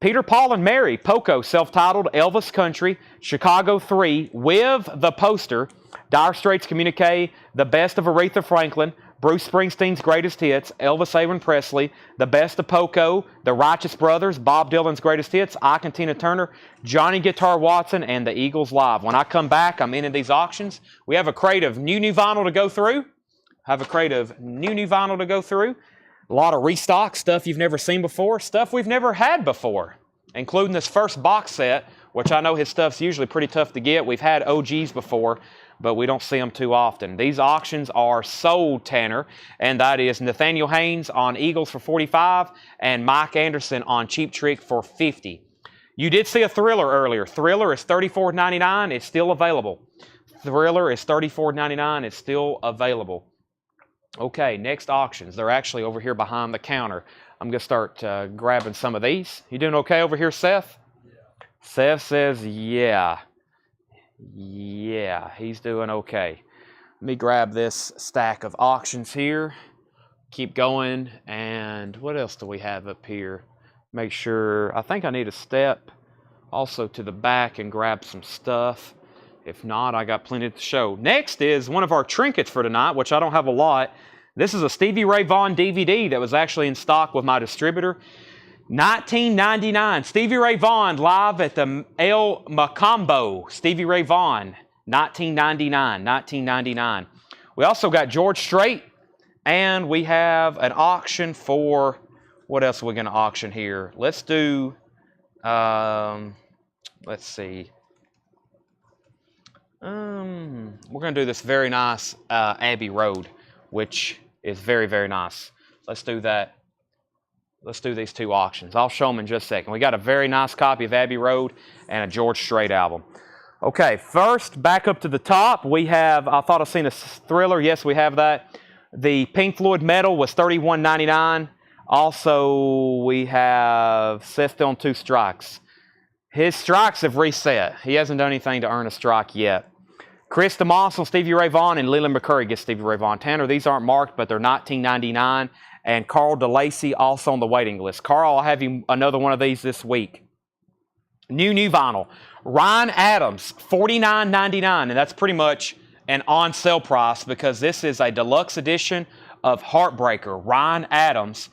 Peter, Paul, and Mary, Poco, self-titled, Elvis Country, Chicago 3, With the Poster, Dire Straits Communique, The Best of Aretha Franklin, Bruce Springsteen's Greatest Hits, Elvis Aaron Presley, The Best of Poco, The Righteous Brothers, Bob Dylan's Greatest Hits, Ike and Tina Turner, Johnny Guitar Watson, and the Eagles Live. When I come back, I'm in these auctions. We have a crate of new vinyl to go through. A lot of restock, stuff you've never seen before, stuff we've never had before, including this first box set, which I know his stuff's usually pretty tough to get. We've had OGs before, but we don't see them too often. These auctions are sold, Tanner, and that is Nathaniel Haynes on Eagles for $45 and Mike Anderson on Cheap Trick for $50. You did see a Thriller earlier. Thriller is $34.99. It's still available. Thriller is $34.99. It's still available. Okay, next auctions. They're actually over here behind the counter. I'm going to start grabbing some of these. You doing okay over here, Seth? Yeah. Seth says, yeah. Yeah, he's doing okay. Let me grab this stack of auctions here. Keep going. And what else do we have up here? Make sure. I think I need to step also to the back and grab some stuff. If not, I got plenty to show. Next is one of our trinkets for tonight, which I don't have a lot. This is a Stevie Ray Vaughan DVD that was actually in stock with my distributor. $19.99. Stevie Ray Vaughan live at the El Macambo. Stevie Ray Vaughan, $19.99. $19.99. We also got George Strait, and we have an auction for, what else are we going to auction here? Let's do, let's see. We're going to do this very nice Abbey Road, which is very, very nice. Let's do that. Let's do these two auctions. I'll show them in just a second. We got a very nice copy of Abbey Road and a George Strait album. Okay, first, back up to the top, we have, I thought I'd seen a Thriller. Yes, we have that. The Pink Floyd Metal was $31.99. Also, we have Seth still on 2 strikes. His strikes have reset. He hasn't done anything to earn a strike yet. Chris DeMoss on Stevie Ray Vaughan and Leland McCurry gets Stevie Ray Vaughan. Tanner, these aren't marked, but they're $19.99. And Carl DeLacy also on the waiting list. Carl, I'll have you another one of these this week. New vinyl. Ryan Adams, $49.99. And that's pretty much an on-sale price because this is a deluxe edition of Heartbreaker. Ryan Adams'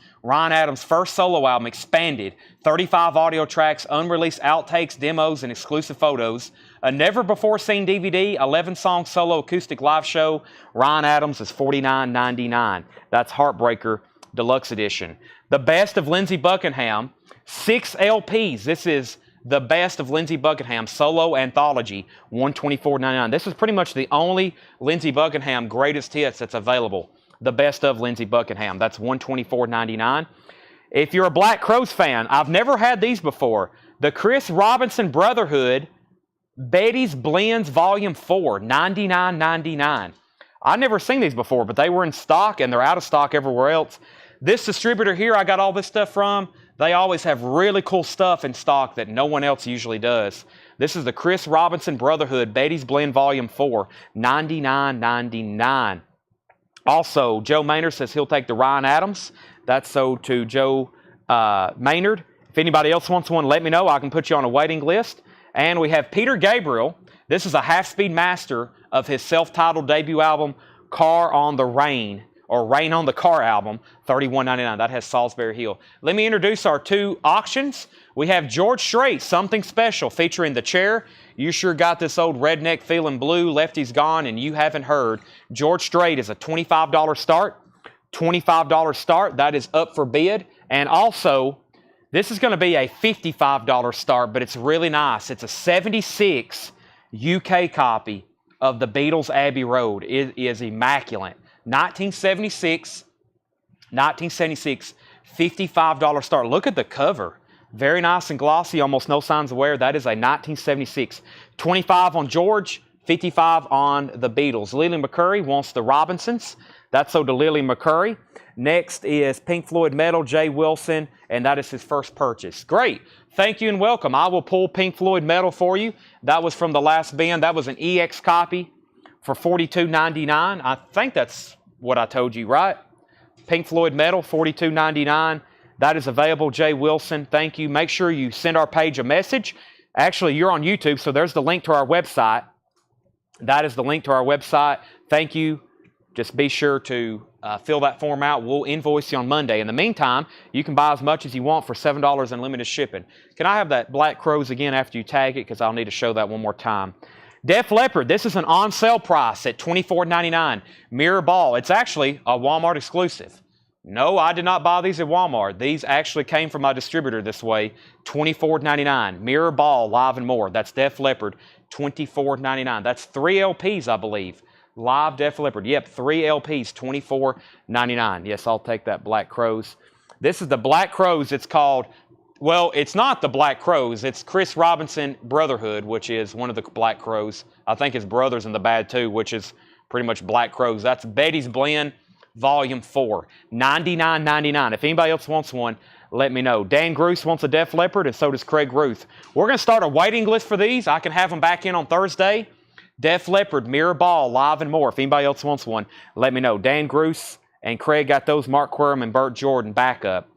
first solo album, Expanded. 35 audio tracks, unreleased outtakes, demos, and exclusive photos. A never-before-seen DVD, 11-song solo acoustic live show. Ryan Adams is $49.99. That's Heartbreaker Deluxe Edition. The Best of Lindsey Buckingham, 6 LPs. This is the Best of Lindsey Buckingham solo anthology, $124.99. This is pretty much the only Lindsey Buckingham greatest hits that's available. The Best of Lindsey Buckingham. That's $124.99. If you're a Black Crowes fan, I've never had these before. The Chris Robinson Brotherhood, Betty's Blends Volume 4, $99.99. I've never seen these before, but they were in stock, and they're out of stock everywhere else. This distributor here I got all this stuff from, they always have really cool stuff in stock that no one else usually does. This is the Chris Robinson Brotherhood, Betty's Blend Volume 4, $99.99. Also, Joe Maynard says he'll take the Ryan Adams. That's sold to Joe Maynard. If anybody else wants one, let me know. I can put you on a waiting list. And we have Peter Gabriel. This is a half-speed master of his self-titled debut album, Car on the Rain, or Rain on the Car album, $31.99. That has Salisbury Hill. Let me introduce our two auctions. We have George Strait, Something Special, featuring The Chair. You sure got this old redneck feeling blue, Lefty's gone, and you haven't heard. George Strait is a $25 start. $25 start. That is up for bid. And also, this is going to be a $55 start, but it's really nice. It's a 76 UK copy of the Beatles' Abbey Road. It is immaculate. 1976, $55 start. Look at the cover. Very nice and glossy, almost no signs of wear. That is a 1976. 25 on George, 55 on the Beatles. Lily McCurry wants the Robinsons. That's sold to Lily McCurry. Next is Pink Floyd Metal, Jay Wilson, and that is his first purchase. Great. Thank you and welcome. I will pull Pink Floyd Metal for you. That was from the last bin. That was an EX copy for $42.99. I think that's what I told you, right? Pink Floyd Metal, $42.99. That is available, Jay Wilson. Thank you. Make sure you send our page a message. Actually, you're on YouTube, so there's the link to our website. That is the link to our website. Thank you. Just be sure to fill that form out. We'll invoice you on Monday. In the meantime, you can buy as much as you want for $7 unlimited shipping. Can I have that Black Crows again after you tag it? Because I'll need to show that one more time. Def Leppard, this is an on-sale price at $24.99. Mirror Ball, it's actually a Walmart exclusive. No, I did not buy these at Walmart. These actually came from my distributor this way. $24.99. Mirror Ball, Live and More. That's Def Leppard, $24.99. That's 3 LPs, I believe. Live Def Leppard. Yep, 3 LPs, $24.99. Yes, I'll take that Black Crows. This is the Black Crows. It's called, well, it's not the Black Crows. It's Chris Robinson Brotherhood, which is one of the Black Crows. I think his brother's in the bad too, which is pretty much Black Crows. That's Betty's Blend, Volume 4, $99.99. If anybody else wants one, let me know. Dan Gruce wants a Def Leppard, and so does Craig Ruth. We're going to start a waiting list for these. I can have them back in on Thursday. Def Leppard, Mirror Ball, Live and More. If anybody else wants one, let me know. Dan Gruce and Craig got those. Mark Quirm and Burt Jordan back up.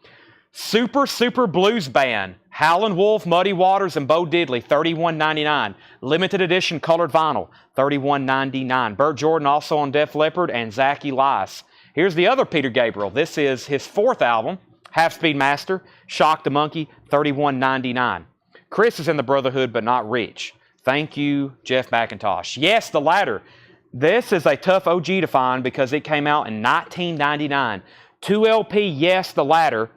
Super Blues Band, Howlin' Wolf, Muddy Waters, and Bo Diddley, $31.99. Limited edition colored vinyl, $31.99. Burt Jordan also on Def Leppard, and Zach Elias. Here's the other Peter Gabriel. This is his 4th album, Half Speed Master, Shock the Monkey, $31.99. Chris is in the Brotherhood, but not rich. Thank you, Jeff McIntosh. Yes, The Ladder. This is a tough OG to find because it came out in 1999. 2 LP, Yes, The Ladder.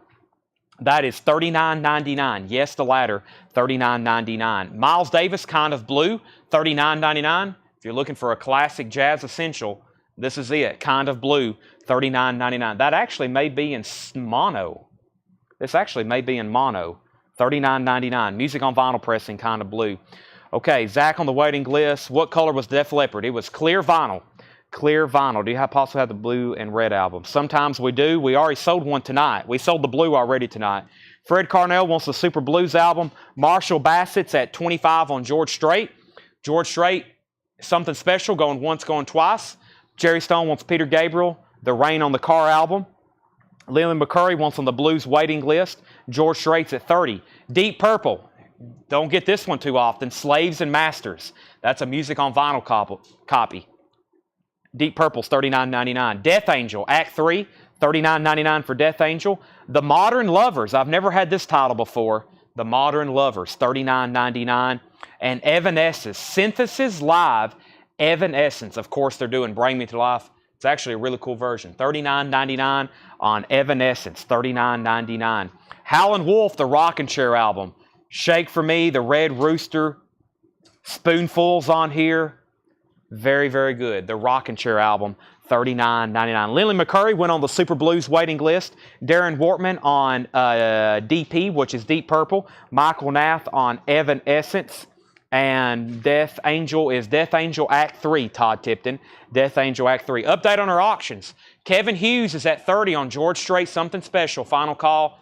That is $39.99. Yes, The Ladder, $39.99. Miles Davis, Kind of Blue, $39.99. If you're looking for a classic jazz essential, this is it. Kind of Blue, $39.99. That actually may be in mono. This actually may be in mono, $39.99. Music on vinyl pressing, Kind of Blue. Okay, Zach on the waiting list. What color was Def Leppard? It was clear vinyl. Clear vinyl. Do you possibly have the blue and red album? Sometimes we do. We already sold one tonight. We sold the blue already tonight. Fred Carnell wants the Super Blues album. Marshall Bassett's at $25 on George Strait. George Strait, Something Special, going once, going twice. Jerry Stone wants Peter Gabriel, the Rain on the Car album. Leland McCurry wants on the Blues waiting list. George Strait's at $30. Deep Purple. Don't get this one too often. Slaves and Masters. That's a music on vinyl copy. Deep Purple's $39.99. Death Angel, Act 3, $39.99 for Death Angel. The Modern Lovers. I've never had this title before. The Modern Lovers, $39.99. And Evanescence, Synthesis Live, Evanescence. Of course, they're doing Bring Me to Life. It's actually a really cool version. $39.99 on Evanescence, $39.99. Howlin' Wolf, the Rockin' Chair album. Shake for Me, the Red Rooster, Spoonfuls on here. Very good. The Rockin' Chair album, $39.99. Lily McCurry went on the Super Blues waiting list. Darren Wortman on DP, which is Deep Purple. Michael Nath on Evanescence. And Death Angel is Death Angel Act 3, Todd Tipton. Death Angel Act 3. Update on our auctions. Kevin Hughes is at $30 on George Strait, Something Special, Final Call.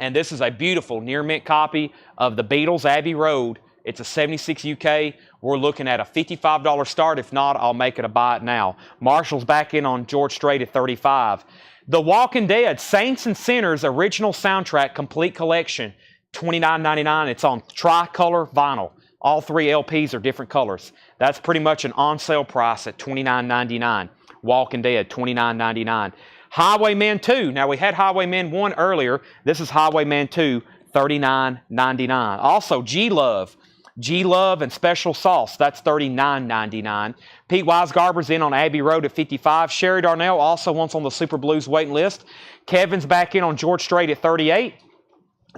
And this is a beautiful near mint copy of the Beatles' Abbey Road. It's a 76 UK. We're looking at a $55 start. If not, I'll make it a buy it now. Marshall's back in on George Strait at 35. The Walking Dead Saints and Sinners original soundtrack complete collection, $29.99. It's on tricolor vinyl. All 3 LPs are different colors. That's pretty much an on-sale price at $29.99. Walking Dead, $29.99. Highwayman 2. Now, we had Highwayman 1 earlier. This is Highwayman 2, $39.99. Also, G-Love. G-Love and Special Sauce. That's $39.99. Pete Weisgarber's in on Abbey Road at 55. Sherry Darnell also wants on the Super Blues waiting list. Kevin's back in on George Strait at 38.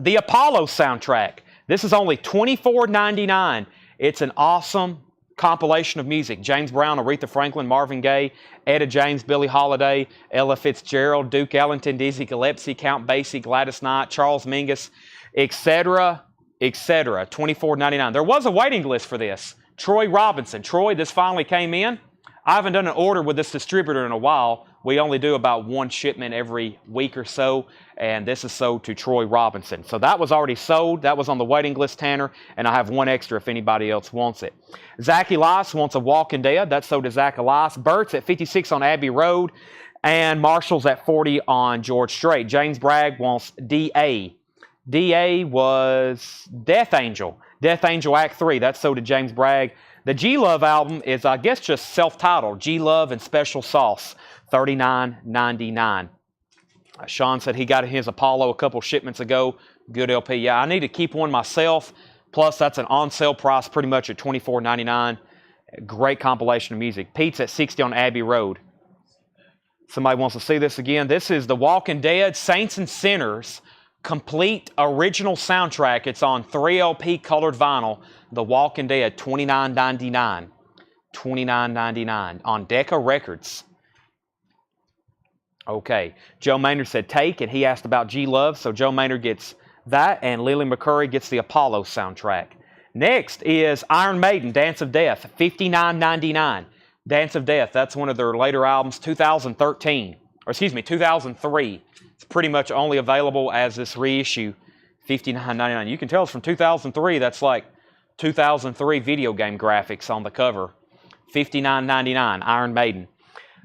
The Apollo soundtrack. This is only $24.99. It's an awesome compilation of music. James Brown, Aretha Franklin, Marvin Gaye, Etta James, Billie Holiday, Ella Fitzgerald, Duke Ellington, Dizzy Gillespie, Count Basie, Gladys Knight, Charles Mingus, etc., etc. $24.99. There was a waiting list for this. Troy Robinson. Troy, this finally came in. I haven't done an order with this distributor in a while. We only do about 1 shipment every week or so, and this is sold to Troy Robinson. So that was already sold. That was on the waiting list, Tanner, and I have 1 extra if anybody else wants it. Zach Elias wants a Walking Dead. That's sold to Zach Elias. Burt's at 56 on Abbey Road, and Marshall's at 40 on George Strait. James Bragg wants D.A. D.A. was Death Angel. Death Angel Act 3. That's sold to James Bragg. The G-Love album is, I guess, just self-titled. G-Love and Special Sauce. $39.99. Sean said he got his Apollo a couple shipments ago. Good LP. Yeah, I need to keep one myself. Plus, that's an on-sale price pretty much at $24.99. Great compilation of music. Pete's at 60 on Abbey Road. Somebody wants to see this again. This is The Walking Dead Saints and Sinners complete original soundtrack. It's on 3 LP colored vinyl. The Walking Dead, $29.99. $29.99 on Decca Records. Okay, Joe Maynard said take, and he asked about G-Love, so Joe Maynard gets that, and Lily McCurry gets the Apollo soundtrack. Next is Iron Maiden, Dance of Death, $59.99. Dance of Death, that's one of their later albums, 2003. It's pretty much only available as this reissue, $59.99. You can tell it's from 2003. That's like 2003 video game graphics on the cover. $59.99, Iron Maiden.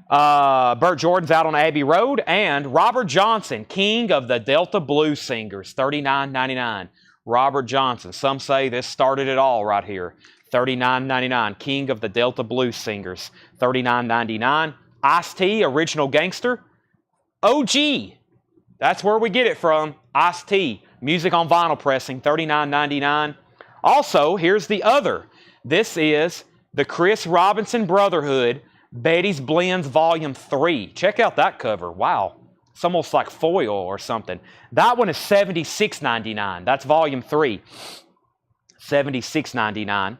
Burt Jordan's out on Abbey Road, and Robert Johnson, king of the Delta Blues Singers, $39.99. Robert Johnson. Some say this started it all right here. $39.99. King of the Delta Blues Singers, $39.99. Ice-T, Original Gangster. OG. That's where we get it from. Ice-T. Music on vinyl pressing, $39.99. Also, here's the other. This is the Chris Robinson Brotherhood Betty's Blends Volume 3. Check out that cover. Wow. It's almost like foil or something. That one is $76.99. That's Volume 3. $76.99.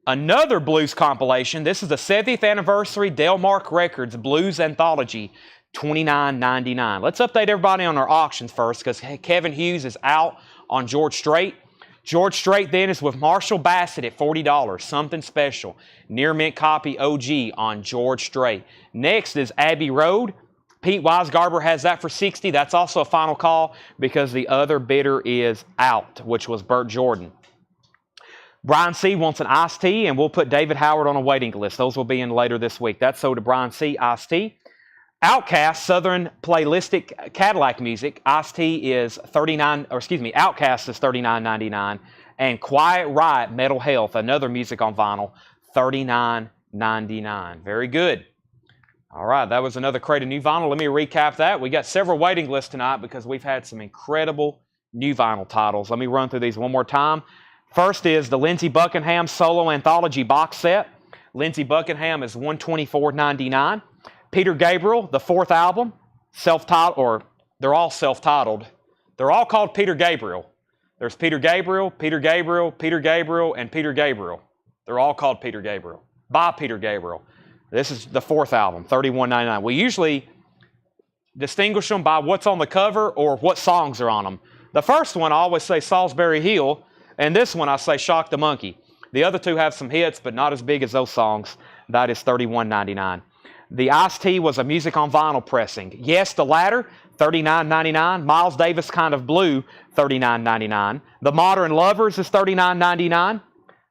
Another blues compilation. This is the 70th anniversary Delmark Records Blues Anthology. $29.99. Let's update everybody on our auctions first, because Kevin Hughes is out on George Strait. George Strait then is with Marshall Bassett at $40. Something special. Near mint copy OG on George Strait. Next is Abbey Road. Pete Weisgarber has that for $60. That's also a final call because the other bidder is out, which was Burt Jordan. Brian C. wants an Ice-T, and we'll put David Howard on a waiting list. Those will be in later this week. That's sold to Brian C. Ice-T. Outkast, Southern Playlistic Cadillac Music. Ice-T is Outkast is $39.99. And Quiet Riot, Metal Health, another music on vinyl, $39.99. Very good. All right, that was another crate of new vinyl. Let me recap that. We got several waiting lists tonight because we've had some incredible new vinyl titles. Let me run through these one more time. First is the Lindsey Buckingham Solo Anthology Box Set. Lindsey Buckingham is $124.99. Peter Gabriel, the 4th album, self-titled, or they're all self-titled. They're all called Peter Gabriel. There's Peter Gabriel, Peter Gabriel, Peter Gabriel, and Peter Gabriel. They're all called Peter Gabriel, by Peter Gabriel. This is the 4th album, $31.99. We usually distinguish them by what's on the cover or what songs are on them. The first one, I always say Salisbury Hill, and this one I say Shock the Monkey. The other two have some hits, but not as big as those songs. That is $31.99. The Ice-T was a music on vinyl pressing. Yes, the Ladder, $39.99. Miles Davis Kind of Blue, $39.99. The Modern Lovers is $39.99.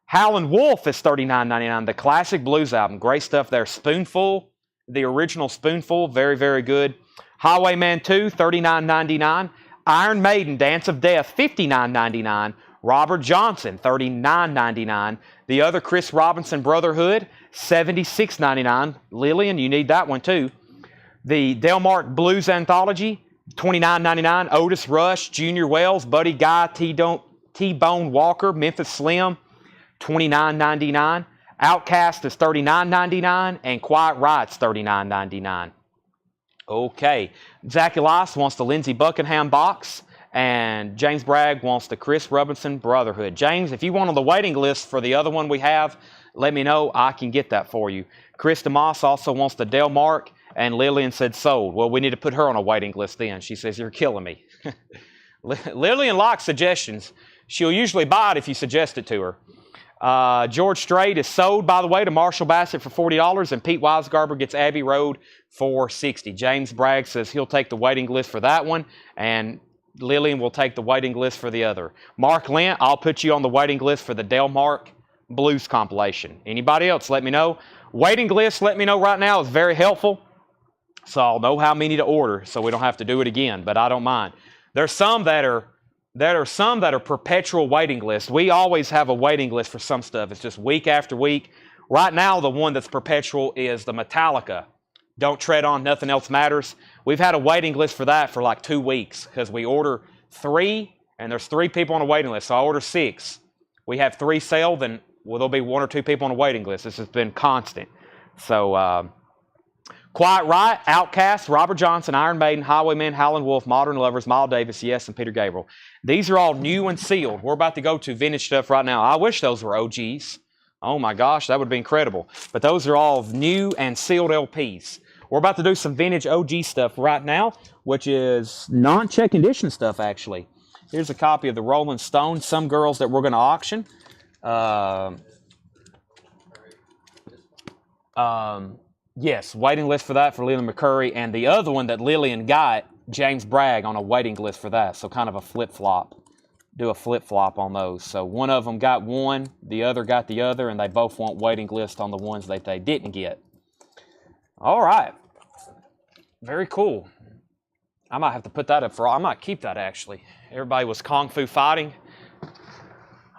Howlin' Wolf is $39.99. The classic blues album. Great stuff there. Spoonful, the original Spoonful. Very, very good. Highwayman 2, $39.99. Iron Maiden, Dance of Death, $59.99. Robert Johnson, $39.99. The other Chris Robinson Brotherhood, $76.99. Lillian, you need that one too. The Delmark Blues Anthology, $29.99. Otis Rush, Junior Wells, Buddy Guy, T-Bone Walker, Memphis Slim, $29.99. Outcast is $39.99. And Quiet Riot's $39.99. Okay. Zachy Lice wants the Lindsey Buckingham box. And James Bragg wants the Chris Robinson Brotherhood. James, if you want on the waiting list for the other one we have, let me know. I can get that for you. Chris DeMoss also wants the Delmark. And Lillian said sold. Well, we need to put her on a waiting list then. She says, you're killing me. Lillian likes suggestions. She'll usually buy it if you suggest it to her. George Strait is sold, by the way, to Marshall Bassett for $40. And Pete Weisgarber gets Abbey Road for $60. James Bragg says he'll take the waiting list for that one. And Lillian will take the waiting list for the other. Mark Lent, I'll put you on the waiting list for the Delmark Blues compilation. Anybody else, let me know. Waiting list, let me know right now, is very helpful. So I'll know how many to order so we don't have to do it again, but I don't mind. There's some that are perpetual waiting lists. We always have a waiting list for some stuff. It's just week after week. Right now, the one that's perpetual is the Metallica. Don't Tread On, Nothing Else Matters. We've had a waiting list for that for like 2 weeks because we order 3, and there's 3 people on a waiting list. So I order 6. We have 3 sell, then there'll be 1 or 2 people on a waiting list. This has been constant. So Quiet Riot, Outcast, Robert Johnson, Iron Maiden, Highwaymen, Howlin' Wolf, Modern Lovers, Miles Davis, Yes, and Peter Gabriel. These are all new and sealed. We're about to go to vintage stuff right now. I wish those were OGs. Oh my gosh, that would be incredible. But those are all new and sealed LPs. We're about to do some vintage OG stuff right now, which is non-check condition stuff, actually. Here's a copy of the Rolling Stones, Some Girls, that we're going to auction. Yes, waiting list for that for Lillian McCurry. And the other one that Lillian got, James Bragg, on a waiting list for that. So kind of a flip-flop. Do a flip-flop on those. So one of them got one, the other got the other, and they both want waiting list on the ones that they didn't get. All right. Very cool. I might have to put that up I might keep that, actually. Everybody was Kung Fu fighting.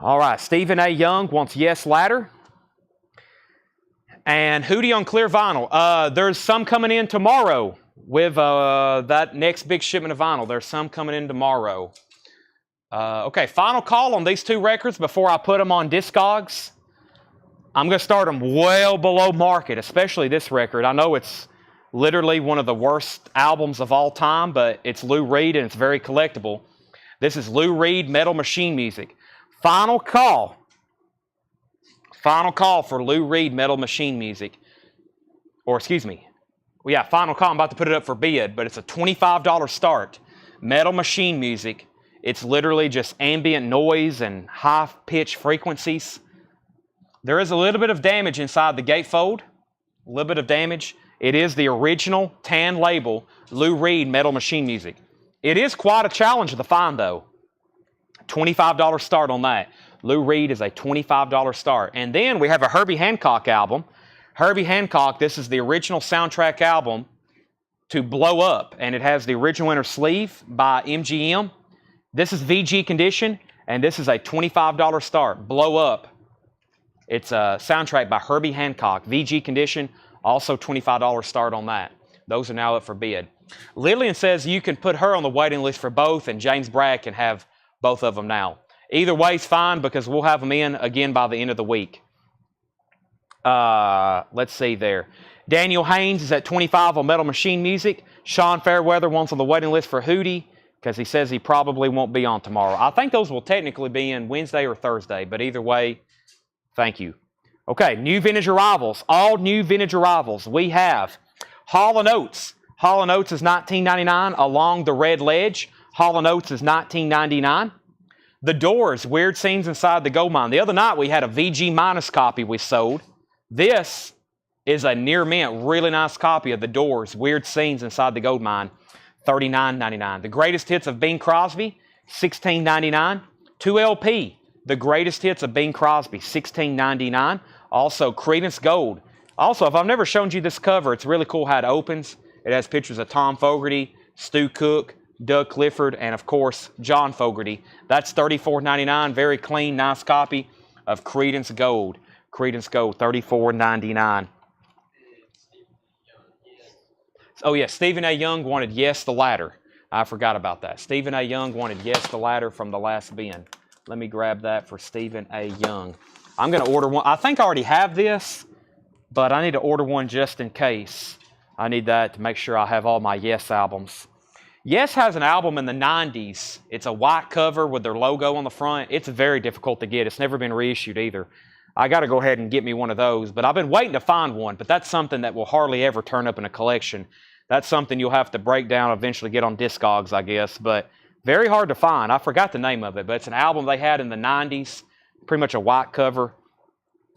All right. Stephen A. Young wants Yes Ladder. And Hootie on clear vinyl. There's some coming in tomorrow with that next big shipment of vinyl. There's some coming in tomorrow. Okay, final call on these 2 records before I put them on Discogs. I'm going to start them well below market, especially this record. I know it's literally one of the worst albums of all time, but it's Lou Reed and it's very collectible. This is Lou Reed, Metal Machine Music. Final call. Final call for Lou Reed, Metal Machine Music. Or, excuse me. Well, yeah, final call. I'm about to put it up for bid, but it's a $25 start. Metal Machine Music. It's literally just ambient noise and high-pitched frequencies. There is a little bit of damage inside the gatefold. A little bit of damage. It is the original tan label, Lou Reed, Metal Machine Music. It is quite a challenge to find, though. $25 start on that. Lou Reed is a $25 start. And then we have a Herbie Hancock album. Herbie Hancock, this is the original soundtrack album to Blow Up. And it has the original inner sleeve by MGM. This is VG condition, and this is a $25 start. Blow Up. It's a soundtrack by Herbie Hancock. VG condition, also $25 start on that. Those are now up for bid. Lillian says you can put her on the waiting list for both, and James Bragg can have both of them now. Either way is fine because we'll have them in again by the end of the week. Let's see there. Daniel Haynes is at $25 on Metal Machine Music. Sean Fairweather wants on the waiting list for Hootie because he says he probably won't be on tomorrow. I think those will technically be in Wednesday or Thursday, but either way, thank you. Okay, new vintage arrivals. All new vintage arrivals. We have Hall & Oates. Hall & Oates is $19.99 Along the Red Ledge. Hall & Oates is $19.99. The Doors, Weird Scenes Inside the Gold Mine. The other night we had a VG minus copy we sold. This is a near mint, really nice copy of The Doors, Weird Scenes Inside the Gold Mine, $39.99. The Greatest Hits of Bing Crosby, $16.99. 2LP, The Greatest Hits of Bing Crosby, $16.99. Also, Creedence Gold. Also, if I've never shown you this cover, it's really cool how it opens. It has pictures of Tom Fogerty, Stu Cook, Doug Clifford, and of course, John Fogerty. That's $34.99. Very clean, nice copy of Creedence Gold. Creedence Gold, $34.99. Oh, yeah, Stephen A. Young wanted Yes, the Ladder. I forgot about that. Stephen A. Young wanted Yes, the Ladder from the last bin. Let me grab that for Stephen A. Young. I'm going to order one. I think I already have this, but I need to order one just in case. I need that to make sure I have all my Yes albums. Yes has an album in the 90s. It's a white cover with their logo on the front. It's very difficult to get. It's never been reissued either. I got to go ahead and get me one of those, but I've been waiting to find one, but that's something that will hardly ever turn up in a collection. That's something you'll have to break down, eventually get on Discogs, I guess, but very hard to find. I forgot the name of it, but it's an album they had in the 90s, pretty much a white cover.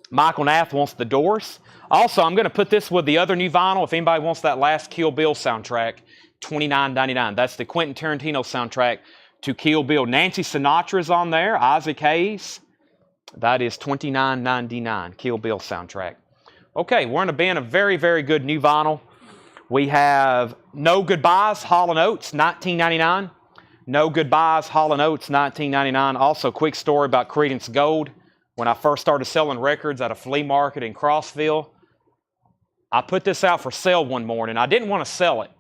Michael Nath wants The Doors. Also, I'm going to put this with the other new vinyl. If anybody wants that last Kill Bill soundtrack, $29.99. That's the Quentin Tarantino soundtrack to Kill Bill. Nancy Sinatra's on there. Isaac Hayes. That is $29.99. Kill Bill soundtrack. Okay, we're in a bin of very, very good new vinyl. We have No Goodbyes, Hall & Oates, $19.99. No Goodbyes, Hall & Oates, $19.99. Also, quick story about Creedence Gold. When I first started selling records at a flea market in Crossville, I put this out for sale one morning. I didn't want to sell it,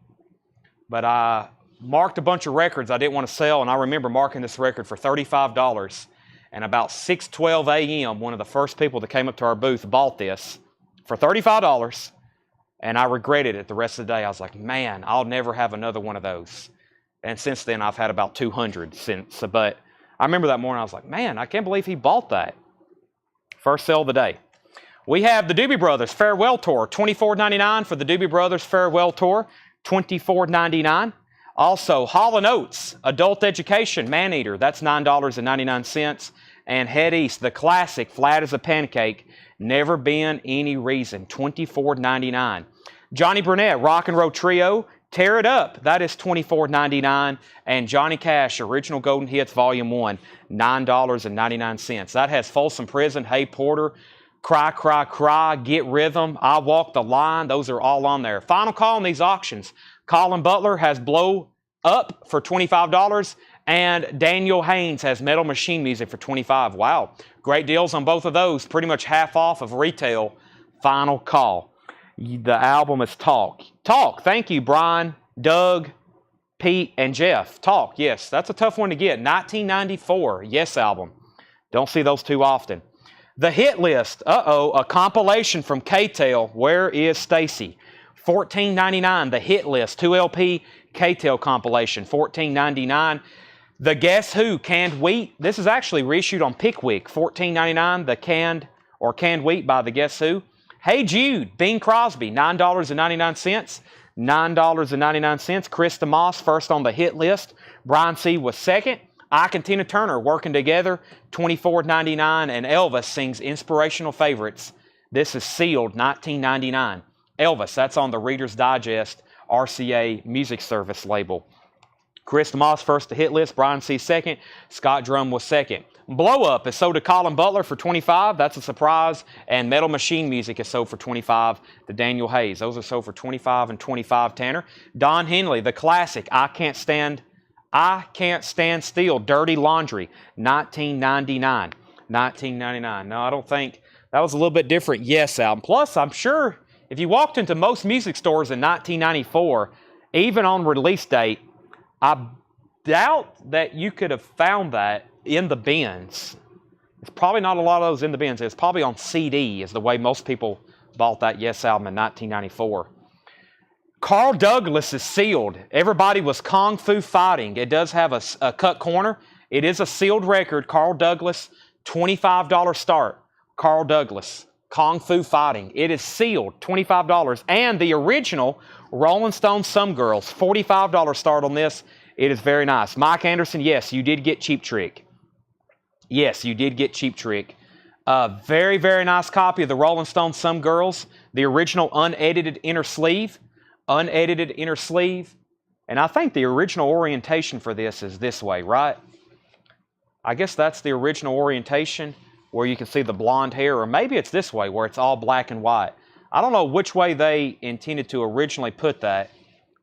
but I marked a bunch of records I didn't want to sell, and I remember marking this record for $35. And about 6:12 a.m., one of the first people that came up to our booth bought this for $35, and I regretted it the rest of the day. I was like, man, I'll never have another one of those. And since then, I've had about 200 since. But I remember that morning, I was like, man, I can't believe he bought that. First sale of the day. We have the Doobie Brothers Farewell Tour, $24.99 for the Doobie Brothers Farewell Tour, $24.99. Also, Hall & Oates Adult Education Maneater, that's $9.99. And Head East, the classic Flat as a Pancake, Never Been Any Reason, $24.99. Johnny Burnett Rock and Roll Trio, Tear It Up, that is $24.99. And Johnny Cash Original Golden Hits Volume 1, $9.99. That has Folsom Prison, Hey Porter, Cry, Cry, Cry, Get Rhythm, I Walk the Line. Those are all on there. Final call on these auctions. Colin Butler has Blow Up for $25, and Daniel Haynes has Metal Machine Music for $25. Wow, great deals on both of those. Pretty much half off of retail. Final call. The album is Talk. Talk, thank you, Brian, Doug, Pete, and Jeff. Talk, yes, that's a tough one to get. 1994, Yes album. Don't see those too often. The Hit List, a compilation from K-Tel, Where is Stacy? $14.99, The Hit List, 2LP K-Tel compilation, $14.99. The Guess Who, Canned Wheat, this is actually reissued on Pickwick, $14.99, the Canned Wheat by The Guess Who. Hey Jude, Bing Crosby, $9.99, $9.99. Krista Moss, first on the hit list. Brian C. was second. Ike and Tina Turner working together, $24.99. And Elvis sings Inspirational Favorites. This is sealed, $19.99. Elvis, that's on the Reader's Digest RCA Music Service label. Krista Moss first to hit list, Brian C. second, Scott Drum was second. Blow Up is sold to Colin Butler for $25. That's a surprise. And Metal Machine Music is sold for $25 to Daniel Hayes. Those are sold for $25 and $25, Tanner. Don Henley, the classic, I Can't Stand Still, Dirty Laundry, $19.99. $19.99. No, I don't think that was a little bit different Yes album. Plus, I'm sure if you walked into most music stores in 1994, even on release date, I doubt that you could have found that in the bins. It's probably not a lot of those in the bins. It's probably on CD is the way most people bought that Yes album in 1994. Carl Douglas is sealed. Everybody was Kung Fu Fighting. It does have a cut corner. It is a sealed record. Carl Douglas, $25 start. Carl Douglas, Kung Fu Fighting. It is sealed, $25. And the original Rolling Stone Some Girls, $45 start on this. It is very nice. Mike Anderson, yes, you did get Cheap Trick. Yes, you did get Cheap Trick. Very, very nice copy of the Rolling Stone Some Girls. The original unedited inner sleeve. Unedited inner sleeve. And I think the original orientation for this is this way, right? I guess that's the original orientation where you can see the blonde hair, or maybe it's this way where it's all black and white. I don't know which way they intended to originally put that.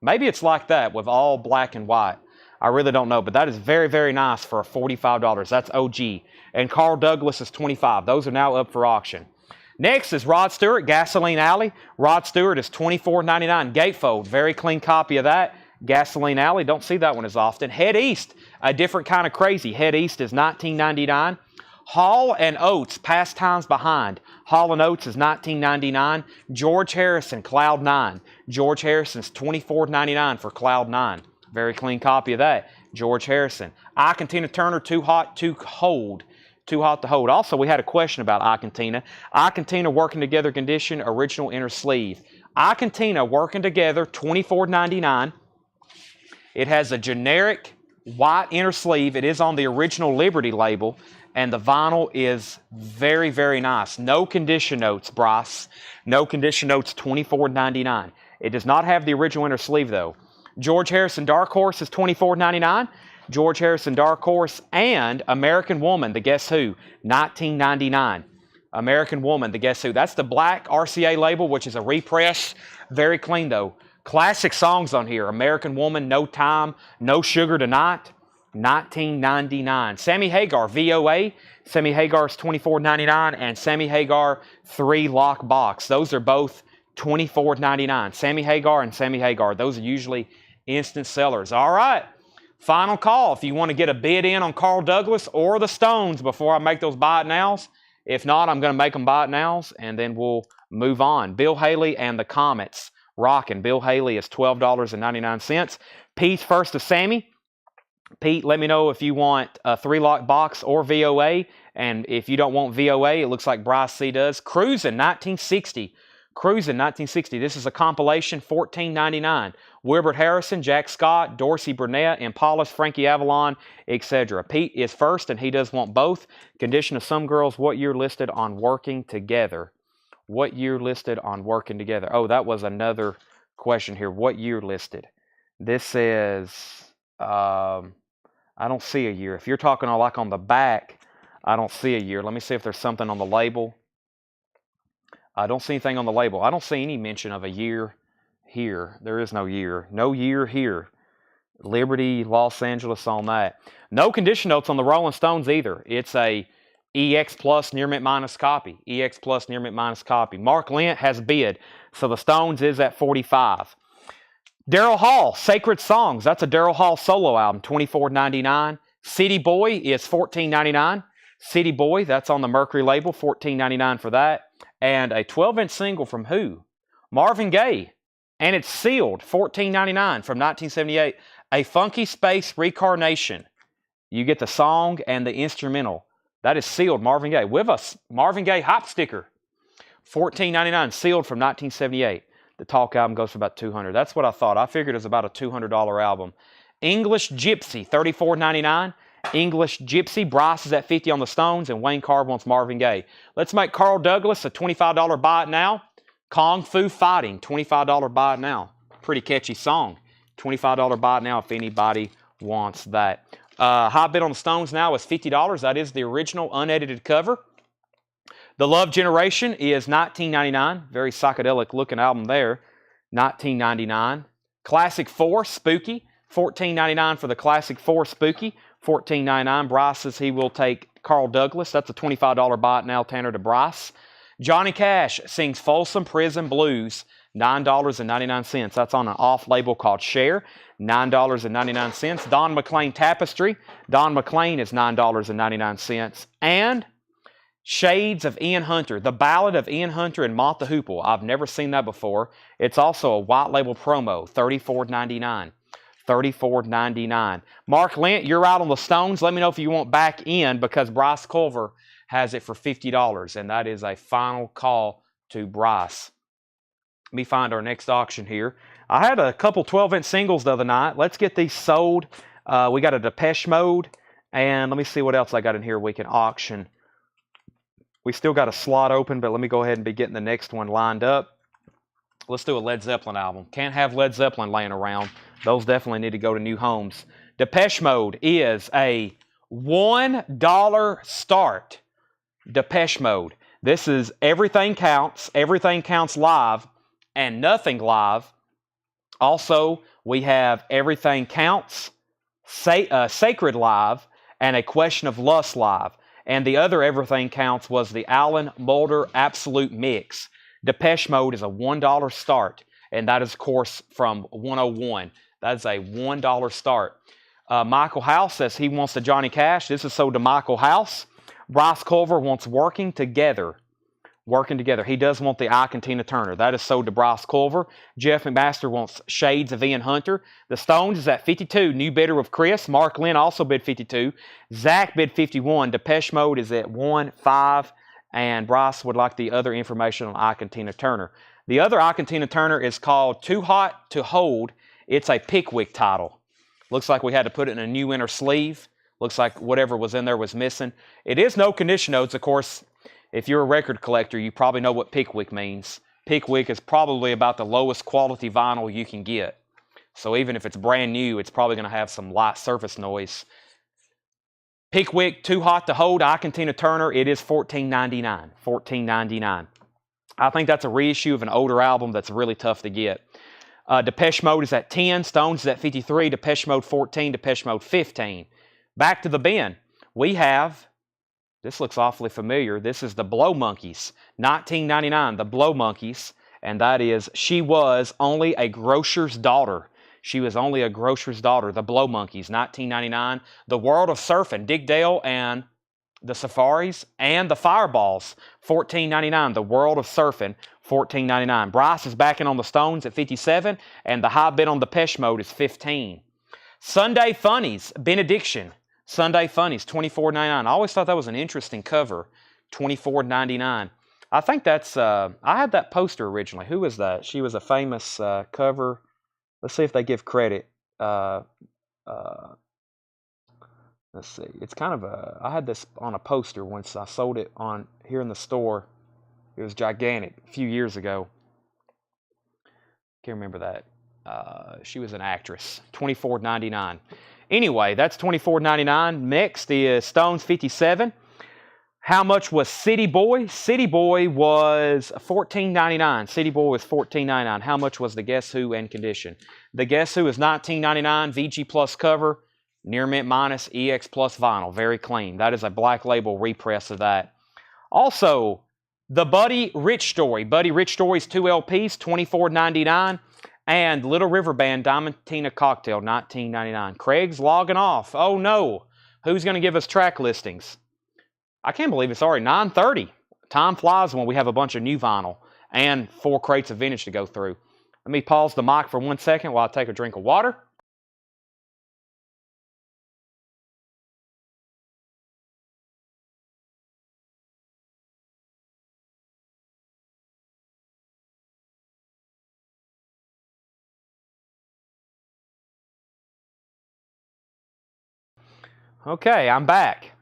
Maybe it's like that with all black and white. I really don't know, but that is very, very nice for $45. That's OG. And Carl Douglas is $25. Those are now up for auction. Next is Rod Stewart, Gasoline Alley. Rod Stewart is $24.99. Gatefold, very clean copy of that. Gasoline Alley, don't see that one as often. Head East, a different kind of crazy. Head East is $19.99. Hall and Oates, Pastimes Behind. Hall and Oates is $19.99. George Harrison, Cloud 9. George Harrison's $24.99 for Cloud 9. Very clean copy of that. George Harrison. Ike and Tina Turner, Too Hot to Hold. Too Hot to Hold. Also, we had a question about Ike and Tina. Ike and Tina Working Together Condition, original inner sleeve. Ike and Tina Working Together, $24.99. It has a generic white inner sleeve. It is on the original Liberty label, and the vinyl is very, very nice. No condition notes, Bryce. No condition notes, $24.99. It does not have the original inner sleeve, though. George Harrison Dark Horse is $24.99. George Harrison Dark Horse and American Woman, the Guess Who, $19.99. American Woman, the Guess Who. That's the black RCA label, which is a repress. Very clean, though. Classic songs on here. American Woman, No Time, No Sugar Tonight, $19.99. Sammy Hagar, VOA. Sammy Hagar is $24.99. And Sammy Hagar 3-lock box. Those are both $24.99. Sammy Hagar and Sammy Hagar. Those are usually instant sellers. All right. Final call. If you want to get a bid in on Carl Douglas or the Stones before I make those buy it nows. If not, I'm going to make them buy it nows, and then we'll move on. Bill Haley and the Comets. Rockin'. Bill Haley is $12.99. Pete's first to Sammy. Pete, let me know if you want a 3-lock box or VOA. And if you don't want VOA, it looks like Bryce C does. Cruisin' 1960. Cruisin' 1960. This is a compilation, $14.99. Wilbert Harrison, Jack Scott, Dorsey Burnett, Impalas, Frankie Avalon, etc. Pete is first, and he does want both. Condition of Some Girls, what year listed on Working Together? What year listed on Working Together? Oh, that was another question here. What year listed? This says, I don't see a year. If you're talking like on the back, I don't see a year. Let me see if there's something on the label. I don't see anything on the label. I don't see any mention of a year here. There is no year. No year here. Liberty, Los Angeles on that. No condition notes on the Rolling Stones either. It's a EX Plus near mint minus copy. EX Plus near mint minus copy. Mark Lent has bid. So the Stones is at 45. Daryl Hall, Sacred Songs. That's a Daryl Hall solo album, $24.99. City Boy is $14.99. City Boy, that's on the Mercury label, $14.99 for that. And a 12-inch single from who? Marvin Gaye. And it's sealed, $14.99 from 1978. A Funky Space Recarnation. You get the song and the instrumental. That is sealed, Marvin Gaye. With a Marvin Gaye hop sticker. $14.99, sealed from 1978. The Talk album goes for about $200. That's what I thought. I figured it was about a $200 album. English Gypsy, $34.99. English Gypsy. Bryce is at $50 on the Stones, and Wayne Carr wants Marvin Gaye. Let's make Carl Douglas a $25 buy it now. Kung Fu Fighting, $25 buy it now. Pretty catchy song. $25 buy it now if anybody wants that. High bid on the Stones now is $50. That is the original unedited cover. The Love Generation is $19.99. Very psychedelic looking album there. $19.99. Classic 4, Spooky. $14.99 for the Classic 4 Spooky. $14.99. Bryce says he will take Carl Douglas. That's a $25 buy it now, Tanner to Bryce. Johnny Cash sings Folsom Prison Blues, $9.99. That's on an off-label called Share, $9.99. Don McLean Tapestry. Don McLean is $9.99. And Shades of Ian Hunter, the Ballad of Ian Hunter and Mott the Hoople. I've never seen that before. It's also a white label promo, $34.99. $34.99. Mark Lent, you're out on the Stones. Let me know if you want back in, because Bryce Culver has it for $50, and that is a final call to Bryce. Let me find our next auction here. I had a couple 12-inch singles the other night. Let's get these sold. We got a Depeche Mode, and let me see what else I got in here we can auction. We still got a slot open, but let me go ahead and be getting the next one lined up. Let's do a Led Zeppelin album. Can't have Led Zeppelin laying around. Those definitely need to go to new homes. Depeche Mode is a $1 start. Depeche Mode. This is Everything Counts Live, and Nothing Live. Also, we have Everything Counts, Sacred Live, and A Question of Lust Live. And the other Everything Counts was the Alan Moulder Absolute Mix. Depeche Mode is a $1 start, and that is, of course, from 101. That's a $1 start. Michael House says he wants the Johnny Cash. This is sold to Michael House. Bryce Culver wants Working Together. Working Together. He does want the Ike and Tina Turner. That is sold to Bryce Culver. Jeff McMaster wants Shades of Ian Hunter. The Stones is at 52. New bidder with Chris. Mark Lynn also bid 52. Zach bid 51. Depeche Mode is at 1-5. And Bryce would like the other information on Ike and Tina Turner. The other Ike and Tina Turner is called Too Hot to Hold. It's a Pickwick title. Looks like we had to put it in a new inner sleeve. Looks like whatever was in there was missing. It is no condition notes, of course. If you're a record collector, you probably know what Pickwick means. Pickwick is probably about the lowest quality vinyl you can get. So even if it's brand new, it's probably going to have some light surface noise. Pickwick, Too Hot to Hold, Ike and Tina Turner, it is $14.99. $14.99. I think that's a reissue of an older album that's really tough to get. Depeche Mode is at 10, Stones is at 53, Depeche Mode 14, Depeche Mode 15. Back to the bin. We have, this looks awfully familiar, this is the Blow Monkeys, 1999, the Blow Monkeys, and that is She Was Only a Grocer's Daughter. She Was Only a Grocer's Daughter, the Blow Monkeys, 1999. The World of Surfing, Dick Dale and the Safaris and the Fireballs, $14.99. The World of Surfing, $14.99. Bryce is backing on the Stones at 57, and the high bid on Depeche Mode is 15. Sunday Funnies, Benediction. Sunday Funnies, $24.99. I always thought that was an interesting cover, $24.99. I think that's, I had that poster originally. Who was that? She was a famous cover. Let's see if they give credit. Let's see. It's kind of a, I had this on a poster once. I sold it on here in the store. It was gigantic a few years ago. Can't remember that. She was an actress. $24.99. Anyway, that's $24.99. Next is Stones 57. How much was City Boy? City Boy was $14.99. City Boy was $14.99. How much was the Guess Who and Condition? The Guess Who is $19.99. VG Plus cover. Near Mint Minus EX Plus vinyl. Very clean. That is a black label repress of that. Also, the Buddy Rich Story. Buddy Rich Story's 2 LPs, $24.99. And Little River Band Diamantina Cocktail, $19.99. Craig's logging off. Oh no. Who's going to give us track listings? I can't believe it's already 9:30. Time flies when we have a bunch of new vinyl and 4 crates of vintage to go through. Let me pause the mic for 1 second while I take a drink of water. Okay, I'm back.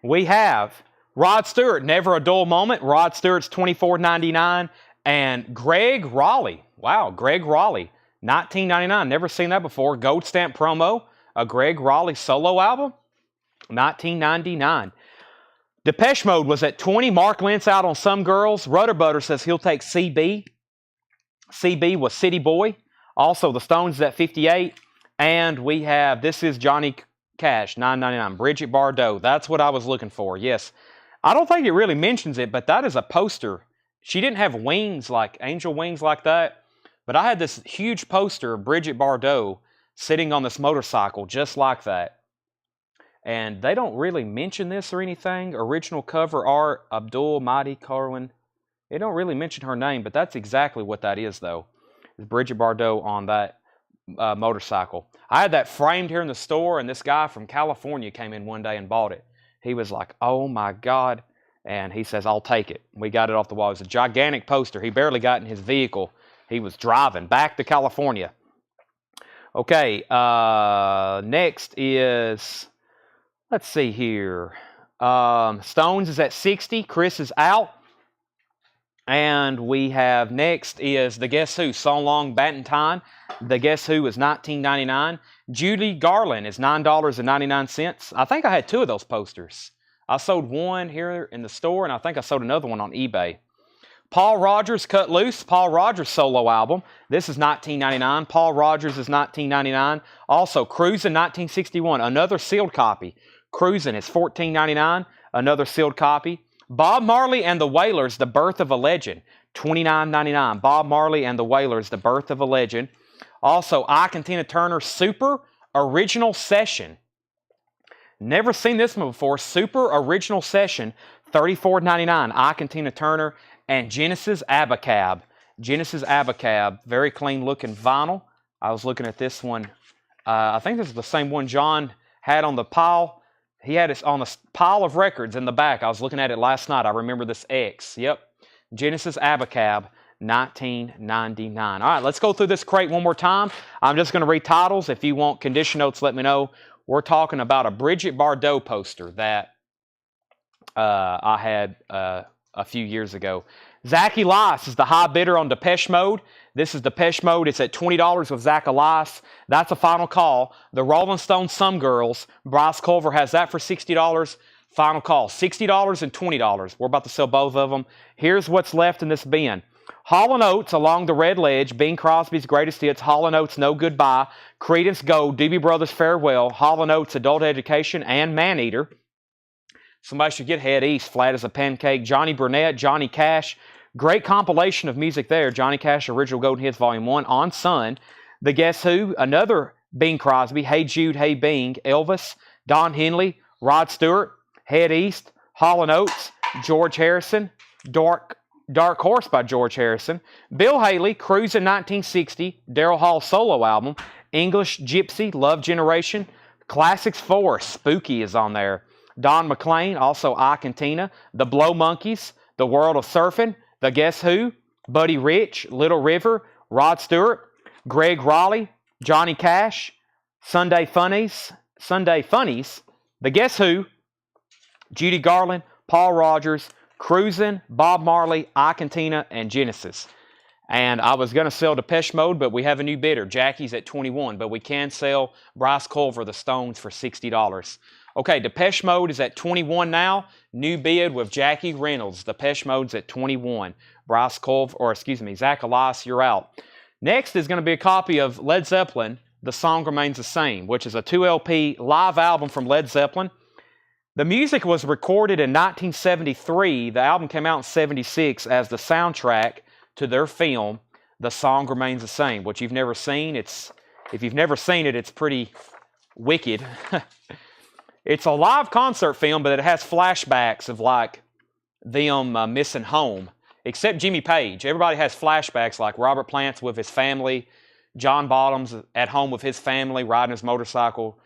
We have Rod Stewart, Never a Dull Moment. Rod Stewart's $24.99. And Greg Raleigh. Wow, Greg Raleigh, $19.99. Never seen that before. Gold stamp promo. A Greg Raleigh solo album, $19.99. Depeche Mode was at 20. Mark Lentz out on Some Girls. Rudder Butter says he'll take CB. CB was City Boy. Also, the Stones is at 58. And we have, this is Johnny Cash, $9.99. Bridget Bardot. That's what I was looking for. Yes. I don't think it really mentions it, but that is a poster. She didn't have wings, like angel wings like that. But I had this huge poster of Bridget Bardot sitting on this motorcycle just like that. And they don't really mention this or anything. Original cover art, Abdul Mahdi Carwin. They don't really mention her name, but that's exactly what that is, though. It's Bridget Bardot on that motorcycle. I had that framed here in the store, and this guy from California came in one day and bought it. He was like, oh my God. And he says, I'll take it. We got it off the wall. It was a gigantic poster. He barely got in his vehicle. He was driving back to California. Okay, next is, let's see here. Stones is at 60. Chris is out. And we have next is the Guess Who, So Long Time. The Guess Who is $19.99. Judy Garland is $9.99. I think I had 2 of those posters. I sold one here in the store, and I think I sold another one on eBay. Paul Rodgers, Cut Loose, Paul Rodgers solo album. This is $19.99. Paul Rodgers is $19.99. Also, Cruisin' 1961, another sealed copy. Cruisin' is $14.99, another sealed copy. Bob Marley and the Wailers, The Birth of a Legend, $29.99. Bob Marley and the Wailers, The Birth of a Legend. Also, Ike and Tina Turner, Super Original Session. Never seen this one before. Super Original Session, $34.99. Ike and Tina Turner. And Genesis Abacab. Genesis Abacab, very clean looking vinyl. I was looking at this one. I think this is the same one John had on the pile. He had it on a pile of records in the back. I was looking at it last night. I remember this X. Yep. Genesis Abacab, $19.99. All right, let's go through this crate one more time. I'm just going to read titles. If you want condition notes, let me know. We're talking about a Brigitte Bardot poster that I had a few years ago. Zach Elias is the high bidder on Depeche Mode. This is Depeche Mode. It's at $20 with Zach Elias. That's a final call. The Rolling Stones Some Girls, Bryce Culver has that for $60. Final call, $60 and $20. We're about to sell both of them. Here's what's left in this bin. Hall & Oates, Along the Red Ledge, Bing Crosby's Greatest Hits, Hall & Oates, No Goodbye, Creedence Go, Doobie Brothers Farewell, Hall & Oates, Adult Education, and Maneater. Somebody should get Head East, Flat as a Pancake, Johnny Burnett, Johnny Cash. Great compilation of music there. Johnny Cash, Original Golden Hits, Volume 1, On Sun. The Guess Who, another Bing Crosby, Hey Jude, Hey Bing, Elvis, Don Henley, Rod Stewart, Head East, Hall & Oates, George Harrison, Dark Horse by George Harrison, Bill Haley, Cruisin' 1960, Daryl Hall solo album, English Gypsy, Love Generation, Classics 4, Spooky is on there. Don McLean, also Ike and Tina, The Blow Monkeys, The World of Surfing, The Guess Who, Buddy Rich, Little River, Rod Stewart, Greg Raleigh, Johnny Cash, Sunday Funnies, The Guess Who, Judy Garland, Paul Rodgers, Cruisin', Bob Marley, Ike and Tina, and Genesis. And I was going to sell Depeche Mode, but we have a new bidder. Jackie's at $21, but we can sell Bryce Culver, The Stones, for $60. Okay, Depeche Mode is at $21 now. New bid with Jackie Reynolds. Depeche Mode's at $21. Bryce Culver, Zach Elias, you're out. Next is going to be a copy of Led Zeppelin, The Song Remains the Same, which is a 2 LP live album from Led Zeppelin. The music was recorded in 1973. The album came out in 76 as the soundtrack to their film, The Song Remains the Same, which you've never seen. If you've never seen it, it's pretty wicked. It's a live concert film, but it has flashbacks of like them missing home, except Jimmy Page. Everybody has flashbacks, like Robert Plant's with his family, John Bottom's at home with his family, riding his motorcycle.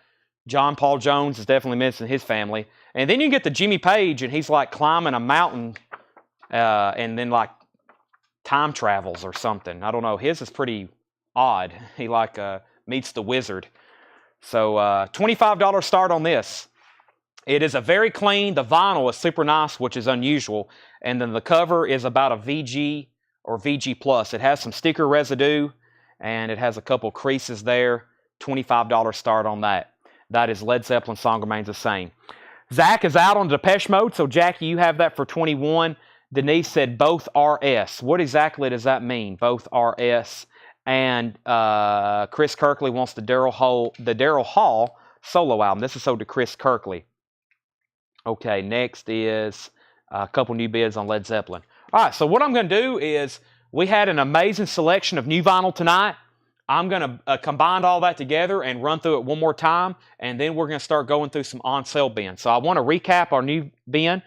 John Paul Jones is definitely missing his family. And then you get to Jimmy Page, and he's like climbing a mountain and then like time travels or something. I don't know. His is pretty odd. He like meets the wizard. So $25 start on this. It is a very clean. The vinyl is super nice, which is unusual. And then the cover is about a VG or VG Plus. It has some sticker residue, and it has a couple creases there. $25 start on that. That is Led Zeppelin, Song Remains the Same. Zach is out on Depeche Mode, so Jackie, you have that for $21. Denise said both RS. What exactly does that mean, both RS? And Chris Kirkley wants the Daryl Hall solo album. This is sold to Chris Kirkley. Okay, next is a couple new bids on Led Zeppelin. All right, so what I'm going to do is we had an amazing selection of new vinyl tonight. I'm going to combine all that together and run through it one more time, and then we're going to start going through some on-sale bins. So I want to recap our new bin.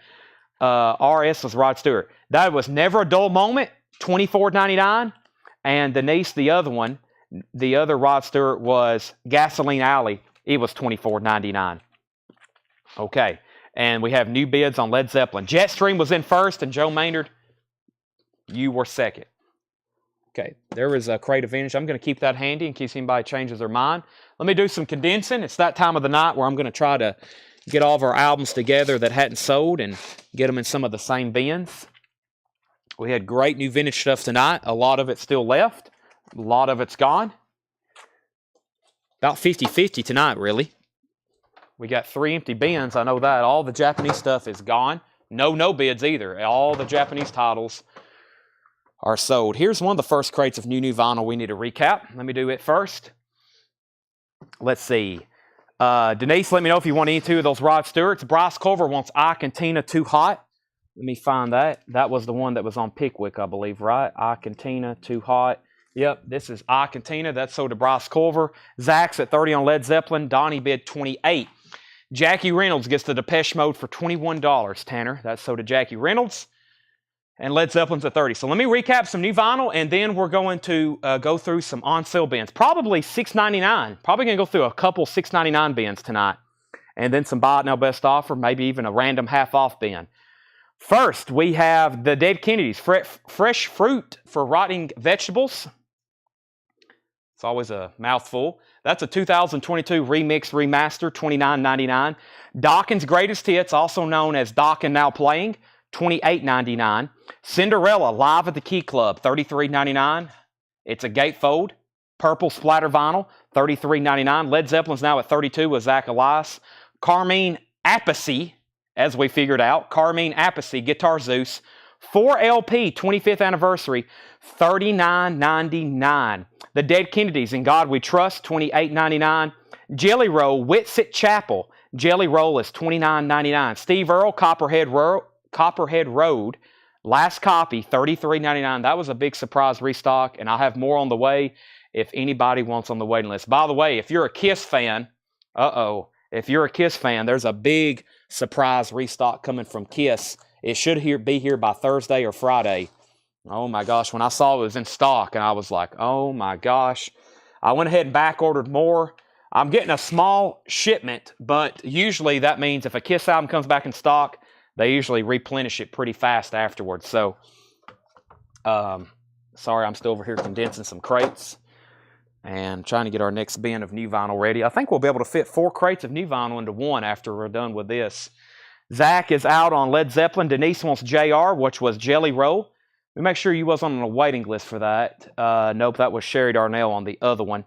RS was Rod Stewart. That was Never a Dull Moment, $24.99. And Denise, the other one, the other Rod Stewart was Gasoline Alley. It was $24.99. Okay, and we have new bids on Led Zeppelin. Jetstream was in first, and Joe Maynard, you were second. Okay, there is a crate of vintage. I'm going to keep that handy in case anybody changes their mind. Let me do some condensing. It's that time of the night where I'm going to try to get all of our albums together that hadn't sold and get them in some of the same bins. We had great new vintage stuff tonight. A lot of it's still left. A lot of it's gone. About 50-50 tonight, really. We got 3 empty bins. I know that. All the Japanese stuff is gone. No bids either. All the Japanese titles are sold. Here's one of the first crates of new vinyl we need to recap. Let me do it first. Let's see. Denise, let me know if you want any two of those Rod Stewarts. Bryce Culver wants I Cantina Too Hot. Let me find that. That was the one that was on Pickwick, I believe, right? I Cantina Too Hot. Yep, this is I Cantina. That's sold to Bryce Culver. Zach's at 30 on Led Zeppelin. Donnie bid 28. Jackie Reynolds gets the Depeche Mode for $21, Tanner. That's sold to Jackie Reynolds. And Led Zeppelin's at 30. So let me recap some new vinyl, and then we're going to go through some on-sale bins. Probably $6.99. Probably going to go through a couple $6.99 bins tonight. And then some buy it now best offer, maybe even a random half-off bin. First, we have the Dead Kennedys, fresh fruit for rotting vegetables. It's always a mouthful. That's a 2022 remix remaster, $29.99. Dawkins Greatest Hits, also known as Dawkins Now Playing, $28.99. Cinderella Live at the Key Club, $33.99. It's a gatefold. Purple splatter vinyl, $33.99. Led Zeppelin's now at $32 with Zach Elias. Carmine Appice, as we figured out. Carmine Appice, Guitar Zeus. 4LP, 25th anniversary, $39.99. The Dead Kennedys, In God We Trust, $28.99. Jelly Roll, Whitsitt Chapel. Jelly Roll is $29.99. Steve Earle, Copperhead Road. Last copy, $33.99. That was a big surprise restock, and I'll have more on the way if anybody wants on the waiting list. By the way, if you're a Kiss fan, if you're a Kiss fan, there's a big surprise restock coming from Kiss. It should be here by Thursday or Friday. Oh my gosh, when I saw it was in stock, and I was like, oh my gosh. I went ahead and back ordered more. I'm getting a small shipment, but usually that means if a Kiss album comes back in stock, they usually replenish it pretty fast afterwards. So, sorry, I'm still over here condensing some crates and trying to get our next bin of new vinyl ready. I think we'll be able to fit 4 crates of new vinyl into one after we're done with this. Zach is out on Led Zeppelin. Denise wants JR, which was Jelly Roll. Let me make sure you wasn't on a waiting list for that. Nope, that was Sherry Darnell on the other one.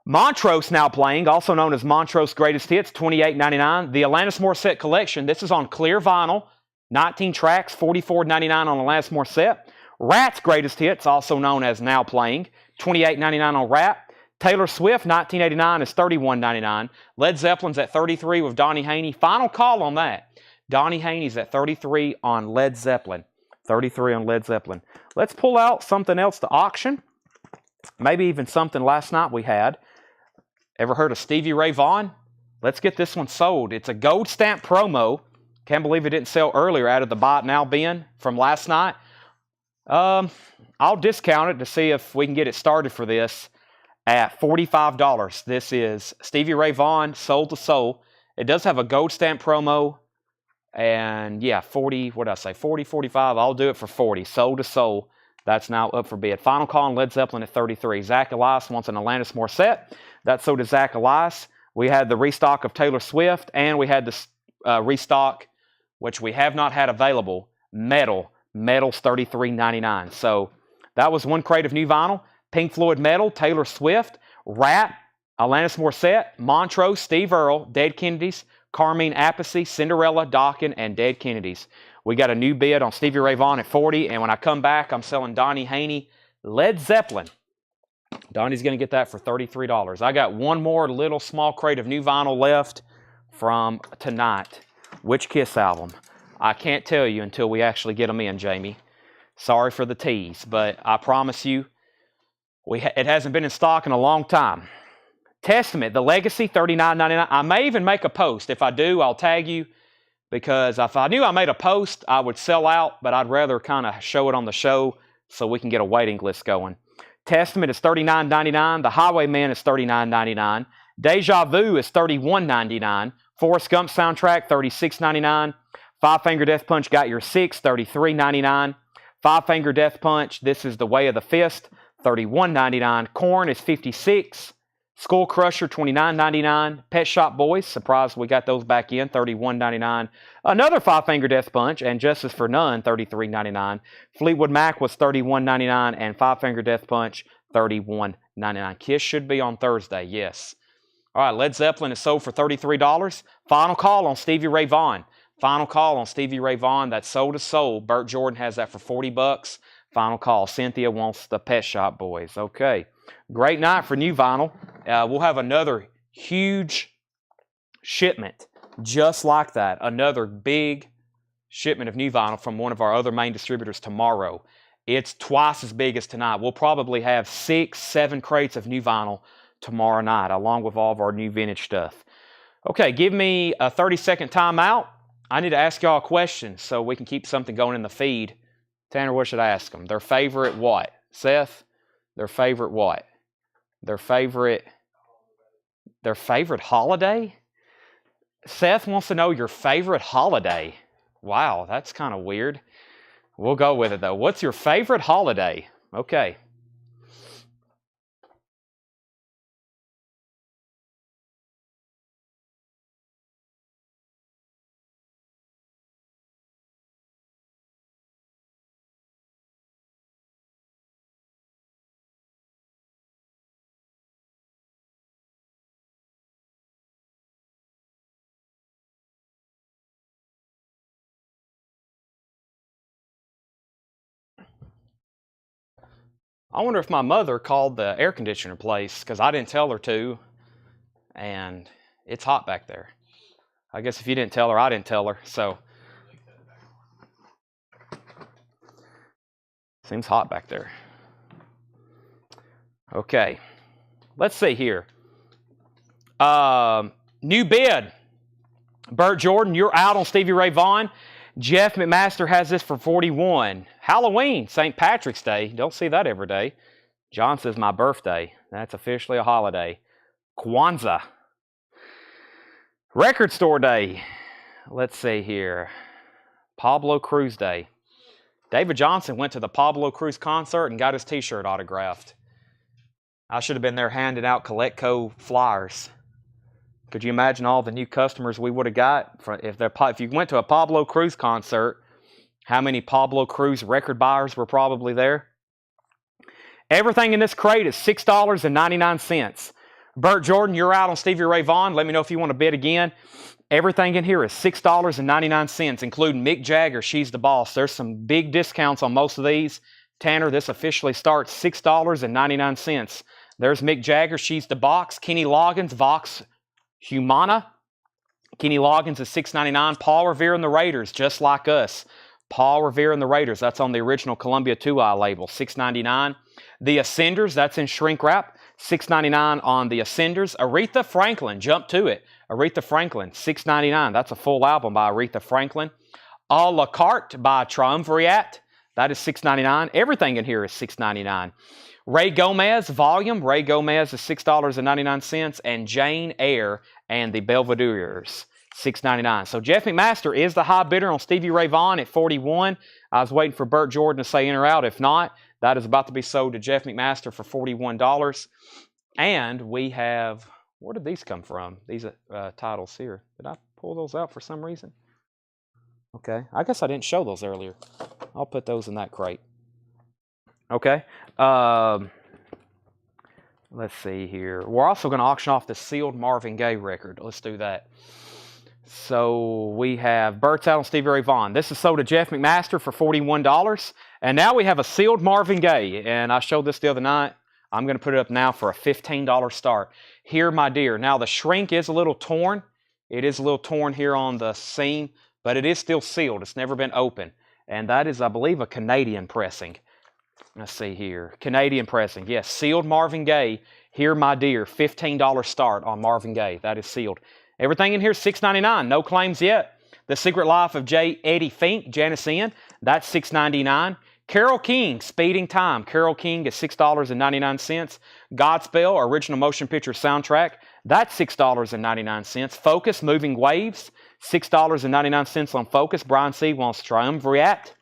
Montrose Now Playing, also known as Montrose Greatest Hits, $28.99. The Alanis Morissette Collection, this is on clear vinyl, 19 tracks, $44.99 on Alanis Morissette. Rat's Greatest Hits, also known as Now Playing, $28.99 on Rat. Taylor Swift, 1989, is $31.99. Led Zeppelin's at $33 with Donnie Haney. Final call on that. Donnie Haney's at $33 on Led Zeppelin. $33 on Led Zeppelin. Let's pull out something else to auction. Maybe even something last night we had. Ever heard of Stevie Ray Vaughan? Let's get this one sold. It's a gold stamp promo. Can't believe it didn't sell earlier out of the Buy It Now bin from last night. I'll discount it to see if we can get it started for this at $45. This is Stevie Ray Vaughan, Soul to Soul. It does have a gold stamp promo. And yeah, 40, what did I say? 40, 45. I'll do it for 40. Soul to Soul. That's now up for bid. Final call on Led Zeppelin at $33. Zach Elias wants an Alanis Morissette. That's sold to Zach Elias. We had the restock of Taylor Swift, and we had the restock, which we have not had available, Metal. Metal's $33.99. So that was one crate of new vinyl. Pink Floyd Metal, Taylor Swift, Rat, Alanis Morissette, Montrose, Steve Earle, Dead Kennedys, Carmine Appice, Cinderella, Dawkins, and Dead Kennedys. We got a new bid on Stevie Ray Vaughan at $40, and when I come back, I'm selling Donnie Haney, Led Zeppelin. Donnie's going to get that for $33. I got one more little small crate of new vinyl left from tonight. Which Kiss album? I can't tell you until we actually get them in, Jamie. Sorry for the tease, but I promise you, it hasn't been in stock in a long time. Testament, The Legacy, $39.99. I may even make a post. If I do, I'll tag you, because if I knew I made a post, I would sell out, but I'd rather kind of show it on the show so we can get a waiting list going. Testament is $39.99. The Highwayman is $39.99. Deja Vu is $31.99. Forrest Gump soundtrack, $36.99. Five Finger Death Punch Got Your Six, $33.99. Five Finger Death Punch, This Is the Way of the Fist, $31.99. Korn is $56. Skull Crusher, $29.99. Pet Shop Boys, surprised we got those back in, $31.99. Another Five Finger Death Punch, and Justice for None, $33.99. Fleetwood Mac was $31.99, and Five Finger Death Punch, $31.99. Kiss should be on Thursday, yes. All right, Led Zeppelin is sold for $33. Final call on Stevie Ray Vaughan. Final call on Stevie Ray Vaughan. That's sold as sold. Burt Jordan has that for $40. Final call. Cynthia wants the Pet Shop Boys. Okay. Great night for new vinyl. We'll have another huge shipment just like that. Another big shipment of new vinyl from one of our other main distributors tomorrow. It's twice as big as tonight. We'll probably have 6, 7 crates of new vinyl tomorrow night, along with all of our new vintage stuff. Okay, give me a 30-second timeout. I need to ask y'all a question so we can keep something going in the feed. Tanner, what should I ask them? Their favorite what? Seth? Their favorite what? Their favorite holiday? Seth wants to know your favorite holiday. Wow, that's kind of weird. We'll go with it, though. What's your favorite holiday? Okay. I wonder if my mother called the air conditioner place because I didn't tell her to, and it's hot back there. I guess if you didn't tell her, I didn't tell her, so. Seems hot back there. Okay, let's see here. New bid. Burt Jordan, you're out on Stevie Ray Vaughan. Jeff McMaster has this for $41. Halloween, St. Patrick's Day. Don't see that every day. John says my birthday. That's officially a holiday. Kwanzaa. Record Store Day. Let's see here. Pablo Cruz Day. David Johnson went to the Pablo Cruz concert and got his t-shirt autographed. I should have been there handing out Coletco flyers. Could you imagine all the new customers we would have got if you went to a Pablo Cruz concert? How many Pablo Cruz record buyers were probably there? Everything in this crate is $6.99. Burt Jordan, you're out on Stevie Ray Vaughan. Let me know if you want to bid again. Everything in here is $6.99, including Mick Jagger, She's the Boss. There's some big discounts on most of these. Tanner, this officially starts $6.99. There's Mick Jagger, She's the Box. Kenny Loggins, Vox Humana. Kenny Loggins is $6.99. Paul Revere and the Raiders, Just Like Us. Paul Revere and the Raiders, that's on the original Columbia 2i label, $6.99. The Ascenders, that's in shrink wrap, $6.99 on the Ascenders. Aretha Franklin, jump to it. Aretha Franklin, $6.99. That's a full album by Aretha Franklin. A la carte by Triumvirate, that is $6.99. Everything in here is $6.99. Ray Gomez Volume, Ray Gomez is $6.99, and Jane Eyre and the Belvedere's, $6.99. So Jeff McMaster is the high bidder on Stevie Ray Vaughan at $41. I was waiting for Burt Jordan to say in or out. If not, that is about to be sold to Jeff McMaster for $41. And we have, where did these come from? These titles here. Did I pull those out for some reason? Okay, I guess I didn't show those earlier. I'll put those in that crate. Okay. Let's see here. We're also going to auction off the sealed Marvin Gaye record. Let's do that. So we have Burt's out on Stevie Ray Vaughan. This is sold to Jeff McMaster for $41. And now we have a sealed Marvin Gaye. And I showed this the other night. I'm going to put it up now for a $15 start. Here, my dear. Now the shrink is a little torn. It is a little torn here on the seam, but it is still sealed. It's never been opened. And that is, I believe, a Canadian pressing. Let's see here. Canadian pressing. Yes, sealed Marvin Gaye. Here, my dear. $15 start on Marvin Gaye. That is sealed. Everything in here is $6.99. No claims yet. The Secret Life of J. Eddie Fink, Janice Ian. That's $6.99. Carole King, Speeding Time. Carole King is $6.99. Godspell, Original Motion Picture Soundtrack. That's $6.99. Focus, Moving Waves. $6.99 on Focus. Brian C. wants Triumvirate.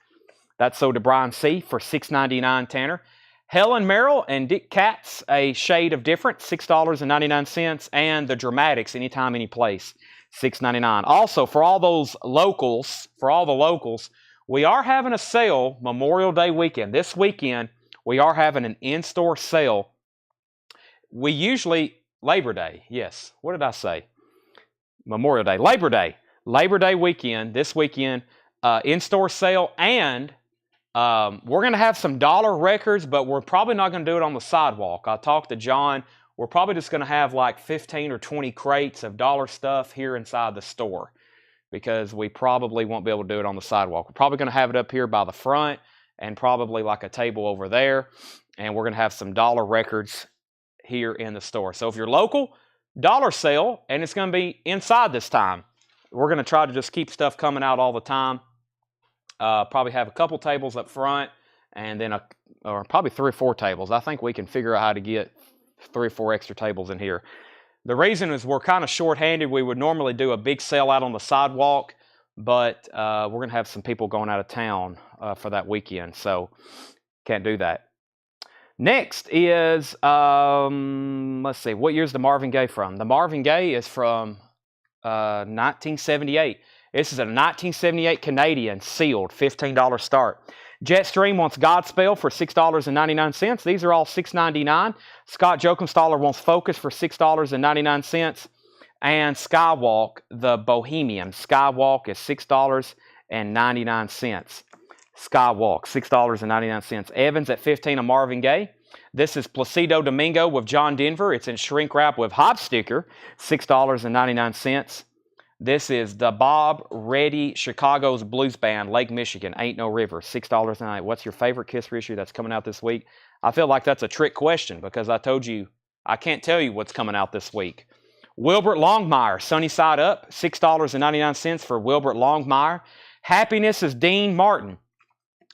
That's sold to Brian C. for $6.99, Tanner. Helen Merrill and Dick Katz, A Shade of Different, $6.99. And the Dramatics, Anytime, Any Place, $6.99. Also, for all the locals, we are having a sale Memorial Day weekend. This weekend, we are having an in-store sale. We usually, Labor Day, yes. What did I say? Memorial Day, Labor Day weekend, this weekend, in-store sale, and we're going to have some dollar records, but we're probably not going to do it on the sidewalk. I talked to John. We're probably just going to have like 15 or 20 crates of dollar stuff here inside the store because we probably won't be able to do it on the sidewalk. We're probably going to have it up here by the front and probably like a table over there, and we're going to have some dollar records here in the store. So if you're local, dollar sale, and it's going to be inside this time. We're going to try to just keep stuff coming out all the time. Probably have a couple tables up front, and then or probably 3 or 4 tables. I think we can figure out how to get 3 or 4 extra tables in here. The reason is we're kind of short-handed. We would normally do a big sale out on the sidewalk, but we're going to have some people going out of town for that weekend, so can't do that. Next is, let's see, what year's the Marvin Gaye from? The Marvin Gaye is from 1978. This is a 1978 Canadian, sealed, $15 start. Jetstream wants Godspell for $6.99. These are all $6.99. Scott Jokumstaller wants Focus for $6.99. And Skywalk, the Bohemian. Skywalk is $6.99. Skywalk, $6.99. Evans at $15, a Marvin Gaye. This is Placido Domingo with John Denver. It's in shrink wrap with hop sticker, $6.99. This is the Bob Reddy Chicago's Blues Band, Lake Michigan, Ain't No River, $6.98. What's your favorite Kiss reissue that's coming out this week? I feel like that's a trick question because I told you I can't tell you what's coming out this week. Wilbert Longmire, Sunny Side Up, $6.99 for Wilbert Longmire. Happiness is Dean Martin.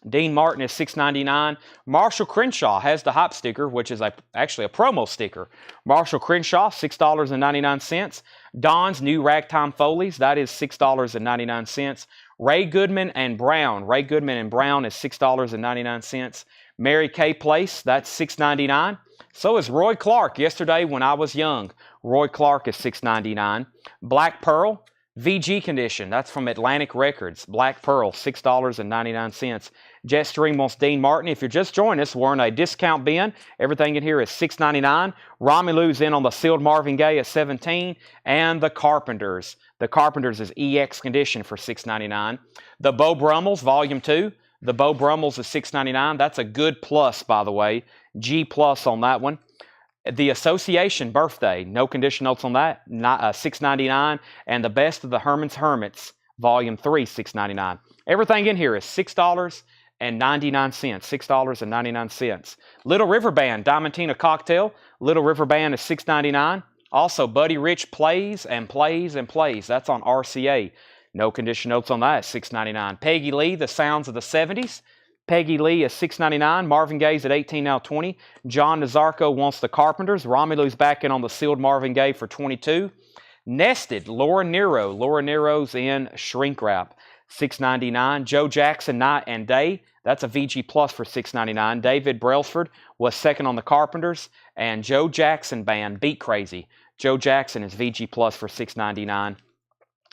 Dean Martin is $6.99. Marshall Crenshaw has the hop sticker, which is actually a promo sticker. Marshall Crenshaw, $6.99. Don's New Ragtime Foley's, that is $6.99. Ray Goodman and Brown. Ray Goodman and Brown is $6.99. Mary Kay Place, that's $6.99. So is Roy Clark. Yesterday when I was young, Roy Clark is $6.99. Black Pearl, VG Condition, that's from Atlantic Records. Black Pearl, $6.99. Jetstream wants Dean Martin. If you're just joining us, we're in a discount bin. Everything in here is $6.99. Romulu's in on the sealed Marvin Gaye at $17. And the Carpenters. The Carpenters is EX Condition for $6.99. The Beau Brummels, Volume 2. The Beau Brummels is $6.99. That's a good plus, by the way. G plus on that one. The Association Birthday, no condition notes on that, $6.99. And the Best of the Herman's Hermits, Volume 3, $6.99. Everything in here is $6.99. $6.99. Little River Band, Diamantina Cocktail. Little River Band is $6.99. Also, Buddy Rich Plays and Plays and Plays. That's on RCA. No condition notes on that, $6.99. Peggy Lee, The Sounds of the 70s. Peggy Lee is $6.99. Marvin Gaye's at $18, now $20. John Nazarko wants the Carpenters. Romulo's back in on the sealed Marvin Gaye for $22. Nested, Laura Nero. Laura Nero's in shrink wrap, $6.99. Joe Jackson, Night and Day. That's a VG Plus for $6.99. David Brailsford was second on the Carpenters. And Joe Jackson Band, Beat Crazy. Joe Jackson is VG Plus for $6.99.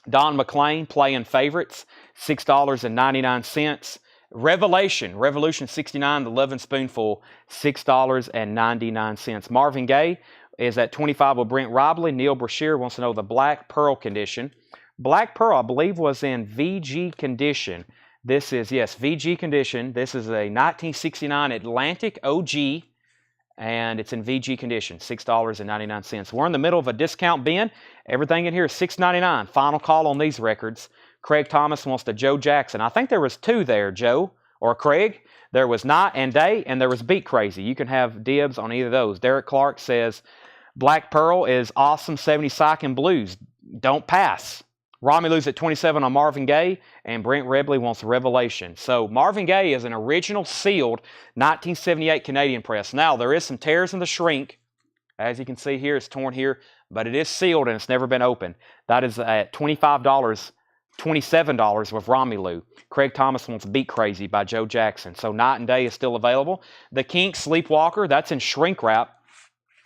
Don McLean, Playing Favorites, $6.99. Revolution 69, The Lovin' Spoonful, $6.99. Marvin Gaye is at $25 with Brent Robley. Neil Brashear wants to know the Black Pearl Condition. Black Pearl, I believe, was in VG Condition. This is, yes, VG Condition. This is a 1969 Atlantic OG, and it's in VG Condition, $6.99. We're in the middle of a discount bin. Everything in here is $6.99. Final call on these records. Craig Thomas wants the Joe Jackson. I think there was 2 there, Joe or Craig. There was Night and Day, and there was Beat Crazy. You can have dibs on either of those. Derek Clark says, Black Pearl is awesome, 70s psych and blues. Don't pass. Romulo's at 27 on Marvin Gaye, and Brent Rebley wants Revelation. So Marvin Gaye is an original sealed 1978 Canadian press. Now, there is some tears in the shrink. As you can see here, it's torn here, but it is sealed and it's never been opened. That is at $25 $27 with Romelu. Craig Thomas wants Beat Crazy by Joe Jackson. So Night and Day is still available. The Kinks Sleepwalker, that's in shrink wrap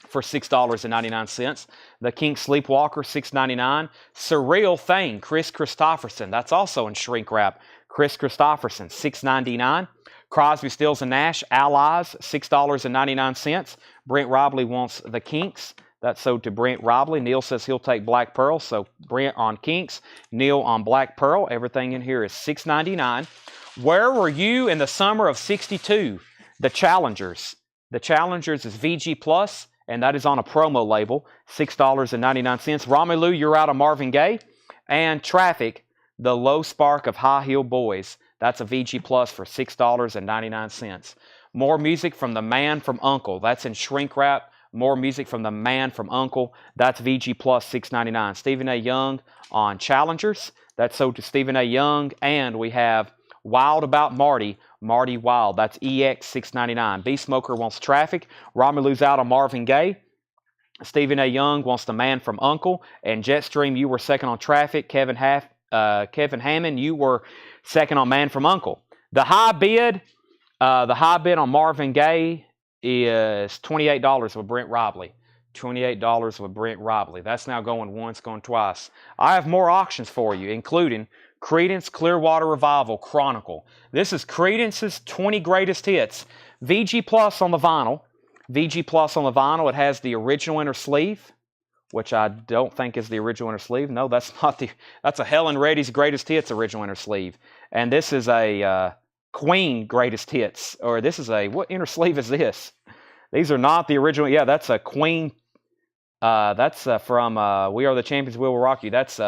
for $6.99. The Kinks Sleepwalker, $6.99. Surreal Thing, Chris Christopherson, that's also in shrink wrap. Chris Christopherson, $6.99. Crosby, Stills, and Nash, Allies, $6.99. Brent Robley wants the Kinks. That's sold to Brent Robley. Neil says he'll take Black Pearl. So Brent on Kinks, Neil on Black Pearl. Everything in here is $6.99. Where were you in the summer of '62? The Challengers. The Challengers is VG Plus, and that is on a promo label, $6.99. Romelu, You're Out of Marvin Gaye. And Traffic, The Low Spark of High Heel Boys. That's a VG Plus for $6.99. More music from The Man from U.N.C.L.E. That's in shrink wrap. More music from The Man from U.N.C.L.E. That's VG Plus, $6.99. Stephen A. Young on Challengers. That's sold to Stephen A. Young. And we have Wild About Marty, Marty Wild. That's EX, $6.99. B Smoker wants Traffic. Romelu's Out on Marvin Gaye. Stephen A. Young wants The Man from U.N.C.L.E. And Jetstream, you were second on Traffic. Kevin Hammond, you were second on Man from U.N.C.L.E. The high bid on Marvin Gaye is $28 with Brent Robley. $28 with Brent Robley. That's now going once, going twice. I have more auctions for you, including Creedence Clearwater Revival Chronicle. This is Creedence's 20 greatest hits. VG Plus on the vinyl. VG Plus on the vinyl. It has the original inner sleeve, which I don't think is the original inner sleeve. No, that's not that's a Helen Reddy's Greatest Hits original inner sleeve. And this is a Queen Greatest Hits. Or this is what inner sleeve is this? These are not the original. Yeah, that's a Queen. That's from We Are the Champions, We Will Rock You. That's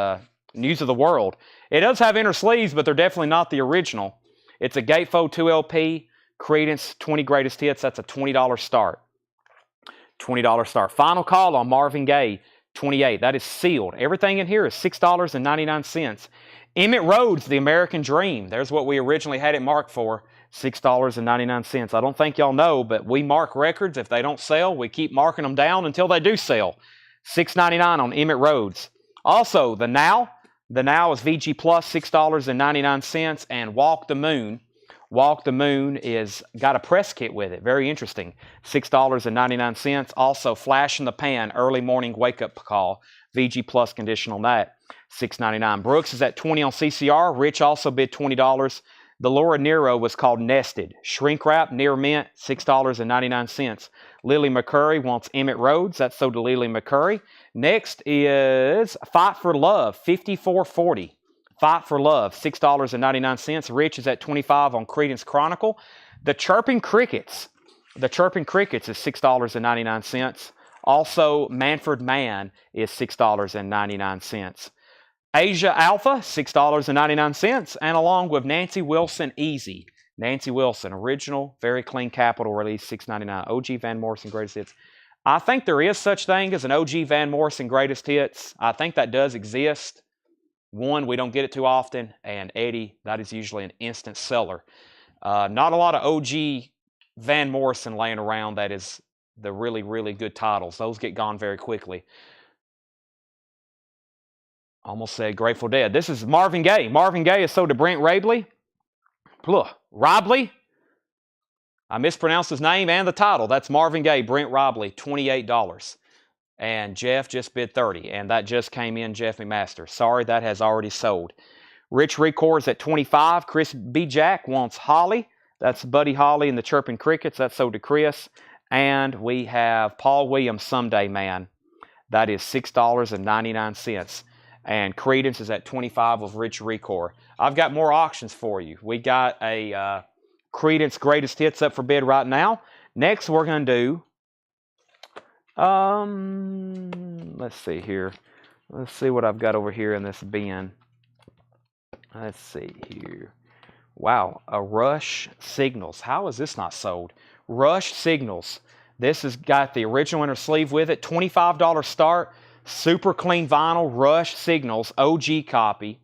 News of the World. It does have inner sleeves, but they're definitely not the original. It's a Gatefold 2 LP, Creedence 20 Greatest Hits. That's a $20 start. $20 start. Final Call on Marvin Gaye, $28. That is sealed. Everything in here is $6.99. Emmett Rhodes, The American Dream. There's what we originally had it marked for, $6.99. I don't think y'all know, but we mark records. If they don't sell, we keep marking them down until they do sell. $6.99 on Emmett Rhodes. Also, The Now. The Now is VG Plus, $6.99. And Walk the Moon. Walk the Moon is got a press kit with it. Very interesting. $6.99. Also, Flash in the Pan, Early Morning Wake Up Call. VG Plus condition on that. $6.99. Brooks is at $20 on CCR. Rich also bid $20. The Laura Nero was called Nested. Shrink wrap, near mint, $6.99. Lily McCurry wants Emmett Rhodes. That's sold to Lily McCurry. Next is Fight for Love, $54.40. Fight for Love, $6.99. Rich is at $25 on Creedence Chronicle. The Chirping Crickets. The Chirping Crickets is $6.99. Also, Manfred Mann is $6.99. Asia Alpha, $6.99. And along with Nancy Wilson Easy. Nancy Wilson, original, very clean Capitol release, $6.99. OG Van Morrison Greatest Hits. I think there is such thing as an OG Van Morrison Greatest Hits. I think that does exist. One, we don't get it too often. And Eddie, that is usually an instant seller. Not a lot of OG Van Morrison laying around that is the really, really good titles. Those get gone very quickly. Almost said Grateful Dead. This is Marvin Gaye. Marvin Gaye is sold to Brent Robley. Robley. I mispronounced his name and the title. That's Marvin Gaye, Brent Robley, $28. And Jeff just bid $30. And that just came in, Jeff McMaster. Sorry, that has already sold. Rich Records at $25. Chris B. Jack wants Holly. That's Buddy Holly and the Chirping Crickets. That's sold to Chris. And we have Paul Williams, Someday Man. That is $6.99. And Creedence is at $25 with Rich Record. I've got more auctions for you. We got a Creedence Greatest Hits up for bid right now. Next, we're going to do, let's see here. Let's see what I've got over here in this bin. Let's see here. Wow, a Rush Signals. How is this not sold? Rush Signals. This has got the original inner sleeve with it. $25 start. Super clean vinyl. Rush Signals. OG copy.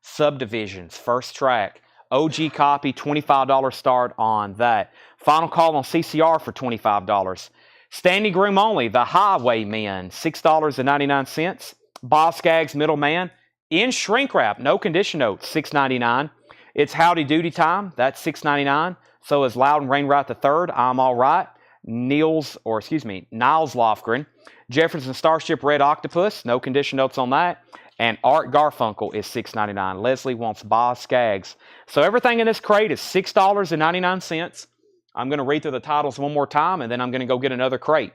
Subdivisions. First track. OG copy. $25 start on that. Final Call on CCR for $25. Standing room only. The Highwaymen. $6.99. Boss Skaggs Middleman. In shrink wrap, no condition notes, $6.99. It's Howdy Doody Time, that's $6.99. So is Loudon Rainwright III, I'm All Right. Niles Lofgren. Jefferson Starship Red Octopus, no condition notes on that. And Art Garfunkel is $6.99. Leslie wants Boz Skaggs. So everything in this crate is $6.99. I'm going to read through the titles one more time, and then I'm going to go get another crate.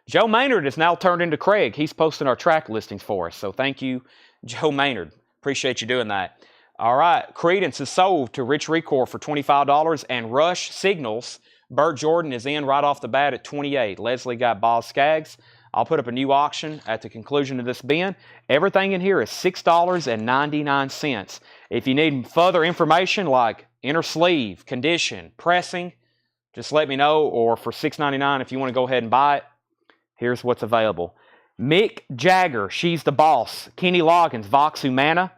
Joe Maynard has now turned into Craig. He's posting our track listings for us. So thank you, Joe Maynard. Appreciate you doing that. All right. Credence is sold to Rich Recor for $25. And Rush Signals, Burt Jordan is in right off the bat at $28. Leslie got Boz Skaggs. I'll put up a new auction at the conclusion of this bin. Everything in here is $6.99. If you need further information like inner sleeve, condition, pressing, just let me know. Or for $6.99 if you want to go ahead and buy it, here's what's available. Mick Jagger, She's the Boss. Kenny Loggins, Vox Humana.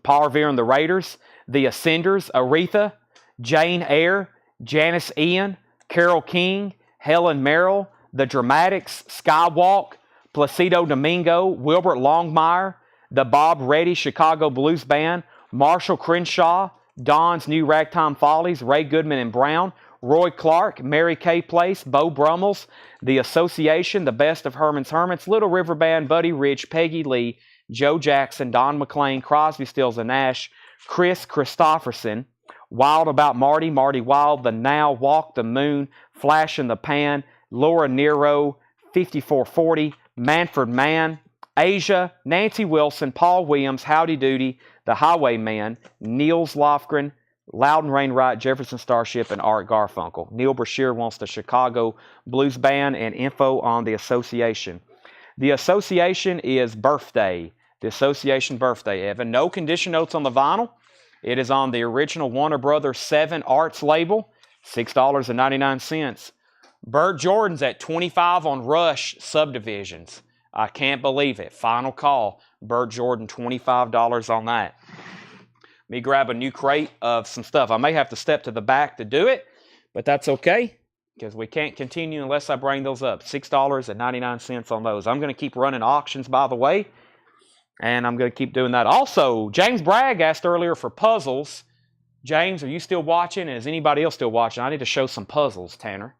Paul Revere and the Raiders. The Ascenders, Aretha. Jane Eyre, Janice Ian. Carole King, Helen Merrill. The Dramatics, Skywalk. Placido Domingo, Wilbert Longmire. The Bob Reddy Chicago Blues Band. Marshall Crenshaw, Don's New Ragtime Follies. Ray Goodman and Brown. Roy Clark, Mary Kay Place, Beau Brummels, The Association, The Best of Herman's Hermits, Little River Band, Buddy Rich, Peggy Lee, Joe Jackson, Don McLean, Crosby, Stills and Nash, Chris Christopherson, Wild About Marty, Marty Wild, The Now, Walk the Moon, Flash in the Pan, Laura Nero, 5440, Manfred Mann, Asia, Nancy Wilson, Paul Williams, Howdy Doody, The Highwayman, Niels Lofgren, Loudon Rainwright, Jefferson Starship, and Art Garfunkel. Neil Brashear wants the Chicago Blues Band and info on the Association. The Association is Birthday. The Association Birthday, Evan. No condition notes on the vinyl. It is on the original Warner Brothers 7 Arts label, $6.99. Burt Jordan's at $25 on Rush Subdivisions. I can't believe it. Final call. Burt Jordan, $25 on that. Let me grab a new crate of some stuff. I may have to step to the back to do it, but that's okay because we can't continue unless I bring those up. $6.99 on those. I'm going to keep running auctions, by the way, and I'm going to keep doing that. Also, James Bragg asked earlier for puzzles. James, are you still watching? And is anybody else still watching? I need to show some puzzles, Tanner.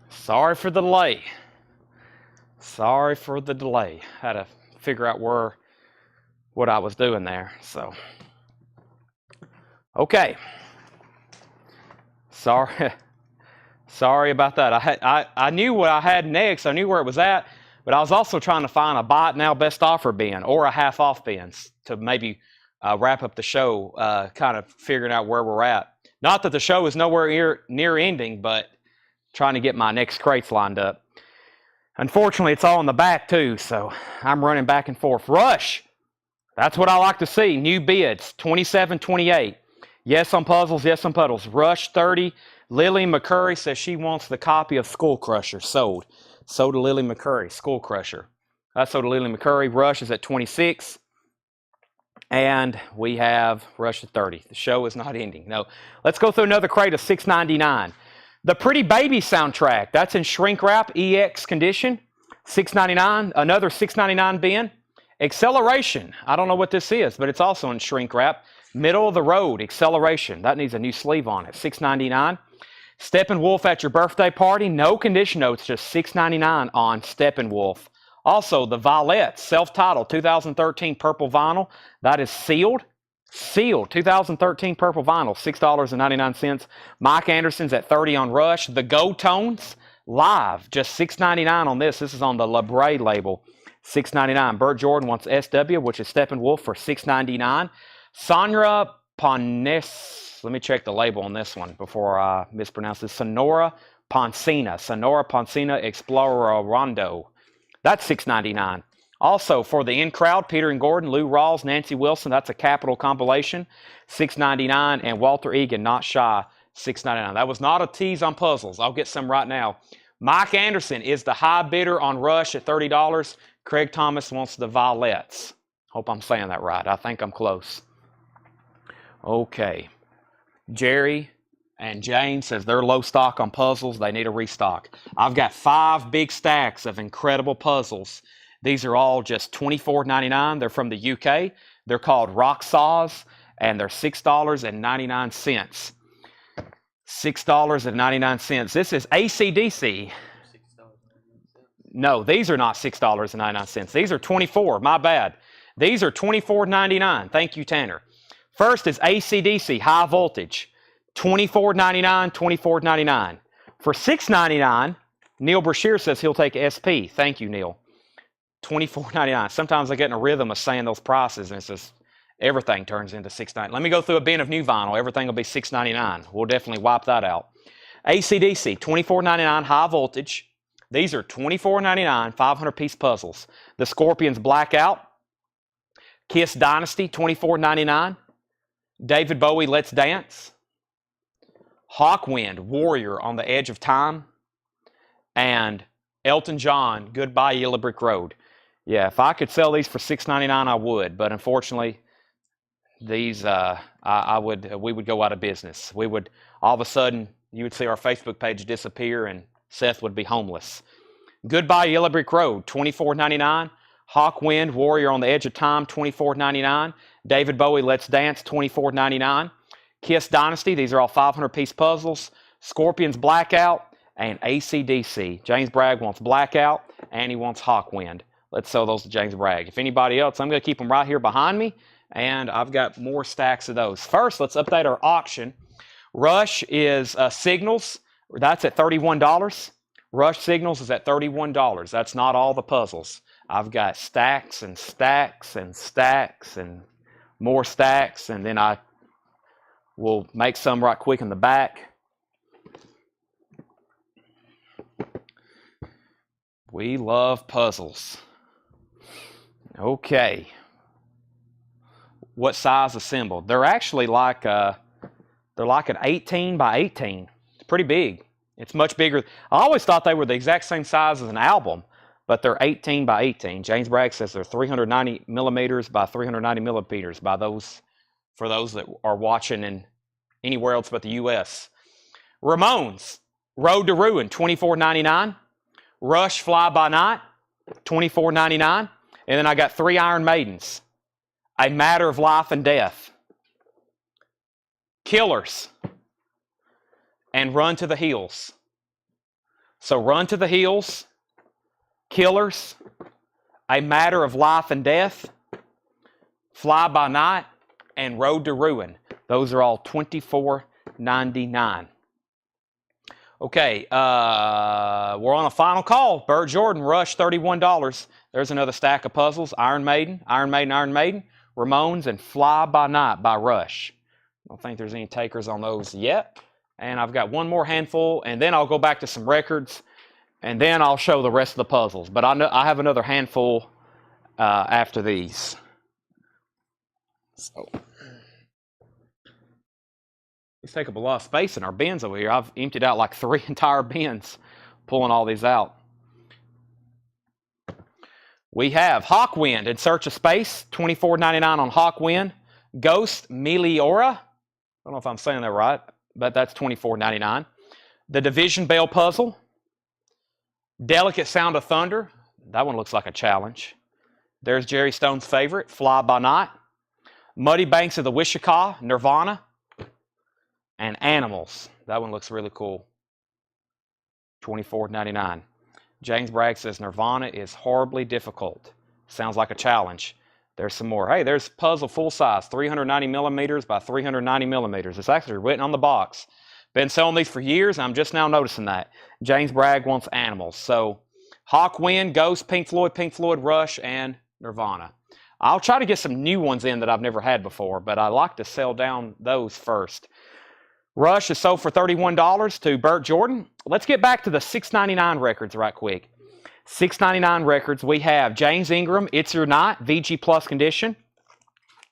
Sorry for the delay. Sorry for the delay. Had to figure out what I was doing there. So, okay. Sorry about that. I knew what I had next. I knew where it was at, but I was also trying to find a buy it now best offer bin or a half off bin to maybe wrap up the show, kind of figuring out where we're at. Not that the show is nowhere near ending, but trying to get my next crates lined up. Unfortunately, it's all in the back too, so I'm running back and forth. Rush, that's what I like to see. New bids, 27.28. Yes on puzzles, yes on puddles. Rush 30. Lily McCurry says she wants the copy of Skull Crusher sold. Sold to Lily McCurry, Skull Crusher. Sold to Lily McCurry. Rush is at 26. And we have Rush at 30. The show is not ending. No. Let's go through another crate of $6.99. The Pretty Baby soundtrack. That's in shrink wrap, EX condition. $6.99. Another $6.99 bin. Acceleration. I don't know what this is, but it's also in shrink wrap. Middle of the road. Acceleration. That needs a new sleeve on it. $6.99. Steppenwolf at your birthday party. No condition notes. Just $6.99 on Steppenwolf. Also, the Violettes, self-titled, 2013 purple vinyl. That is sealed. Sealed, 2013 purple vinyl, $6.99. Mike Anderson's at 30 on Rush. The Go Tones, live, just $6.99 on this. This is on the LeBray label, $6.99. Burt Jordan wants SW, which is Steppenwolf, for $6.99. Sonora Ponce, let me check the label on this one before I mispronounce this. Sonora Poncina Explorer Rondo. That's $6.99. Also, for the in-crowd, Peter and Gordon, Lou Rawls, Nancy Wilson, that's a Capital compilation, $6.99. And Walter Egan, Not Shy, $6.99. That was not a tease on puzzles. I'll get some right now. Mike Anderson is the high bidder on Rush at $30. Craig Thomas wants the Violettes. Hope I'm saying that right. I think I'm close. Okay. Jerry and James says they're low stock on puzzles. They need a restock. I've got 5 big stacks of incredible puzzles. These are all just $24.99. They're from the UK. They're called Rock Saws, and they're $6.99. $6.99. This is AC/DC. No, these are not $6.99. These are $24. My bad. These are $24.99. Thank you, Tanner. First is AC/DC, high voltage. $24.99, $24.99. For $6.99, Neil Brashear says he'll take SP. Thank you, Neil. $24.99. Sometimes I get in a rhythm of saying those prices, and it's just everything turns into $6.99. Let me go through a bin of new vinyl. Everything will be $6.99. We'll definitely wipe that out. AC/DC, $24.99, high voltage. These are $24.99, 500-piece puzzles. The Scorpions Blackout. Kiss Dynasty, $24.99. David Bowie, Let's Dance. Hawkwind, Warrior on the Edge of Time. And Elton John, Goodbye Yellow Brick Road. Yeah, if I could sell these for $6.99, I would. But unfortunately, these we would go out of business. We would, all of a sudden, you would see our Facebook page disappear and Seth would be homeless. Goodbye Yellow Brick Road, $24.99. Hawkwind, Warrior on the Edge of Time, $24.99. David Bowie, Let's Dance, $24.99. Kiss Dynasty, these are all 500-piece puzzles. Scorpions Blackout, and AC/DC. James Bragg wants Blackout, and he wants Hawkwind. Let's sell those to James Bragg. If anybody else, I'm going to keep them right here behind me, and I've got more stacks of those. First, let's update our auction. Rush is Signals. That's at $31. Rush Signals is at $31. That's not all the puzzles. I've got stacks and stacks and stacks and more stacks, and then I will make some right quick in the back. We love puzzles. Okay. What size assembled? They're actually like they're like an 18 by 18. It's pretty big. It's much bigger. I always thought they were the exact same size as an album, but they're 18 by 18. James Bragg says they're 390 millimeters by 390 millimeters by those, for those that are watching in anywhere else but the U.S. Ramones, Road to Ruin, $24.99. Rush, Fly By Night, $24.99. And then I got 3 Iron Maidens, A Matter of Life and Death, Killers, and Run to the Hills. So Run to the Hills, Killers, A Matter of Life and Death, Fly By Night, and Road to Ruin. Those are all $24.99. Okay, we're on a final call. Burt Jordan, Rush, $31. There's another stack of puzzles. Iron Maiden, Iron Maiden, Iron Maiden, Ramones, and Fly By Night by Rush. I don't think there's any takers on those yet. And I've got one more handful, and then I'll go back to some records, and then I'll show the rest of the puzzles. But I have another handful after these. So these take up a lot of space in our bins over here. I've emptied out like 3 entire bins pulling all these out. We have Hawkwind in Search of Space, $24.99 on Hawkwind. Ghost Meliora, I don't know if I'm saying that right, but that's $24.99. The Division Bell Puzzle. Delicate Sound of Thunder, that one looks like a challenge. There's Jerry Stone's favorite, Fly By Night. Muddy Banks of the Wishaka, Nirvana. And Animals, that one looks really cool. $24.99. James Bragg says Nirvana is horribly difficult. Sounds like a challenge. There's some more. Hey, there's puzzle full size, 390 millimeters by 390 millimeters. It's actually written on the box. Been selling these for years. I'm just now noticing that. James Bragg wants Animals. So Hawkwind, Ghost, Pink Floyd, Rush, and Nirvana. I'll try to get some new ones in that I've never had before, but I like to sell down those first. Rush is sold for $31 to Burt Jordan. Let's get back to the $6.99 records right quick. $6.99 records. We have James Ingram, It's Your Night, VG Plus condition.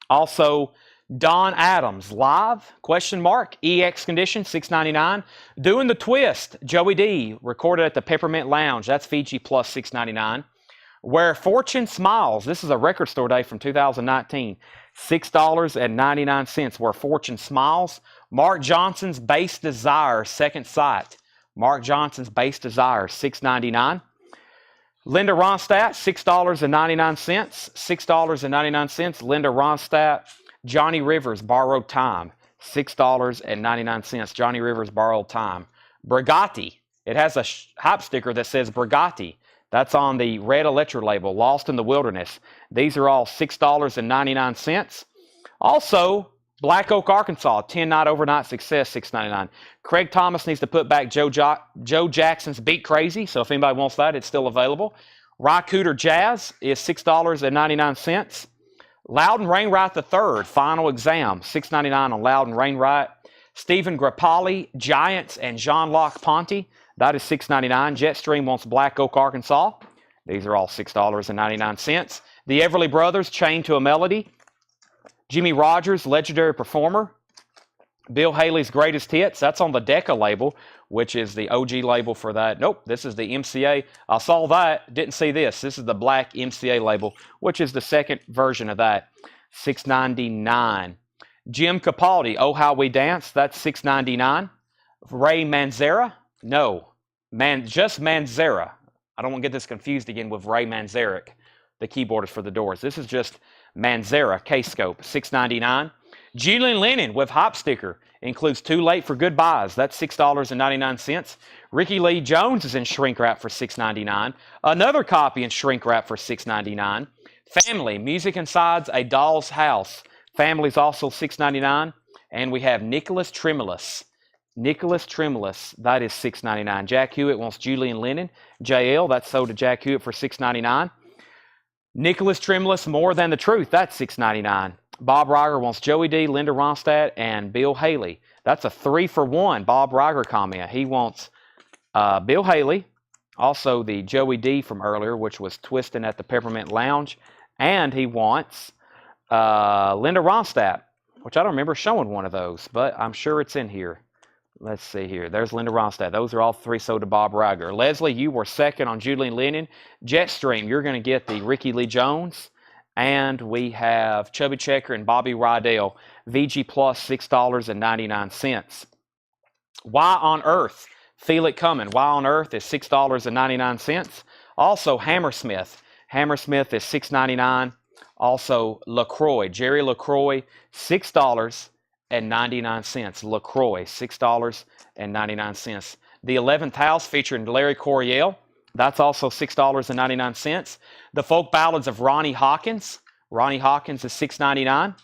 Also, Don Adams, Live, question mark, EX condition, $6.99. Doing the Twist, Joey D, recorded at the Peppermint Lounge. That's VG Plus, $6.99. Where Fortune Smiles, this is a record store day from 2019. $6.99 Where Fortune Smiles. Mark Johnson's Bass Desire, Second Sight. Mark Johnson's Bass Desire, $6.99. Linda Ronstadt, $6.99. $6.99. Linda Ronstadt. Johnny Rivers, Borrowed Time, $6.99. Johnny Rivers, Borrowed Time. Brigatti, it has a hype sticker that says Brigatti. That's on the Red Electra label, Lost in the Wilderness. These are all $6.99. Also, Black Oak, Arkansas, 10-night overnight success, $6.99. Craig Thomas needs to put back Joe Jackson's Beat Crazy, so if anybody wants that, it's still available. Rycooter Jazz is $6.99. Loudon Wainwright III, Final Exam, $6.99 on Loudon Wainwright. Stephen Grappoli, Giants, and Jean-Luc Ponty, that is $6.99. Jetstream wants Black Oak, Arkansas. These are all $6.99. The Everly Brothers, Chained to a Melody. Jimmy Rogers, Legendary Performer. Bill Haley's Greatest Hits, that's on the Decca label, which is the OG label for that. Nope, this is the MCA. I saw that, didn't see this. This is the black MCA label, which is the second version of that. $6.99. Jim Capaldi, Oh How We Dance, that's $6.99. Ray Manzarek, just Manzarek. I don't want to get this confused again with Ray Manzarek, the keyboardist for the Doors. This is just Manzarek, K-Scope, $6.99. Julian Lennon with Hype Sticker includes Too Late for Goodbyes. That's $6.99. Ricky Lee Jones is in shrink wrap for $6.99. Another copy in shrink wrap for $6.99. Family, Music Inside's A Doll's House. Family's also $6.99. And we have Nicholas Tremulous. Nicholas Tremulous, that is $6.99. Jack Hewitt wants Julian Lennon. JL, that's sold to Jack Hewitt for $6.99. Nicholas Tremulous, More Than the Truth, that's $6.99. Bob Riger wants Joey D, Linda Ronstadt, and Bill Haley. That's a 3-for-1 Bob Riger comment. He wants Bill Haley, also the Joey D from earlier, which was Twisting at the Peppermint Lounge, and he wants Linda Ronstadt, which I don't remember showing one of those, but I'm sure it's in here. Let's see here. There's Linda Ronstadt. Those are all three sold to Bob Riger. Leslie, you were second on Julian Lennon. Jetstream, you're going to get the Ricky Lee Jones. And we have Chubby Checker and Bobby Rydell. VG Plus, $6.99. Why on Earth? Feel It Coming. Why on Earth is $6.99. Also, Hammersmith. Hammersmith is $6.99. Also, LaCroix. Jerry LaCroix, $6.99. LaCroix, $6.99. The 11th House featuring Larry Coryell. That's also $6.99. The Folk Ballads of Ronnie Hawkins. Ronnie Hawkins is $6.99.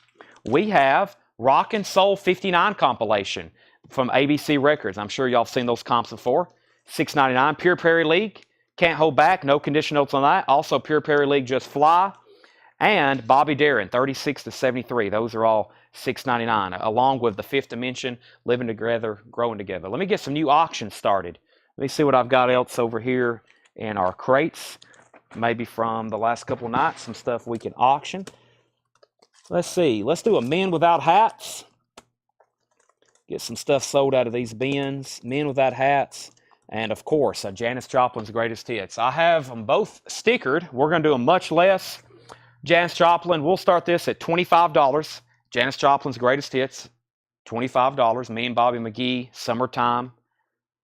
We have Rock and Soul 59 compilation from ABC Records. I'm sure y'all have seen those comps before. $6.99. Pure Prairie League, Can't Hold Back, no condition notes on that. Also Pure Prairie League, Just Fly. And Bobby Darin, 36 to 73. Those are all $6.99, along with the Fifth Dimension, Living Together, Growing Together. Let me get some new auctions started. Let me see what I've got else over here in our crates. Maybe from the last couple nights, some stuff we can auction. Let's see. Let's do a Men Without Hats. Get some stuff sold out of these bins. Men Without Hats. And of course, Janis Joplin's Greatest Hits. I have them both stickered. We're going to do them much less. Janis Joplin, we'll start this at $25. Janis Joplin's Greatest Hits, $25. Me and Bobby McGee, Summertime,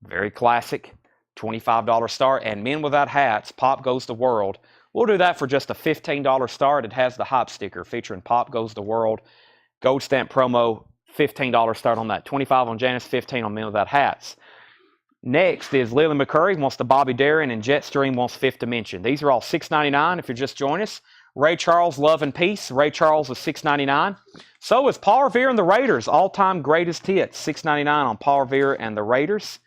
very classic, $25 start. And Men Without Hats, Pop Goes the World. We'll do that for just a $15 start. It has the hype sticker featuring Pop Goes the World. Gold stamp promo, $15 start on that. 25 on Janis, 15 on Men Without Hats. Next is Lily McCurry wants the Bobby Darin, and Jetstream wants Fifth Dimension. These are all $6.99 if you're just joining us. Ray Charles, Love and Peace. Ray Charles is $6.99. So is Paul Revere and the Raiders, all-time greatest hits. $6.99 on Paul Revere and the Raiders.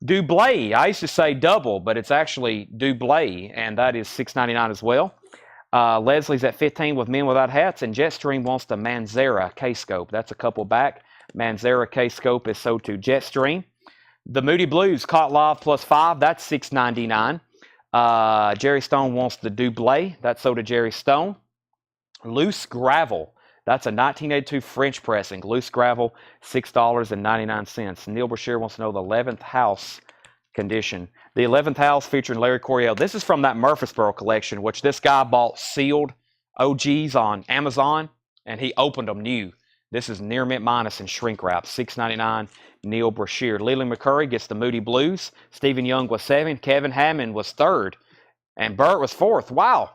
Dublé, I used to say double, but it's actually Dublé, and that is $6.99 as well. Leslie's at 15 with Men Without Hats, and Jetstream wants the Manzara K-Scope. That's a couple back. Manzara K-Scope is sold to Jetstream. The Moody Blues, caught live +5, that's $6.99. Jerry Stone wants the Dublé, that's sold to Jerry Stone. Loose Gravel, that's a 1982 French pressing. Loose Gravel, $6.99. Neil Brashear wants to know the 11th House condition. The 11th House featuring Larry Coryell. This is from that Murfreesboro collection, which this guy bought sealed OGs on Amazon, and he opened them new. This is near mint minus and shrink wrap, $6.99. Neil Brashear. Lily McCurry gets the Moody Blues. Stephen Young was 7. Kevin Hammond was 3rd. And Burt was 4th. Wow.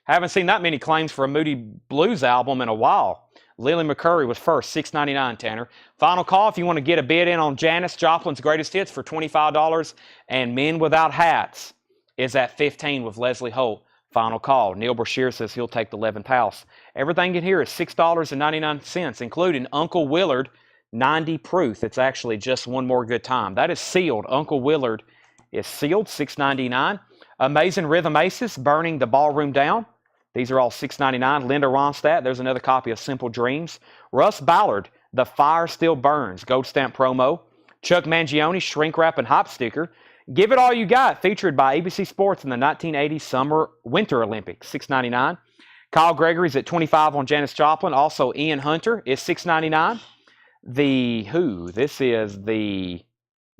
Haven't seen that many claims for a Moody Blues album in a while. Lily McCurry was 1st, $6.99, Tanner. Final call if you want to get a bid in on Janis Joplin's Greatest Hits for $25. And Men Without Hats is at $15 with Leslie Holt. Final call. Neil Brashear says he'll take the 11th House. Everything in here is $6.99, including Uncle Willard 90 proof. It's actually just one more good time. That is sealed. Uncle Willard is sealed, $6.99. Amazing Rhythm Aces, Burning the Ballroom Down. These are all $6.99. Linda Ronstadt, there's another copy of Simple Dreams. Russ Ballard, The Fire Still Burns, gold stamp promo. Chuck Mangione, Shrink Wrap and Hop Sticker. Give It All You Got, featured by ABC Sports in the 1980 Winter Olympics, $6.99. Kyle Gregory's at $25 on Janis Joplin. Also, Ian Hunter is $6.99. This is the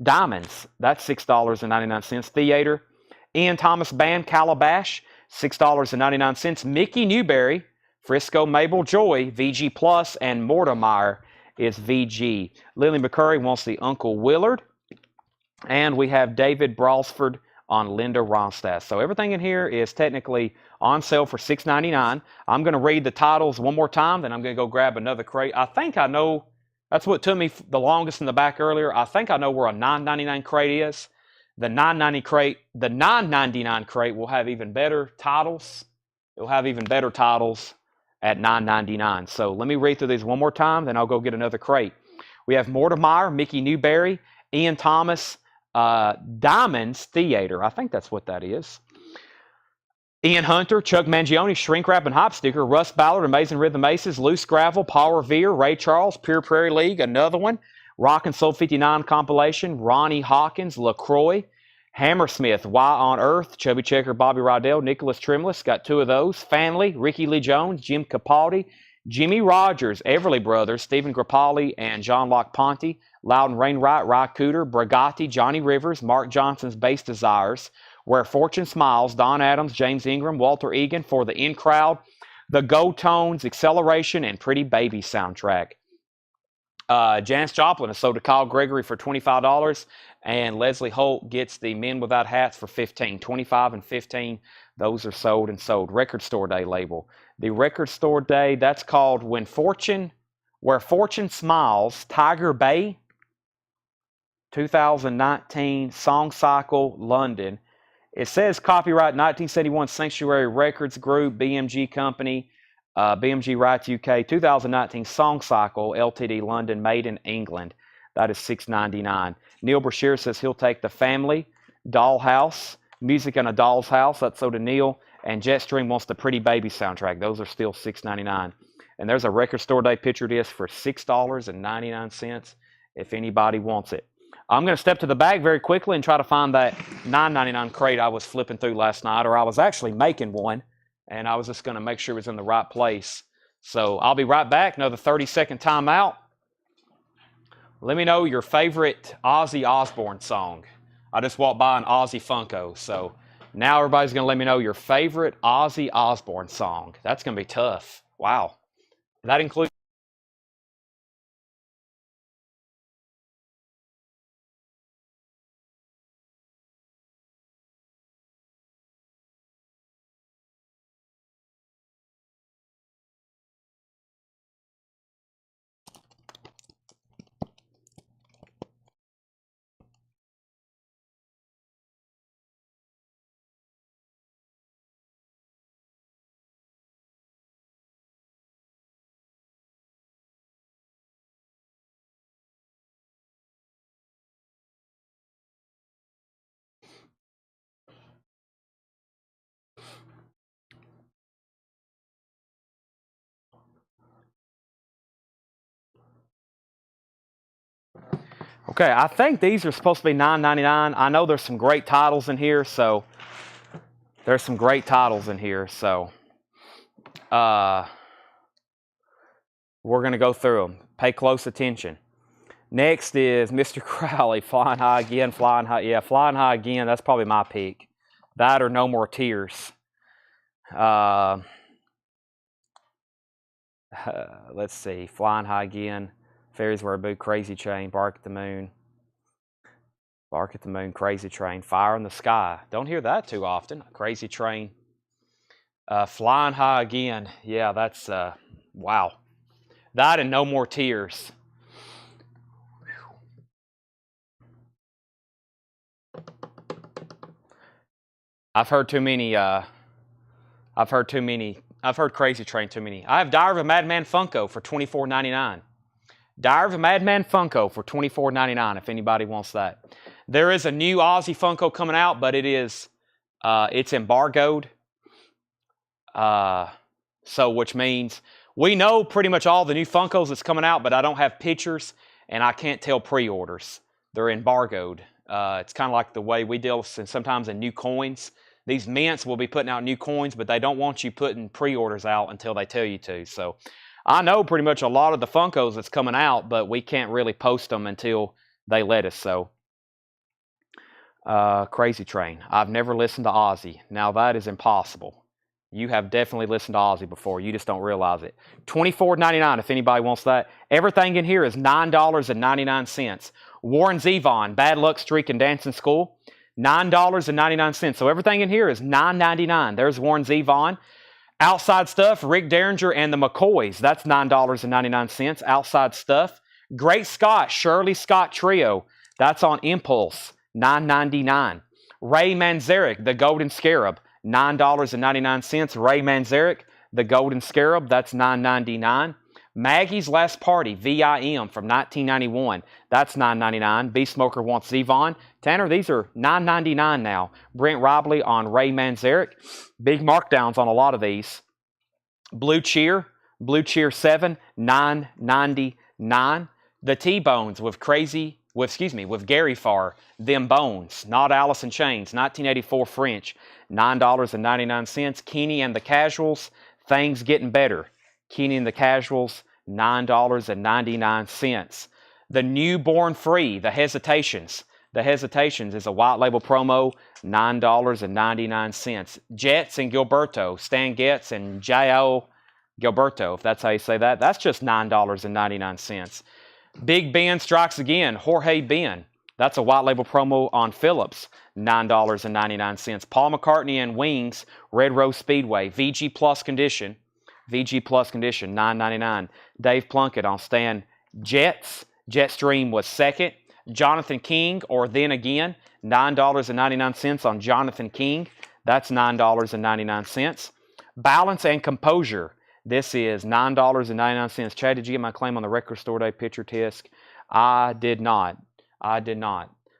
Diamonds. That's $6.99. Theater. Ian Thomas Band, Calabash, $6.99. Mickey Newberry, Frisco Mabel Joy, VG Plus, and Mortimer is VG. Lily McCurry wants the Uncle Willard. And we have David Bralsford on Linda Ronstadt. So everything in here is technically on sale for $6.99. I'm going to read the titles one more time, then I'm going to go grab another crate. I think I know, that's what took me the longest in the back earlier. I think I know where a $9.99 crate is. The $9.99 crate will have even better titles. It'll have even better titles at $9.99. So let me read through these one more time, then I'll go get another crate. We have Mortimer, Mickey Newberry, Ian Thomas, Diamonds Theater. I think that's what that is. Ian Hunter, Chuck Mangione, Shrink Wrap and Hop Sticker, Russ Ballard, Amazing Rhythm Aces, Loose Gravel, Paul Revere, Ray Charles, Pure Prairie League, another one. Rock and Soul 59 compilation, Ronnie Hawkins, LaCroix, Hammersmith, Why on Earth, Chubby Checker, Bobby Rydell, Nicholas Tremless, got 2 of those. Fanley, Ricky Lee Jones, Jim Capaldi, Jimmy Rogers, Everly Brothers, Stephen Grappalli, and John Locke Ponte, Loudon Rainwright, Ry Cooter, Bragatti, Johnny Rivers, Mark Johnson's Bass Desires, Where Fortune Smiles, Don Adams, James Ingram, Walter Egan, For the In Crowd, The Gold Tones, Acceleration, and Pretty Baby soundtrack. Janis Joplin is sold to Kyle Gregory for $25, and Leslie Holt gets the Men Without Hats for $15. 25 and 15, those are sold and sold. Record Store Day label. The Record Store Day, that's called Where Fortune Smiles, Tiger Bay, 2019, Song Cycle, London. It says copyright 1971 Sanctuary Records Group, BMG Company, BMG Rights UK, 2019 Song Cycle, Ltd, London, made in England. That is $6.99. Neil Brashear says he'll take the Family, Dollhouse, Music in a Doll's House. That's so to Neil. And Jetstream wants the Pretty Baby soundtrack. Those are still $6.99. And there's a Record Store Day picture disc for $6.99 if anybody wants it. I'm going to step to the bag very quickly and try to find that $9.99 crate I was flipping through last night, or I was actually making one. And I was just going to make sure it was in the right place. So I'll be right back. Another 30-second timeout. Let me know your favorite Ozzy Osbourne song. I just walked by an Ozzy Funko. So now everybody's going to let me know your favorite Ozzy Osbourne song. That's going to be tough. Wow. That includes... Okay, I think these are supposed to be $9.99. I know there's some great titles in here, so there's some great titles in here, so we're going to go through them. Pay close attention. Next is Mr. Crowley, Flying High Again, Flying High. Yeah, Flying High Again, that's probably my pick. That or No More Tears. Let's see. Flying High Again, Fairies Wear a Boot, Crazy Train, Bark at the Moon. Bark at the Moon, Crazy Train, Fire in the Sky. Don't hear that too often. Crazy Train. Flying High Again. Yeah, that's, wow. That and No More Tears. I've heard too many, I've heard Crazy Train too many. I have Diary of a Madman Funko for $24.99. Diary of a Madman Funko for $24.99 if anybody wants that. There is a new Ozzy Funko coming out, but it's embargoed. So which means we know pretty much all the new Funkos that's coming out, but I don't have pictures and I can't tell pre-orders. They're embargoed. It's kind of like the way we deal sometimes in new coins. These mints will be putting out new coins, but they don't want you putting pre-orders out until they tell you to. So I know pretty much a lot of the Funkos that's coming out, but we can't really post them until they let us. So Crazy Train. I've never listened to Ozzy. Now that is impossible. You have definitely listened to Ozzy before. You just don't realize it. $24.99 if anybody wants that. Everything in here is $9.99. Warren Zevon, Bad Luck Streak and Dancing School, $9.99. So everything in here is $9.99. There's Warren Zevon. Outside Stuff, Rick Derringer and the McCoys. That's $9.99. Outside Stuff. Great Scott, Shirley Scott Trio. That's on Impulse, $9.99. Ray Manzarek, The Golden Scarab, $9.99. Ray Manzarek, The Golden Scarab, that's $9.99. Maggie's Last Party, VIM from 1991, that's $9.99. Beast Smoker Wants Zevon. Tanner, these are $9.99 now. Brent Robley on Ray Manzarek. Big markdowns on a lot of these. Blue Cheer 7, $9.99. The T-Bones with Gary Farr, Them Bones, Not Alice in Chains, 1984 French, $9.99. Keeney and the Casuals, Things Getting Better. Keeney and the Casuals, $9.99. The Newborn Free, The Hesitations. The Hesitations is a white label promo, $9.99. Jets and Gilberto, Stan Getz and J.O. Gilberto, if that's how you say that. That's just $9.99. Big Ben Strikes Again, Jorge Ben. That's a white label promo on Phillips, $9.99. Paul McCartney and Wings, Red Rose Speedway, VG Plus Condition, $9.99. Dave Plunkett on Stan Jets. Jetstream was second. Jonathan King, or Then Again, $9.99 on Jonathan King. That's $9.99. Balance and Composure. This is $9.99. Chad, did you get my claim on the record store day picture disc? I did not.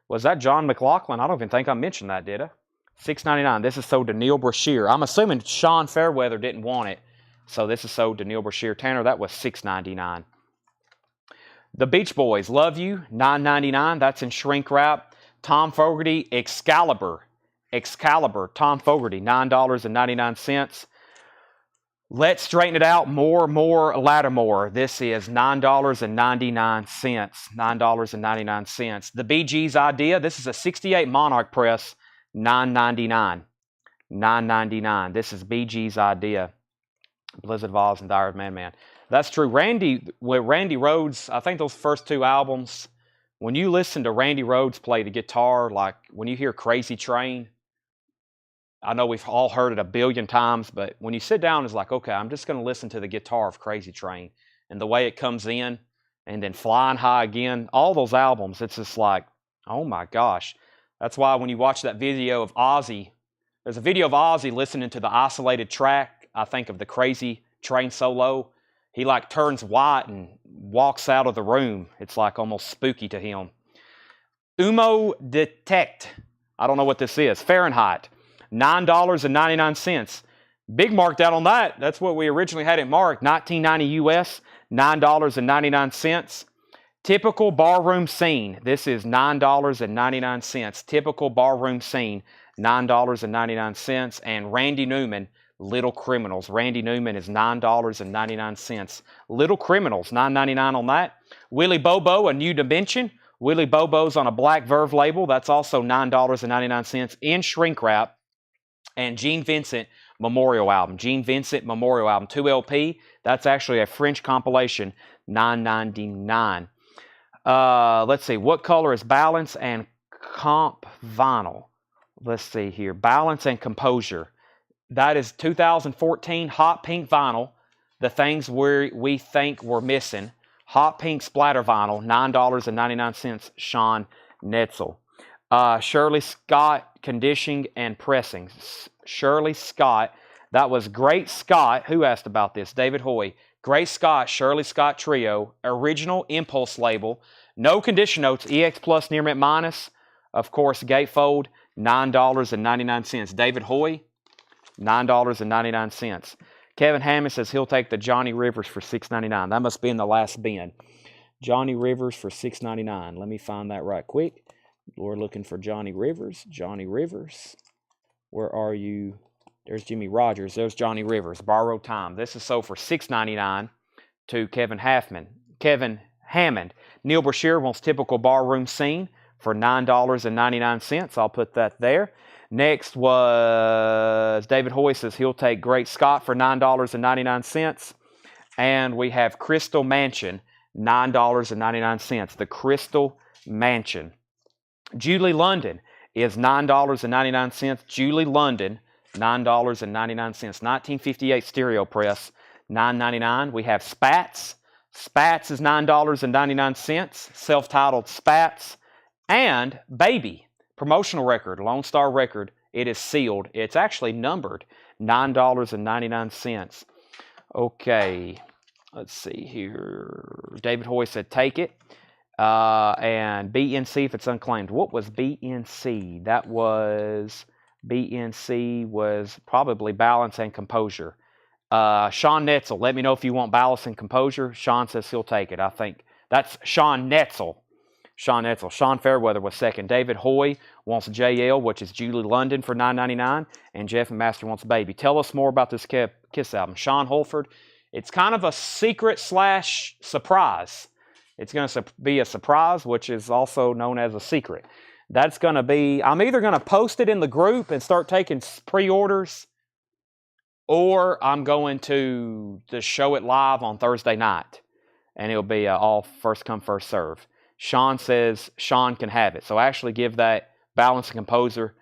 Was that John McLaughlin? I don't even think I mentioned that, did I? $6.99. This is sold to Neil Brashear. I'm assuming Sean Fairweather didn't want it. So this is sold to Neil Brashear. Tanner, that was $6.99. The Beach Boys, Love You, $9.99. That's in shrink wrap. Tom Fogerty, Excalibur, Tom Fogerty, $9.99. Let's straighten it out. More Lattimore. This is $9.99. $9.99. The BG's Idea. This is a 68 Monarch press. $9.99. $9.99. This is BG's Idea. Blizzard of Oz and Dire of Man. That's true. Randy Rhoads, I think those first two albums, when you listen to Randy Rhoads play the guitar, like when you hear Crazy Train, I know we've all heard it a billion times, but when you sit down, it's like, okay, I'm just going to listen to the guitar of Crazy Train and the way it comes in and then Flying High again. All those albums, it's just like, oh my gosh. That's why when you watch that video of Ozzy, there's a video of Ozzy listening to the isolated track, I think of the Crazy Train solo. He like turns white and walks out of the room. It's like almost spooky to him. Umo Detect. I don't know what this is. Fahrenheit. $9.99. Big marked out on that. That's what we originally had it marked. 1990 US. $9.99. Typical Barroom Scene. This is $9.99. Typical Barroom Scene. $9.99. And Randy Newman, Little Criminals. Randy Newman is $9.99. Little Criminals, $9.99 on that. Willie Bobo, A New Dimension. Willie Bobo's on a Black Verve label. That's also $9.99 in shrink wrap. And Gene Vincent Memorial Album. Gene Vincent Memorial Album, 2LP. That's actually a French compilation, $9.99. Let's see. What color is Balance and Comp Vinyl? Let's see here. Balance and Composure. That is 2014 Hot Pink Vinyl. The things we think we're missing. Hot Pink Splatter Vinyl, $9.99. Sean Netzel. Shirley Scott Conditioning and Pressing. Shirley Scott. That was Great Scott. Who asked about this? David Hoy. Great Scott, Shirley Scott Trio. Original Impulse label. No condition notes. EX Plus Near Mint Minus. Of course, Gatefold. $9.99. David Hoy. $9.99. Kevin Hammond says he'll take the Johnny Rivers for $6.99. That must be in the last bin. Johnny Rivers for $6.99. Let me find that right quick. We're looking for Johnny Rivers. Johnny Rivers. Where are you? There's Jimmy Rogers. There's Johnny Rivers. Borrowed Time. This is sold for $6.99 to Kevin Hammond. Neil Brashear wants Typical Barroom Scene for $9.99. I'll put that there. Next was David Hoy says he'll take Great Scott for $9.99. And we have Crystal Mansion, $9.99. The Crystal Mansion. Julie London is $9.99. Julie London, $9.99. 1958 stereo press, $9.99. We have Spats. Spats is $9.99. Self-titled Spats. And Baby, promotional record, Lone Star record. It is sealed. It's actually numbered, $9.99. Okay, let's see here. David Hoy said take it. And BNC if it's unclaimed. What was BNC? That was, BNC was probably Balance and Composure. Sean Netzel, let me know if you want Balance and Composure. Sean says he'll take it. I think that's Sean Netzel. Sean Netzel. Sean Fairweather was second. David Hoy wants JL, which is Julie London for $9.99. And Jeff and Master wants Baby. Tell us more about this Kiss album. Sean Holford. It's kind of a secret / surprise. It's going to be a surprise, which is also known as a secret. That's going to be, I'm either going to post it in the group and start taking pre-orders, or I'm going to just show it live on Thursday night. And it'll be all first come, first serve. Sean says Sean can have it. So actually give that Balance and Composer.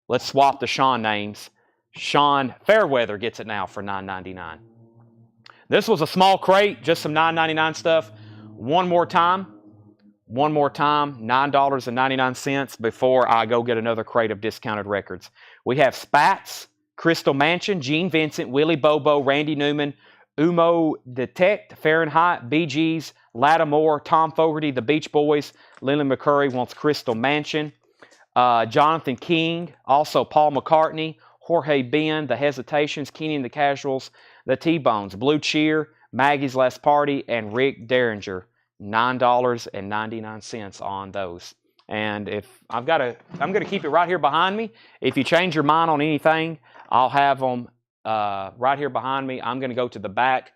Let's swap the Sean names. Sean Fairweather gets it now for $9.99. This was a small crate, just some $9.99 stuff. One more time, $9.99 before I go get another crate of discounted records. We have Spats, Crystal Mansion, Gene Vincent, Willie Bobo, Randy Newman, Umo Detect, Fahrenheit, Bee Gees, Lattimore, Tom Fogerty, The Beach Boys, Lily McCurry wants Crystal Mansion, Jonathan King, also Paul McCartney, Jorge Ben, The Hesitations, Kenny and the Casuals, The T-Bones, Blue Cheer, Maggie's Last Party, and Rick Derringer. $9.99 on those. And if I'm going to keep it right here behind me. If you change your mind on anything, I'll have them right here behind me. I'm going to go to the back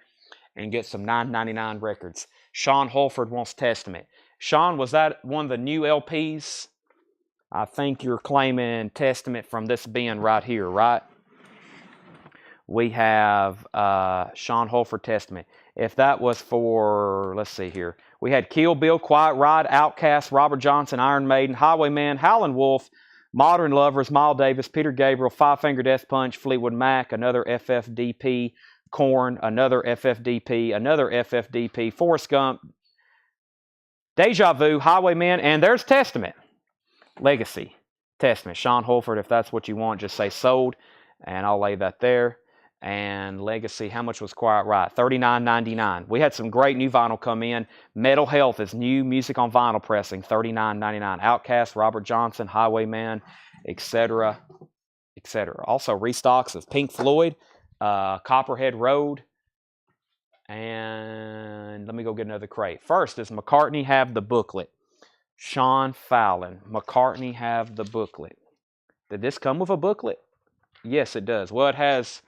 and get some $9.99 records. Sean Holford wants Testament. Sean, was that one of the new LPs? I think you're claiming Testament from this bin right here, right? We have Sean Holford Testament. If that was for, let's see here. We had Kill Bill, Quiet Ride, Outkast, Robert Johnson, Iron Maiden, Highwayman, Howlin' Wolf, Modern Lovers, Miles Davis, Peter Gabriel, Five Finger Death Punch, Fleetwood Mac, another FFDP, Korn, another FFDP, another FFDP, Forrest Gump, Deja Vu, Highwayman, and there's Testament. Legacy, Testament. Sean Holford, if that's what you want, just say sold, and I'll lay that there. And Legacy, how much was Quiet Riot? $39.99. We had some great new vinyl come in. Metal Health is new music on vinyl pressing, $39.99. Outkast, Robert Johnson, Highwayman, etc., etc. Also restocks of Pink Floyd, Copperhead Road, and let me go get another crate. First, does McCartney have the booklet? Sean Fallon, McCartney have the booklet. Did this come with a booklet? Yes, it does. Well, it has...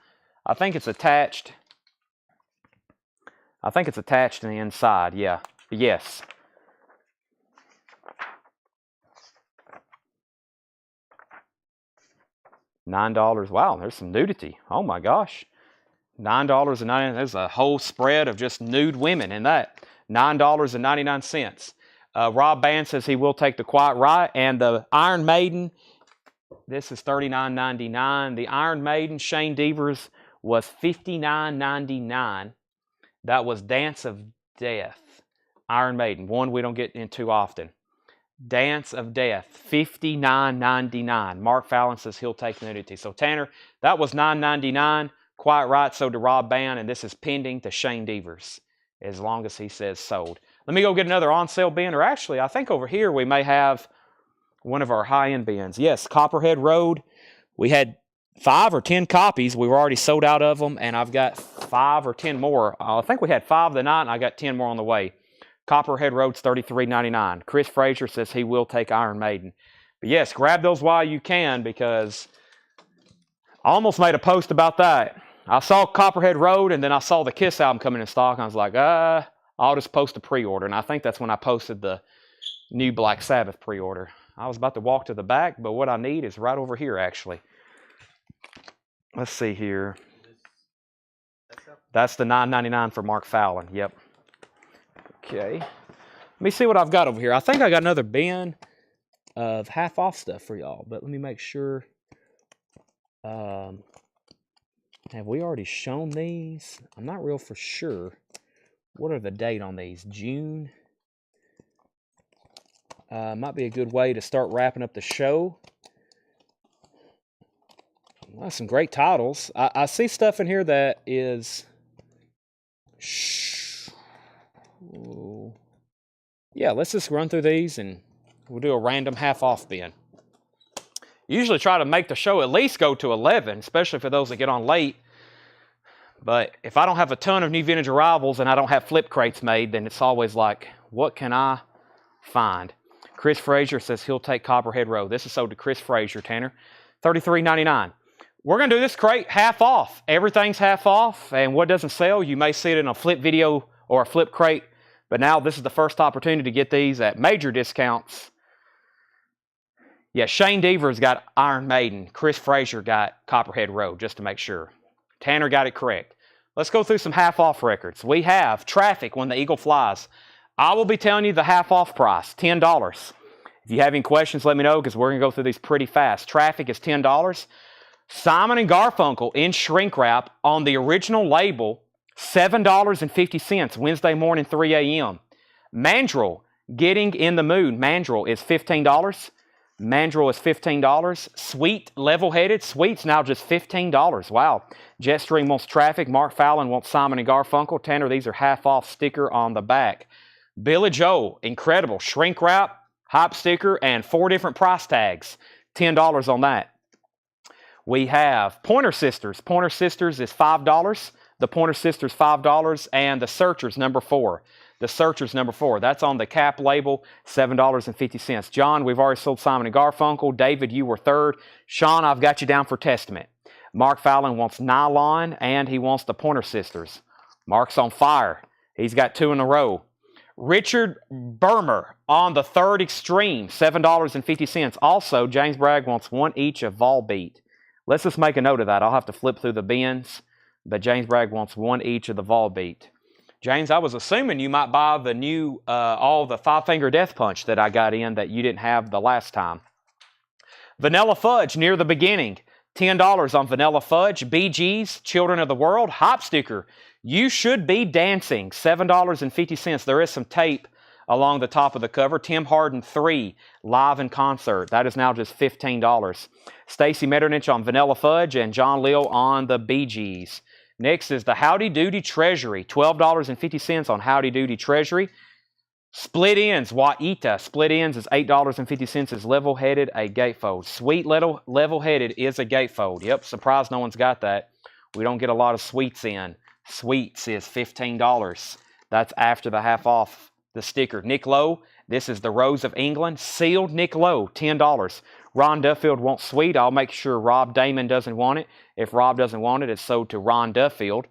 I think it's attached. I think it's attached to the inside. Yeah. Yes. $9. Wow, there's some nudity. Oh my gosh. $9.99. There's a whole spread of just nude women in that. $9.99. Rob Band says he will take the Quiet Riot, and the Iron Maiden. This is $39.99. The Iron Maiden, Shane Devers, was $59.99. That was Dance of Death. Iron Maiden, one we don't get into often. Dance of Death, $59.99. Mark Fallon says he'll take nudity. So Tanner, that was $9.99. Quiet Riot sold to Rob Band, and this is pending to Shane Devers, as long as he says sold. Let me go get another on sale bin, or actually, I think over here we may have one of our high-end bins. Yes, Copperhead Road. We had 5 or 10 copies. We were already sold out of them, and I've got 5 or 10 more. I think we had 5 the night, and I got 10 more on the way. Copperhead Road's $33.99. Chris Frazier says he will take Iron Maiden. But yes, grab those while you can, because I almost made a post about that. I saw Copperhead Road, and then I saw the Kiss album coming in stock, and I was like, I'll just post a pre-order. And I think that's when I posted the new Black Sabbath pre-order. I was about to walk to the back, but what I need is right over here, actually. Let's see here. That's the $9.99 for Mark Fallon. Yep. Okay. Let me see what I've got over here. I think I got another bin of half-off stuff for y'all, but let me make sure. Have we already shown these? I'm not real for sure. What are the date on these? June. Might be a good way to start wrapping up the show. Well, some great titles. I see stuff in here that is... Yeah, let's just run through these and we'll do a random half-off bin. Usually try to make the show at least go to 11, especially for those that get on late. But if I don't have a ton of new vintage arrivals and I don't have flip crates made, then it's always like, what can I find? Chris Frazier says he'll take Copperhead Road. This is sold to Chris Frazier, Tanner. $33.99. We're going to do this crate half off. Everything's half off, and what doesn't sell, you may see it in a flip video or a flip crate. But now this is the first opportunity to get these at major discounts. Yeah, Shane Devers got Iron Maiden. Chris Frazier got Copperhead Road, just to make sure. Tanner got it correct. Let's go through some half-off records. We have Traffic, When the Eagle Flies. I will be telling you the half-off price, $10. If you have any questions, let me know, because we're going to go through these pretty fast. Traffic is $10. Simon & Garfunkel in shrink wrap on the original label, $7.50, Wednesday morning, 3 a.m. Mandrill, Getting in the Mood. Mandrill is $15. Mandrill is $15. Sweet, Level-Headed. Sweet's now just $15. Wow. Jetstream wants Traffic. Mark Fallon wants Simon & Garfunkel. Tanner, these are half-off sticker on the back. Billy Joel, Incredible. Shrink wrap, hype sticker, and 4 different price tags. $10 on that. We have Pointer Sisters. Pointer Sisters is $5. The Pointer Sisters, $5. And the Searchers, number 4. The Searchers, number 4. That's on the cap label, $7.50. John, we've already sold Simon & Garfunkel. David, you were 3rd. Sean, I've got you down for Testament. Mark Fallon wants Nylon, and he wants the Pointer Sisters. Mark's on fire. He's got 2 in a row. Richard Burmer on the third extreme, $7.50. Also, James Bragg wants 1 each of Volbeat. Let's just make a note of that. I'll have to flip through the bins, but James Bragg wants 1 each of the Volbeat. James, I was assuming you might buy the new, all the 5-finger Death Punch that I got in that you didn't have the last time. Vanilla Fudge near the beginning, $10 on Vanilla Fudge. BG's, Children of the World. Hop Sticker, You Should Be Dancing, $7.50. There is some tape along the top of the cover. Tim Harden 3, live in concert. That is now just $15. Stacy Metternich on Vanilla Fudge and John Lill on the Bee Gees. Next is the Howdy Doody Treasury, $12.50 on Howdy Doody Treasury. Split Ends, Waita. Split Ends is $8.50. Is Level-Headed a gatefold? Sweet Level-Headed is a gatefold. Yep, surprised no one's got that. We don't get a lot of sweets in. Sweets is $15. That's after the half off the sticker. Nick Lowe, this is the Rose of England. Sealed Nick Lowe, $10. Ron Duffield wants sweet. I'll make sure Rob Damon doesn't want it. If Rob doesn't want it, it's sold to Ron Duffield.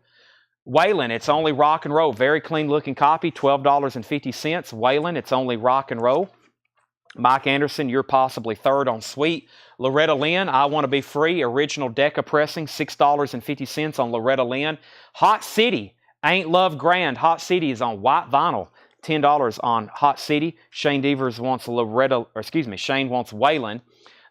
Waylon, It's Only Rock and Roll. Very clean looking copy, $12.50. Waylon, It's Only Rock and Roll. Mike Anderson, You're Possibly Third on Sweet. Loretta Lynn, I Want to Be Free. Original Decca pressing, $6.50 on Loretta Lynn. Hot City, Ain't Love Grand. Hot City is on white vinyl. $10 on Hot City. Shane Devers wants Shane wants Waylon.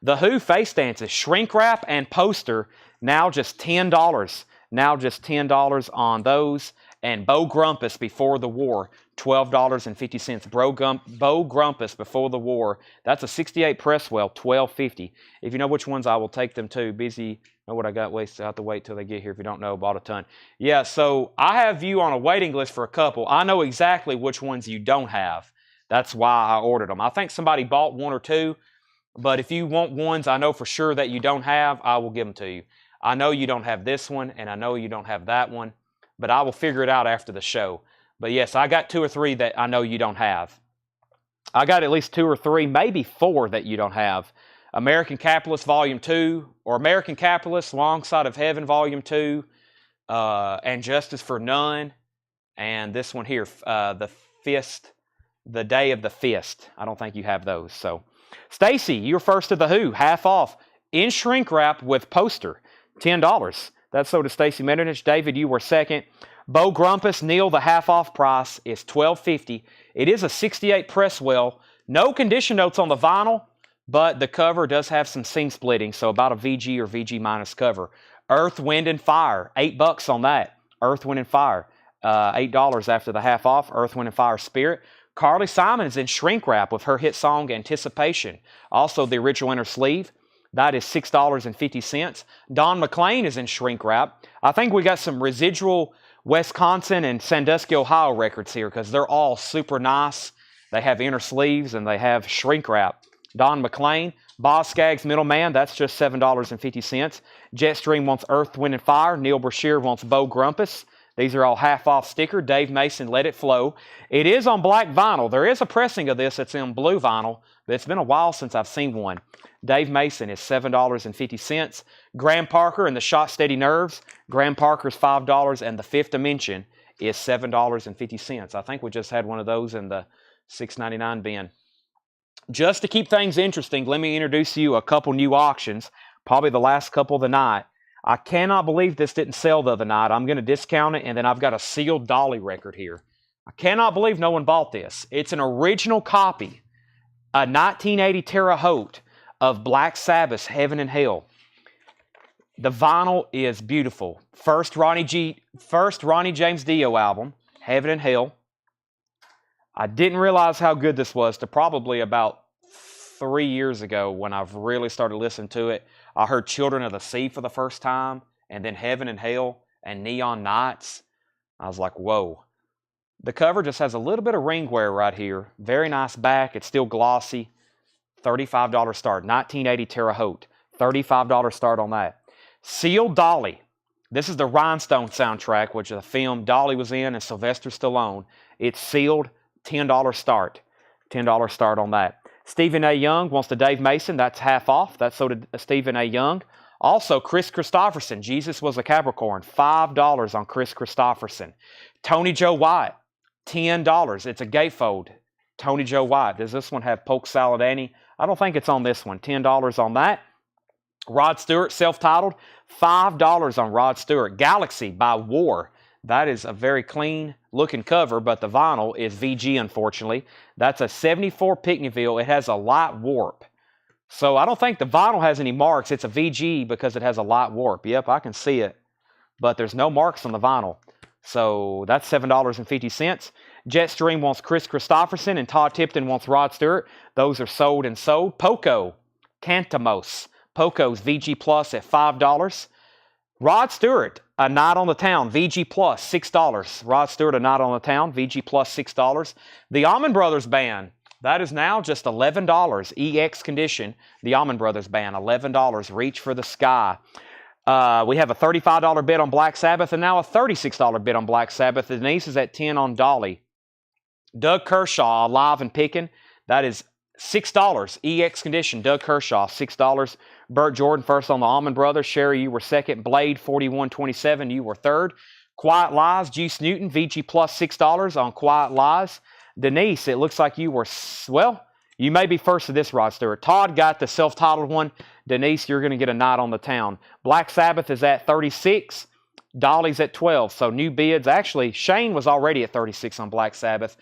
The Who Face Dances, Shrink Wrap and Poster, now just $10. Now just $10 on those. And Bo Grumpus Before the War, $12.50. Bo Grumpus Before the War. That's a 68 Presswell, $12.50. If you know which ones, I will take them too. Busy, know what I got wasted. I have to wait till they get here. If you don't know, bought a ton. Yeah, so I have you on a waiting list for a couple. I know exactly which ones you don't have. That's why I ordered them. I think somebody bought 1 or 2. But if you want ones I know for sure that you don't have, I will give them to you. I know you don't have this one, and I know you don't have that one, but I will figure it out after the show. But yes, I got 2 or 3 that I know you don't have. I got at least 2 or 3, maybe 4 that you don't have. American Capitalist Volume 2, or American Capitalist, Long Side of Heaven Volume 2, and Justice for None, and this one here, The Day of the Fist. I don't think you have those, so... Stacy, you're first to the Who, half off, in shrink wrap with poster, $10. That's sold to Stacy Metternich. David, you were second. Bo Grumpus, Neil, the half off price is $12.50. It is a 68 Presswell. No condition notes on the vinyl, but the cover does have some seam splitting, so about a VG or VG minus cover. Earth, Wind, and Fire, $8 on that. Earth, Wind, and Fire, $8 after the half off. Earth, Wind, and Fire Spirit. Carly Simon is in shrink wrap with her hit song Anticipation. Also the original inner sleeve. That is $6.50. Don McLean is in shrink wrap. I think we got some residual Wisconsin and Sandusky, Ohio records here because they're all super nice. They have inner sleeves and they have shrink wrap. Don McLean. Boz Scaggs Middleman, that's just $7.50. Jetstream wants Earth, Wind, and Fire. Neil Brashear wants Bo Grumpus. These are all half-off sticker. Dave Mason, Let It Flow. It is on black vinyl. There is a pressing of this that's in blue vinyl, but it's been a while since I've seen one. Dave Mason is $7.50. Graham Parker and the Shot Steady Nerves. Graham Parker's $5, and the Fifth Dimension is $7.50. I think we just had one of those in the $6.99 bin. Just to keep things interesting, let me introduce you a couple new auctions, probably the last couple of the night. I cannot believe this didn't sell the other night. I'm going to discount it, and then I've got a sealed Dolly record here. I cannot believe no one bought this. It's an original copy, a 1980 Terre Haute of Black Sabbath's Heaven and Hell. The vinyl is beautiful. First Ronnie James Dio album, Heaven and Hell. I didn't realize how good this was to probably about 3 years ago when I've really started listening to it. I heard Children of the Sea for the first time, and then Heaven and Hell and Neon Nights. I was like, whoa. The cover just has a little bit of ring wear right here. Very nice back. It's still glossy. $35 start. 1980 Terre Haute. $35 start on that. Sealed Dolly. This is the Rhinestone soundtrack, which is a film Dolly was in and Sylvester Stallone. It's sealed. $10 start. $10 start on that. Stephen A. Young wants the Dave Mason. That's half off. That's so did Stephen A. Young. Also, Chris Christopherson, Jesus Was a Capricorn, $5 on Chris Christopherson. Tony Joe White, $10. It's a gatefold. Tony Joe White. Does this one have Polk Salad Annie? I don't think it's on this one. $10 on that. Rod Stewart, self-titled, $5 on Rod Stewart. Galaxy by War. That is a very clean looking cover, but the vinyl is VG, unfortunately. That's a 74 Picnieville. It has a light warp. So I don't think the vinyl has any marks. It's a VG because it has a light warp. Yep, I can see it. But there's no marks on the vinyl. So that's $7.50. Jetstream wants Chris Christopherson and Todd Tipton wants Rod Stewart. Those are sold and sold. Poco, Cantamos. Poco's VG Plus at $5. Rod Stewart, A Night on the Town, VG Plus, $6. Rod Stewart, A Night on the Town, VG Plus, $6. The Allman Brothers Band, that is now just $11. EX condition, the Allman Brothers Band, $11. Reach for the Sky. We have a $35 bid on Black Sabbath and now a $36 bid on Black Sabbath. Denise is at $10 on Dolly. Doug Kershaw, Alive and Pickin', that is $6. EX condition, Doug Kershaw, $6. Burt Jordan first on the Allman Brothers. Sherry, you were second. Blade, 41.27, you were third. Quiet Lies, Juice Newton, VG Plus, $6 on Quiet Lies. Denise, it looks like you were, well, you may be first to this, Rod Stewart. Todd got the self-titled one. Denise, you're going to get A Night on the Town. Black Sabbath is at 36. Dolly's at 12. So new bids. Actually, Shane was already at 36 on Black Sabbath.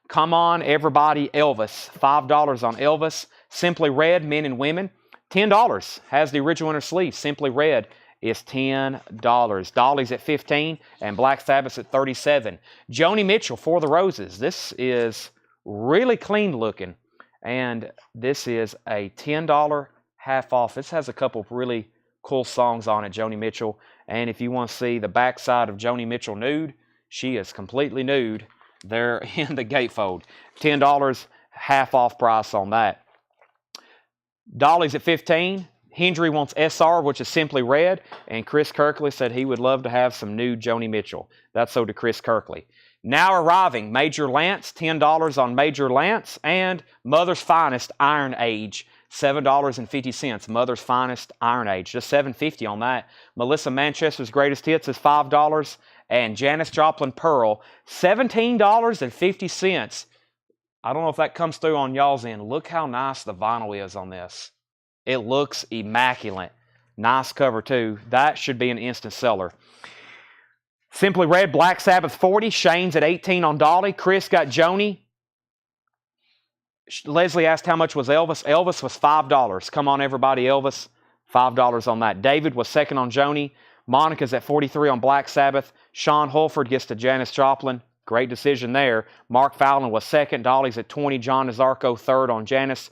Come On, Everybody, Elvis. $5 on Elvis. Simply Red, Men and Women. $10. Has the original inner sleeve. Simply Red is $10. Dolly's at 15 and Black Sabbath's at 37. Joni Mitchell, For the Roses. This is really clean looking. And this is a $10 half off. This has a couple of really cool songs on it, Joni Mitchell. And if you want to see the backside of Joni Mitchell nude, she is completely nude there in the gatefold. $10 half off price on that. Dolly's at 15. Hendry wants SR, which is Simply Red. And Chris Kirkley said he would love to have some nude Joni Mitchell. That's so to Chris Kirkley. Now arriving, Major Lance, $10 on Major Lance. And Mother's Finest, Iron Age, $7.50. Mother's Finest, Iron Age, just $7.50 on that. Melissa Manchester's Greatest Hits is $5. And Janis Joplin Pearl, $17.50. I don't know if that comes through on y'all's end. Look how nice the vinyl is on this. It looks immaculate. Nice cover too. That should be an instant seller. Simply Red, Black Sabbath 40. Shane's at 18 on Dolly. Chris got Joni. Leslie asked how much was Elvis. Elvis was $5. Come On Everybody, Elvis. $5 on that. David was second on Joni. Monica's at 43 on Black Sabbath. Sean Holford gets to Janis Joplin. Great decision there. Mark Fallon was second. Dolly's at 20. John Nazarko third on Janis.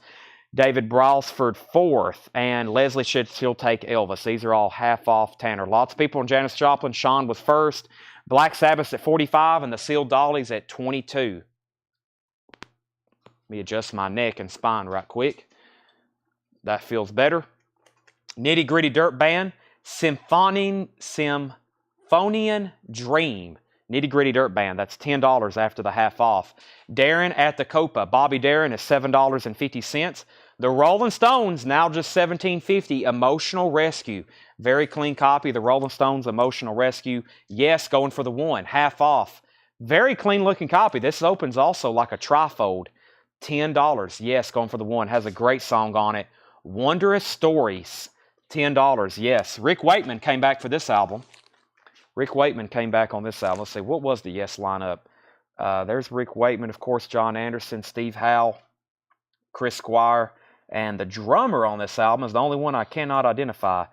David Brailsford fourth. And Leslie should still take Elvis. These are all half off Tanner. Lots of people on Janis Joplin. Sean was first. Black Sabbath's at 45 and the sealed Dolly's at 22. Let me adjust my neck and spine right quick. That feels better. Nitty Gritty Dirt Band. Symphonian Dream. Nitty Gritty Dirt Band. That's $10 after the half off. Darren at the Copa. Bobby Darren is $7.50. The Rolling Stones, now just $17.50. Emotional Rescue. Very clean copy. The Rolling Stones Emotional Rescue. Yes, going for the one. Half off. Very clean looking copy. This opens also like a trifold. $10. Yes, going for the one. Has a great song on it. Wondrous Stories. $10. Yes. Rick Wakeman came back for this album. Rick Wakeman came back on this album. Let's see, what was the Yes lineup? There's Rick Wakeman, of course, John Anderson, Steve Howe, Chris Squire, and the drummer on this album is the only one I cannot identify.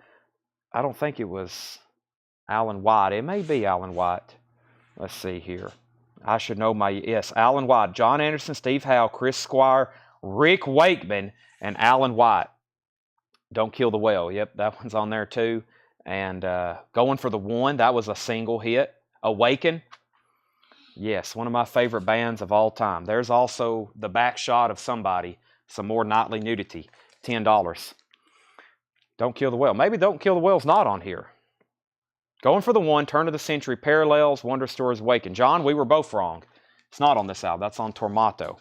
I don't think it was Alan White. It may be Alan White. Let's see here. I should know my, yes, Alan White, John Anderson, Steve Howe, Chris Squire, Rick Wakeman, and Alan White. Don't Kill the Whale. Yep, that one's on there too. And Going for the One, that was a single hit. Awaken. Yes, one of my favorite bands of all time. There's also the back shot of somebody. Some more nightly nudity. $10. Don't Kill the Whale. Maybe Don't Kill the Whale's not on here. Going for the One, Turn of the Century, Parallels, Wonder Stories, Awaken. John, we were both wrong. It's not on this album. That's on Tormato.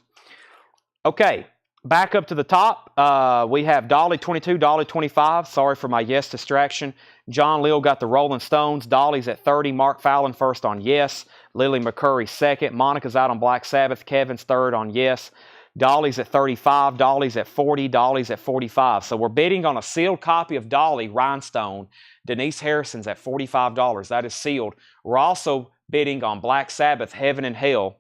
Okay, Back up to the top, we have Dolly 22, Dolly 25. Sorry for my Yes distraction. John Lill got the Rolling Stones. Dolly's at 30. Mark Fallon first on Yes. Lily McCurry second. Monica's out on Black Sabbath. Kevin's third on Yes. Dolly's at 35. Dolly's at 40. Dolly's at 45. So we're bidding on a sealed copy of Dolly, Rhinestone. Denise Harrison's at $45. That is sealed. We're also bidding on Black Sabbath, Heaven and Hell.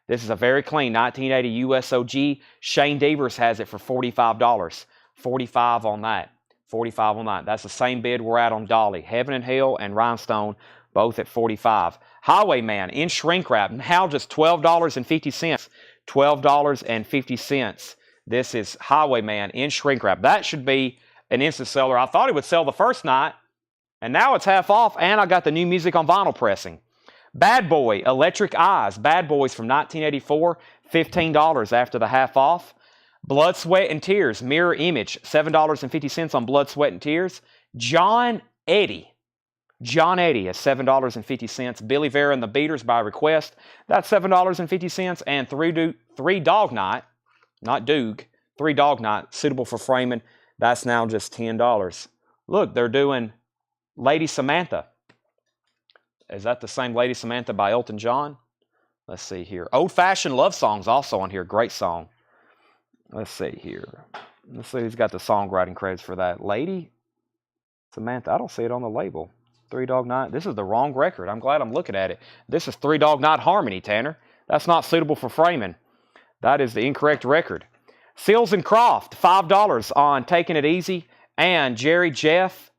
This is a very clean 1980 USOG. Shane Devers has it for $45. 45 on that. 45 on that. That's the same bid we're at on Dolly. Heaven and Hell and Rhinestone, both at 45. Highwayman in shrink wrap, now just $12.50. $12.50. This is Highwayman in shrink wrap. That should be an instant seller. I thought it would sell the first night, and now it's half off, and I got the new music on vinyl pressing. Bad Boy, Electric Eyes. Bad Boys from 1984, $15 after the half off. Blood, Sweat, and Tears, Mirror Image, $7.50 on Blood, Sweat, and Tears. John Eddie is $7.50. Billy Vera and the Beaters by request, that's $7.50. And Three Dog Night, not Doog, Three Dog Night, suitable for framing, that's now just $10. Look, they're doing Lady Samantha. Is that the same Lady Samantha by Elton John? Let's see here. Old Fashioned Love Songs also on here. Great song. Let's see here. Let's see who's got the songwriting credits for that. Lady Samantha. I don't see it on the label. Three Dog Night. This is the wrong record. I'm glad I'm looking at it. This is Three Dog Night Harmony, Tanner. That's not suitable for framing. That is the incorrect record. Seals and Croft, $5 on Taking It Easy. And Jerry Jeff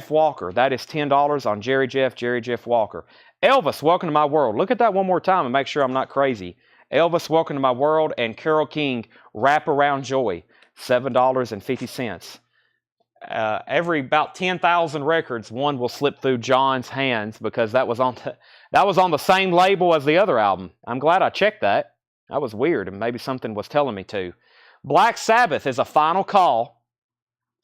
Walker. That is $10 on Jerry Jeff Walker. Elvis, Welcome to My World. Look at that one more time and make sure I'm not crazy. Elvis, Welcome to My World, and Carole King, Wrap Around Joy, $7.50. Every about 10,000 records, one will slip through John's hands because that was on the same label as the other album. I'm glad I checked that. That was weird, and maybe something was telling me to. Black Sabbath is a final call.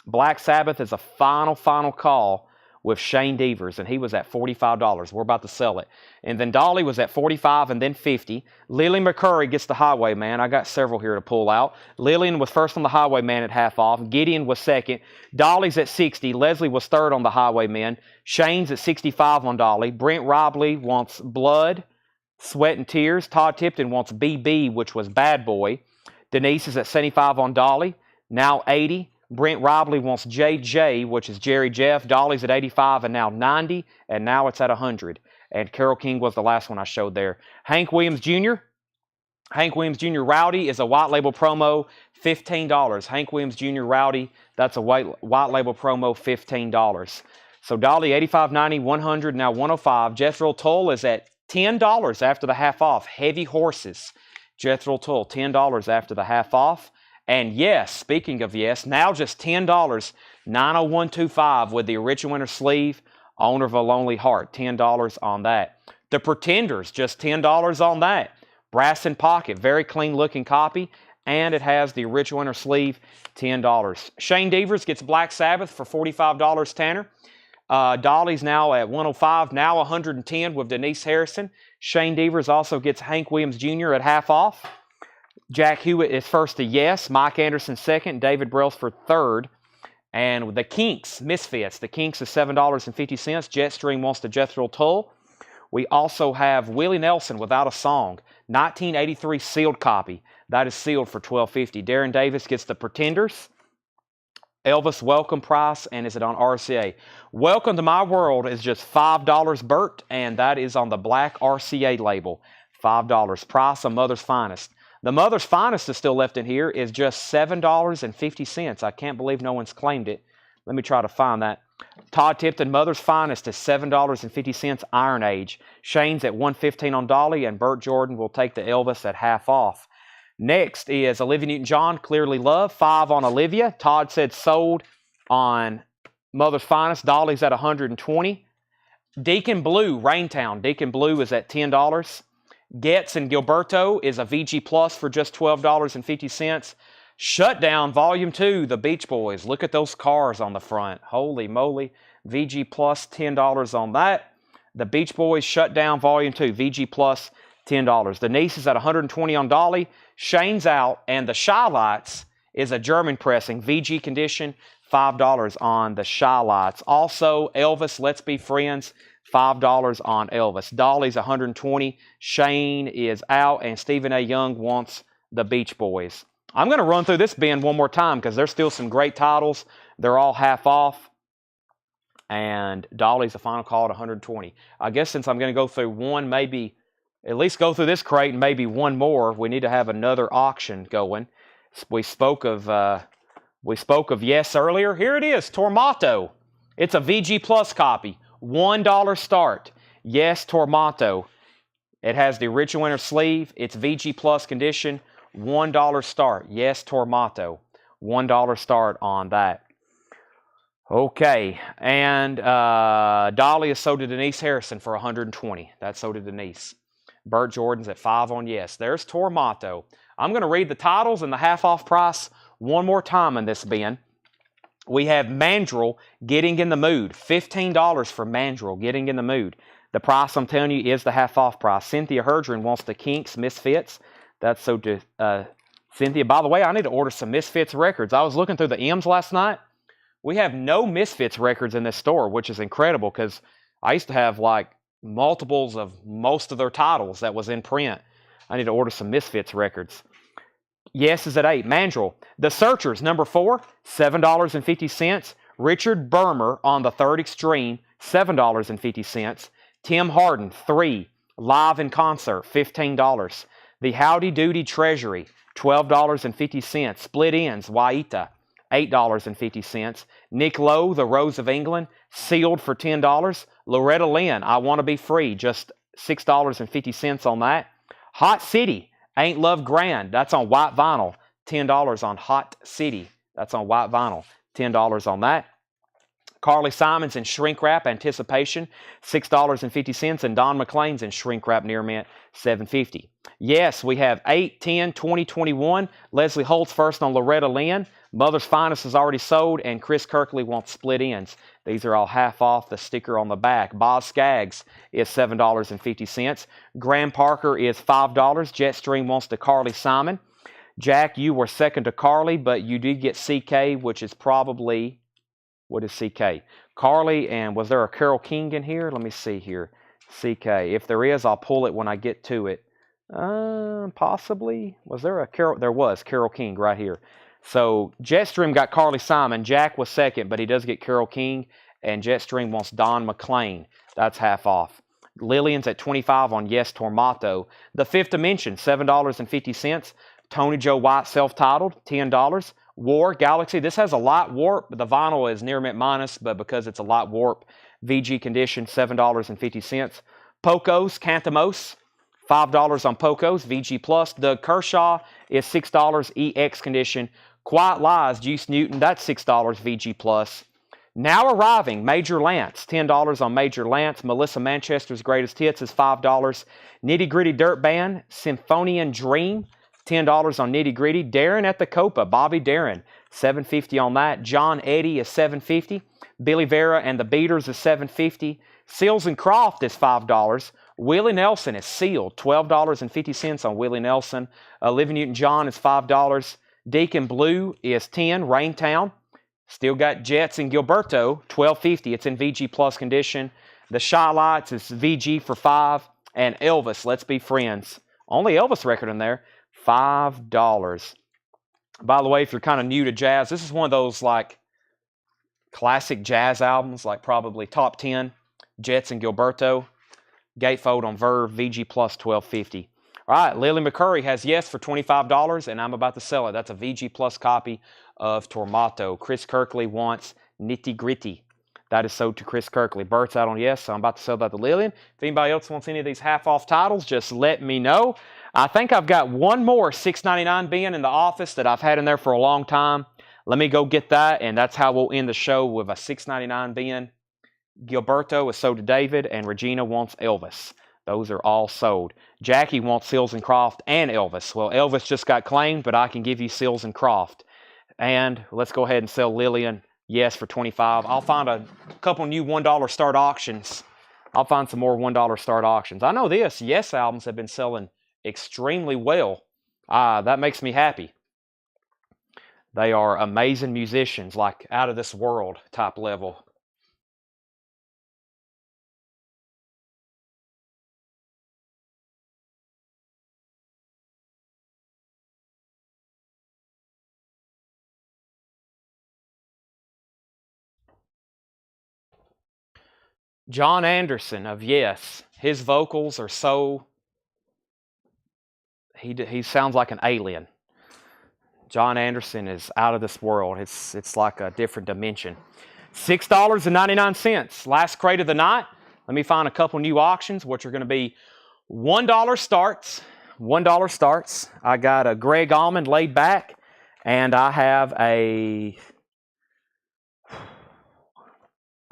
Black Sabbath is a final call with Shane Devers, and he was at $45. We're about to sell it. And then Dolly was at $45 and then $50. Lily McCurry gets the Highwayman. I got several here to pull out. Lillian was first on the Highwayman at half off. Gideon was second. Dolly's at $60. Leslie was third on the Highwayman. Shane's at $65 on Dolly. Brent Robley wants Blood, Sweat, and Tears. Todd Tipton wants BB, which was Bad Boy. Denise is at $75 on Dolly, now $80. Brent Robley wants JJ, which is Jerry Jeff. Dolly's at $85 and now $90, and now it's at $100. And Carole King was the last one I showed there. Hank Williams Jr. Rowdy is a white label promo, $15. Hank Williams Jr. Rowdy, that's a white label promo, $15. So Dolly, $85, $90, $100, now $105. Jethro Tull is at $10 after the half off. Heavy Horses. Jethro Tull, $10 after the half off. And yes, speaking of yes, now just $10, 90125 with the original winter sleeve, Owner of a Lonely Heart, $10 on that. The Pretenders, just $10 on that. Brass and Pocket, very clean looking copy, and it has the original winter sleeve, $10. Shane Devers gets Black Sabbath for $45, Tanner. Dolly's now at $105, now $110 with Denise Harrison. Shane Devers also gets Hank Williams Jr. at half off. Jack Hewitt is first to Yes. Mike Anderson second. David Brailsford third. And the Kinks, Misfits. The Kinks is $7.50. Jetstream wants to Jethro Tull. We also have Willie Nelson, Without a Song. 1983 sealed copy. That is sealed for $12.50. Darren Davis gets the Pretenders. Elvis Welcome price, and is it on RCA? Welcome to My World is just $5 Burt, and that is on the black RCA label. $5 price of Mother's Finest. The Mother's Finest is still left in here, is just $7.50. I can't believe no one's claimed it. Let me try to find that. Todd Tipton, Mother's Finest is $7.50, Iron Age. Shane's at $115 on Dolly, and Burt Jordan will take the Elvis at half off. Next is Olivia Newton-John, Clearly Love, $5 on Olivia. Todd said sold on Mother's Finest. Dolly's at $120. Deacon Blue, Raintown. Deacon Blue is at $10. Getz and Gilberto is a VG Plus for just $12.50. Shutdown Volume 2, The Beach Boys. Look at those cars on the front. Holy moly. VG Plus, $10 on that. The Beach Boys Shutdown Volume 2, VG Plus, $10. Denise is at 120 on Dolly. Shane's out. And the Shy Lights is a German pressing, VG condition, $5 on the Shy Lights. Also, Elvis, Let's Be Friends, $5 on Elvis. Dolly's 120. Shane is out. And Stephen A. Young wants the Beach Boys. I'm going to run through this bin one more time because there's still some great titles. They're all half off. And Dolly's a final call at 120. I guess since I'm going to go through one, maybe at least go through this crate and maybe one more, we need to have another auction going. We spoke of Yes earlier. Here it is, Tormato. It's a VG Plus copy. $1 start. Yes, Tormato. It has the original inner sleeve. It's VG Plus condition. $1 start. Yes, Tormato. $1 start on that. Okay, and Dolly is sold to Denise Harrison for 120. That's sold to Denise. Burt Jordan's at 5 on Yes. There's Tormato. I'm going to read the titles and the half-off price one more time in this bin. We have Mandrill, Getting in the Mood. $15 for Mandrill, Getting in the Mood. The price I'm telling you is the half-off price. Cynthia Herdren wants the Kinks Misfits. That's sold to Cynthia. By the way, I need to order some Misfits records. I was looking through the M's last night. We have no Misfits records in this store, which is incredible because I used to have like multiples of most of their titles that was in print. I need to order some Misfits records. Yes is at 8. Mandrill. The Searchers, number 4, $7.50. Richard Bermer on the Third Extreme, $7.50. Tim Harden, 3. Live in Concert, $15. The Howdy Doody Treasury, $12.50. Split Ends, Waita, $8.50. Nick Lowe, The Rose of England, sealed for $10. Loretta Lynn, I Want to Be Free, just $6.50 on that. Hot City, Ain't Love Grand, that's on white vinyl, $10 on Hot City. That's on white vinyl, $10 on that. Carly Simons in Shrink Wrap, Anticipation, $6.50. And Don McLean's in Shrink Wrap Near Mint, $7.50. Yes, we have 8, 10, 20, 21. Leslie Holtz first on Loretta Lynn. Mother's Finest is already sold, and Chris Kirkley wants Split Ends. These are all half off the sticker on the back. Boz Skaggs is $7.50. Graham Parker is $5. Jetstream wants to Carly Simon. Jack, you were second to Carly, but you did get CK, which is probably... What is CK? Carly, and was there a Carole King in here? Let me see here. CK. If there is, I'll pull it when I get to it. Possibly. Was there a Carole? There was Carole King right here. So Jetstream got Carly Simon. Jack was second, but he does get Carole King. And Jetstream wants Don McLean. That's half off. Lillian's at 25 on Yes Tormato. The Fifth Dimension, $7.50. Tony Joe White self-titled, $10. War Galaxy. This has a light warp. The vinyl is near mint minus, but because it's a light warp, VG condition, $7.50. Pocos, Canthamos, $5 on Pocos, VG plus. Doug Kershaw is $6, EX condition. Quiet Lies, Juice Newton, that's $6, VG plus. Now arriving, Major Lance, $10 on Major Lance. Melissa Manchester's Greatest Hits is $5. Nitty Gritty Dirt Band, Symphonian Dream, $10 on Nitty Gritty. Darren at the Copa, Bobby Darren, $7.50 on that. John Eddy is $7.50. Billy Vera and the Beaters is $7.50. Seals and Croft is $5. Willie Nelson is sealed, $12.50 on Willie Nelson. Olivia Newton-John is $5. Deacon Blue is $10. Raintown. Still got Jets and Gilberto, $12.50. It's in VG plus condition. The Shy Lights is VG for $5. And Elvis, Let's Be Friends. Only Elvis record in there. $5. By the way, if you're kind of new to jazz, this is one of those like classic jazz albums, like probably top 10. Jets and Gilberto. Gatefold on Verve, VG plus $12.50. All right, Lily McCurry has Yes for $25, and I'm about to sell it. That's a VG plus copy of Tormato. Chris Kirkley wants Nitty Gritty. That is sold to Chris Kirkley. Bert's out on Yes, so I'm about to sell that to Lillian. If anybody else wants any of these half-off titles, just let me know. I think I've got one more $6.99 bin in the office that I've had in there for a long time. Let me go get that, and that's how we'll end the show with a $6.99 bin. Gilberto is sold to David, and Regina wants Elvis. Those are all sold. Jackie wants Seals and Croft and Elvis. Well, Elvis just got claimed, but I can give you Seals and Croft. And let's go ahead and sell Lillian Yes for $25. I'll find a couple new $1 start auctions I'll find some more $1 start auctions. I know this. Yes albums have been selling extremely well. That makes me happy. They are amazing musicians, like out of this world type level. John Anderson of Yes. His vocals are so... He sounds like an alien. John Anderson is out of this world. It's like a different dimension. $6.99. Last crate of the night. Let me find a couple new auctions, which are going to be $1 starts. $1 starts. I got a Greg Allman Laid Back, and I have a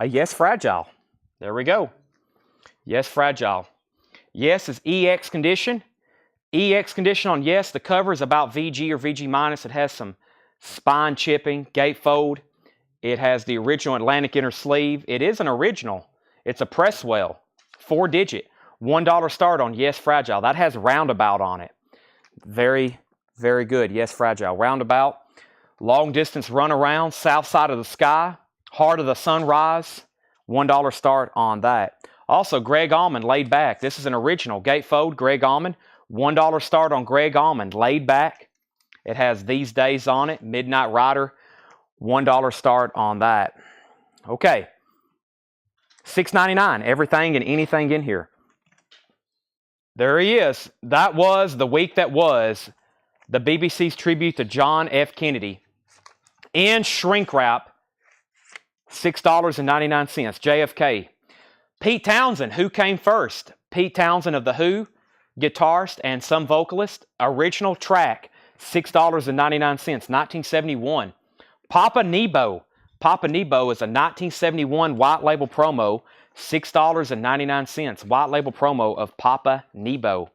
Yes Fragile. There we go. Yes Fragile. Yes is EX condition. EX condition on Yes. The cover is about VG or VG minus. It has some spine chipping, gatefold. It has the original Atlantic inner sleeve. It is an original. It's a Presswell, 4-digit, $1 start on Yes Fragile. That has roundabout on it. Very, very good. Yes Fragile. Roundabout, long distance run around, south side of the sky, heart of the sunrise, $1 start on that. Also, Greg Allman Laid Back. This is an original gatefold, Greg Allman. $1 start on Greg Allman Laid Back. It has These Days on it, Midnight Rider, $1 start on that. Okay. $6.99. Everything and anything in here. There he is. That was the week that was the BBC's tribute to John F. Kennedy. In shrink wrap, $6.99. JFK. Pete Townsend, who came first? Pete Townsend of The Who, guitarist and some vocalist. Original track, $6.99, 1971. Papa Nebo. Papa Nebo is a 1971 white label promo, $6.99. White label promo of Papa Nebo.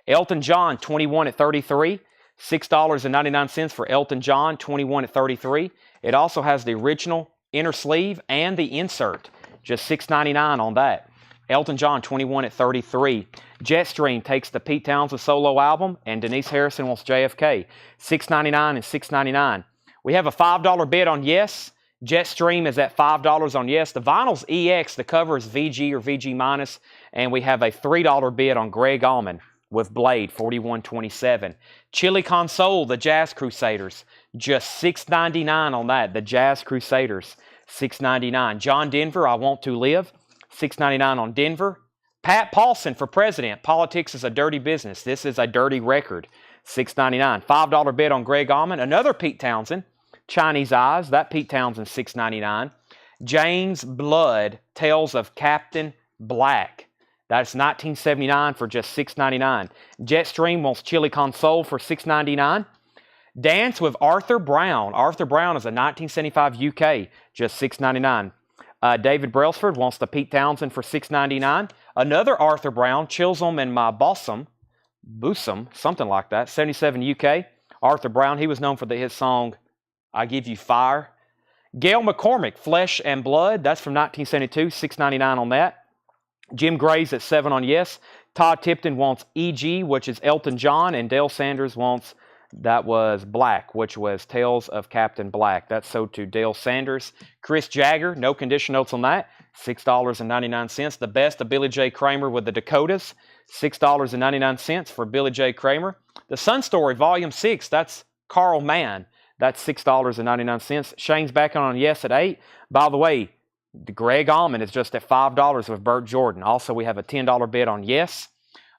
Elton John, 21 at 33, $6.99 for Elton John, 21 at 33. It also has the original inner sleeve and the insert, just $6.99 on that. Elton John, 21 at 33. Jetstream takes the Pete Townsend solo album, and Denise Harrison wants JFK, $6.99 and $6.99. We have a $5 bid on Yes. Jetstream is at $5 on Yes. The vinyl's EX, the cover is VG or VG minus, and we have a $3 bid on Greg Allman with Blade, $41.27. Chili Console, the Jazz Crusaders, just $6.99 on that. The Jazz Crusaders, $6.99. John Denver, I Want to Live, $6.99 on Denver. Pat Paulson for president. Politics is a dirty business. This is a dirty record. $6.99. $5 bid on Greg Allman. Another Pete Townsend. Chinese Eyes. That Pete Townsend, $6.99. James Blood, Tales of Captain Black. That's 1979 for just $6.99. Jetstream wants Chili Console for $6.99. Dance with Arthur Brown. Arthur Brown is a 1975 UK, just $6.99. David Brailsford wants the Pete Townsend for $6.99. Another Arthur Brown, Chilsum and My Bossum, something like that, 77 UK. Arthur Brown, he was known for his song, I Give You Fire. Gail McCormick, Flesh and Blood, that's from 1972, $6.99 on that. Jim Gray's at 7 on Yes. Todd Tipton wants E.G., which is Elton John, and Dale Sanders wants, that was Black, which was Tales of Captain Black. That's sold to Dale Sanders. Chris Jagger, no condition notes on that, $6.99. The Best of Billy J. Kramer with the Dakotas, $6.99 for Billy J. Kramer. The Sun Story, Volume 6, that's Carl Mann. That's $6.99. Shane's back on Yes at 8. By the way, the Greg Allman is just at $5 with Burt Jordan. Also, we have a $10 bid on Yes.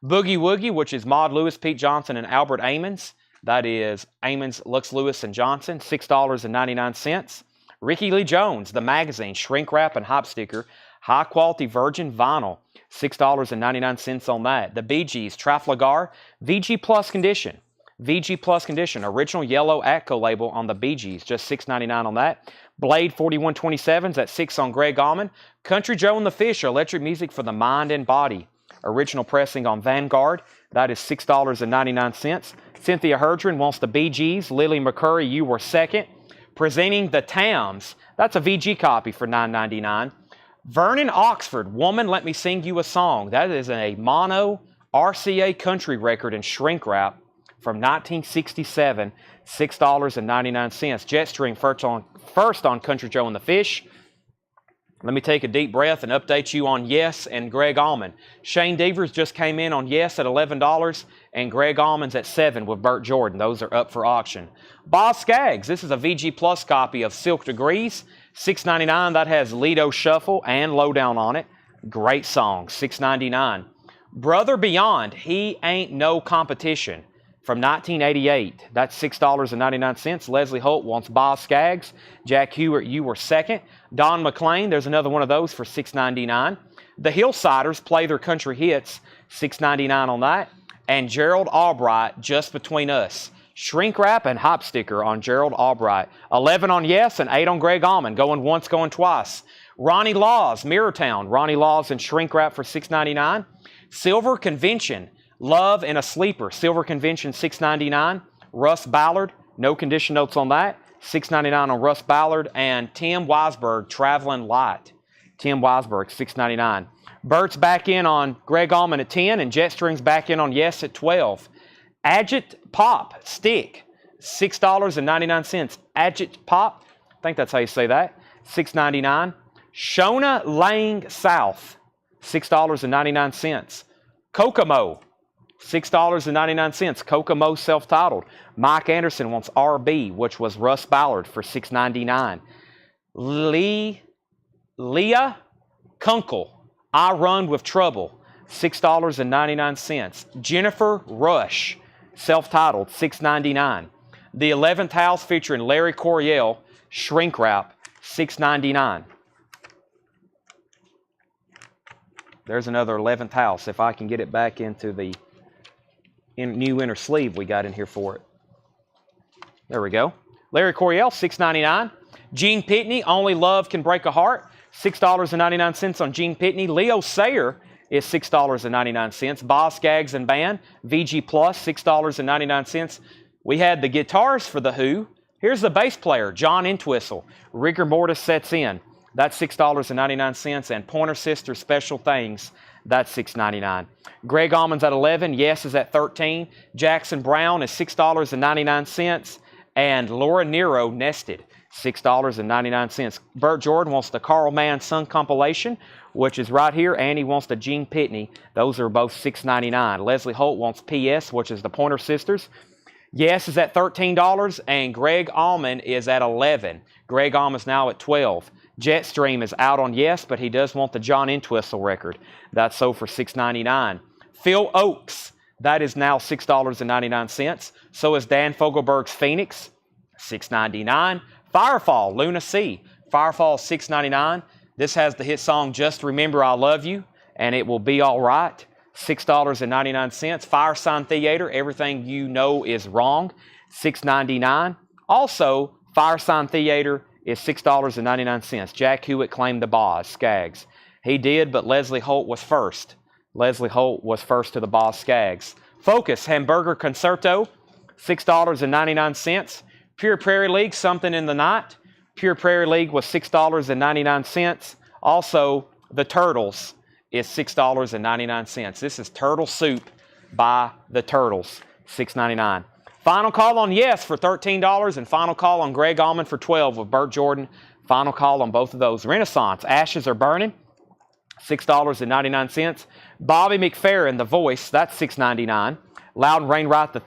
Boogie Woogie, which is Maud Lewis, Pete Johnson, and Albert Ammons. That is Ammons, Lux Lewis, and Johnson, $6.99. Ricky Lee Jones, The Magazine, Shrink Wrap and Hop Sticker, High Quality Virgin Vinyl, $6.99 on that. The Bee Gees, Trafalgar, VG Plus Condition. VG Plus Condition, original yellow Atco label on the Bee Gees, just $6.99 on that. Blade 4127s at $6 on Greg Allman. Country Joe and the Fish, electric music for the mind and body. Original pressing on Vanguard, that is $6.99. Cynthia Herdren wants the Bee Gees. Lily McCurry, You Were Second. Presenting the Tams, that's a VG copy for $9.99. Vernon Oxford, Woman, Let Me Sing You a Song. That is a mono RCA country record in shrink wrap from 1967, $6.99. Jetstream first on Country Joe and the Fish. Let me take a deep breath and update you on Yes and Greg Allman. Shane Devers just came in on Yes at $11 and Greg Allman's at $7 with Burt Jordan. Those are up for auction. Boz Scaggs, this is a VG Plus copy of Silk Degrees, $6.99. That has Lido Shuffle and Lowdown on it. Great song, $6.99. Brother Beyond, He Ain't No Competition from 1988. That's $6.99. Leslie Holt wants Boz Scaggs. Jack Hewitt, You Were Second. Don McLean, there's another one of those for $6.99. The Hillsiders play their country hits, $6.99 on that. And Gerald Albright, Just Between Us. Shrink wrap and hop sticker on Gerald Albright. 11 on Yes and 8 on Greg Allman. Going once, going twice. Ronnie Laws, Mirrortown. Ronnie Laws and shrink wrap for $6.99. Silver Convention, Love in a Sleeper. Silver Convention, $6.99. Russ Ballard, no condition notes on that. $6.99 on Russ Ballard. And Tim Weisberg, Traveling Light. Tim Weisberg, $6.99. Bert's back in on Greg Allman at 10 and Jetstream's back in on Yes at 12. Agit Pop Stick, $6.99. Agit Pop, I think that's how you say that, $6.99. Shona Lang South, $6.99. Kokomo, $6.99. Kokomo self-titled. Mike Anderson wants RB, which was Russ Ballard for $6.99. Leah Kunkel, I Run With Trouble, $6.99. Jennifer Rush, self-titled, $6.99. The 11th House featuring Larry Coryell, shrink wrap, $6.99. There's another 11th House, if I can get it back into the new inner sleeve we got in here for it. There we go. Larry Coryell, $6.99. Gene Pitney, Only Love Can Break a Heart, $6.99 on Gene Pitney. Leo Sayer is $6.99. Boz Scaggs and Band, VG Plus, $6.99. We had the guitars for The Who. Here's the bass player, John Entwistle. Rigor Mortis Sets In. That's $6.99. And Pointer Sisters Special Things, that's $6.99. Greg Allman's at 11. Yes is at 13. Jackson Brown is $6.99. And Laura Nero, Nested, $6.99. Burt Jordan wants the Carl Mann Son compilation, which is right here, and he wants the Gene Pitney. Those are both $6.99. Leslie Holt wants PS, which is the Pointer Sisters. Yes is at $13, and Greg Allman is at 11. Greg Allman's now at 12. Jetstream is out on Yes, but he does want the John Entwistle record. That's sold for $6.99. Phil Oakes, that is now $6.99. So is Dan Fogelberg's Phoenix, $6.99. Firefall, Luna Sea. Firefall, $6.99. This has the hit song Just Remember I Love You, and It Will Be All Right, $6.99. Fire Sign Theater, Everything You Know Is Wrong, $6.99. Also, Fire Sign Theater is $6.99. Jack Hewitt claimed the Boz Scaggs. He did, but Leslie Holt was first. Leslie Holt was first to the Boz Scaggs. Focus, Hamburger Concerto, $6.99. Pure Prairie League, Something in the Night. Pure Prairie League was $6.99. Also, The Turtles is $6.99. This is Turtle Soup by The Turtles, $6.99. Final call on Yes for $13 and final call on Greg Allman for $12 with Burt Jordan. Final call on both of those. Renaissance, Ashes Are Burning, $6.99. Bobby McFerrin, The Voice, that's $6.99. Loudon Wainwright III,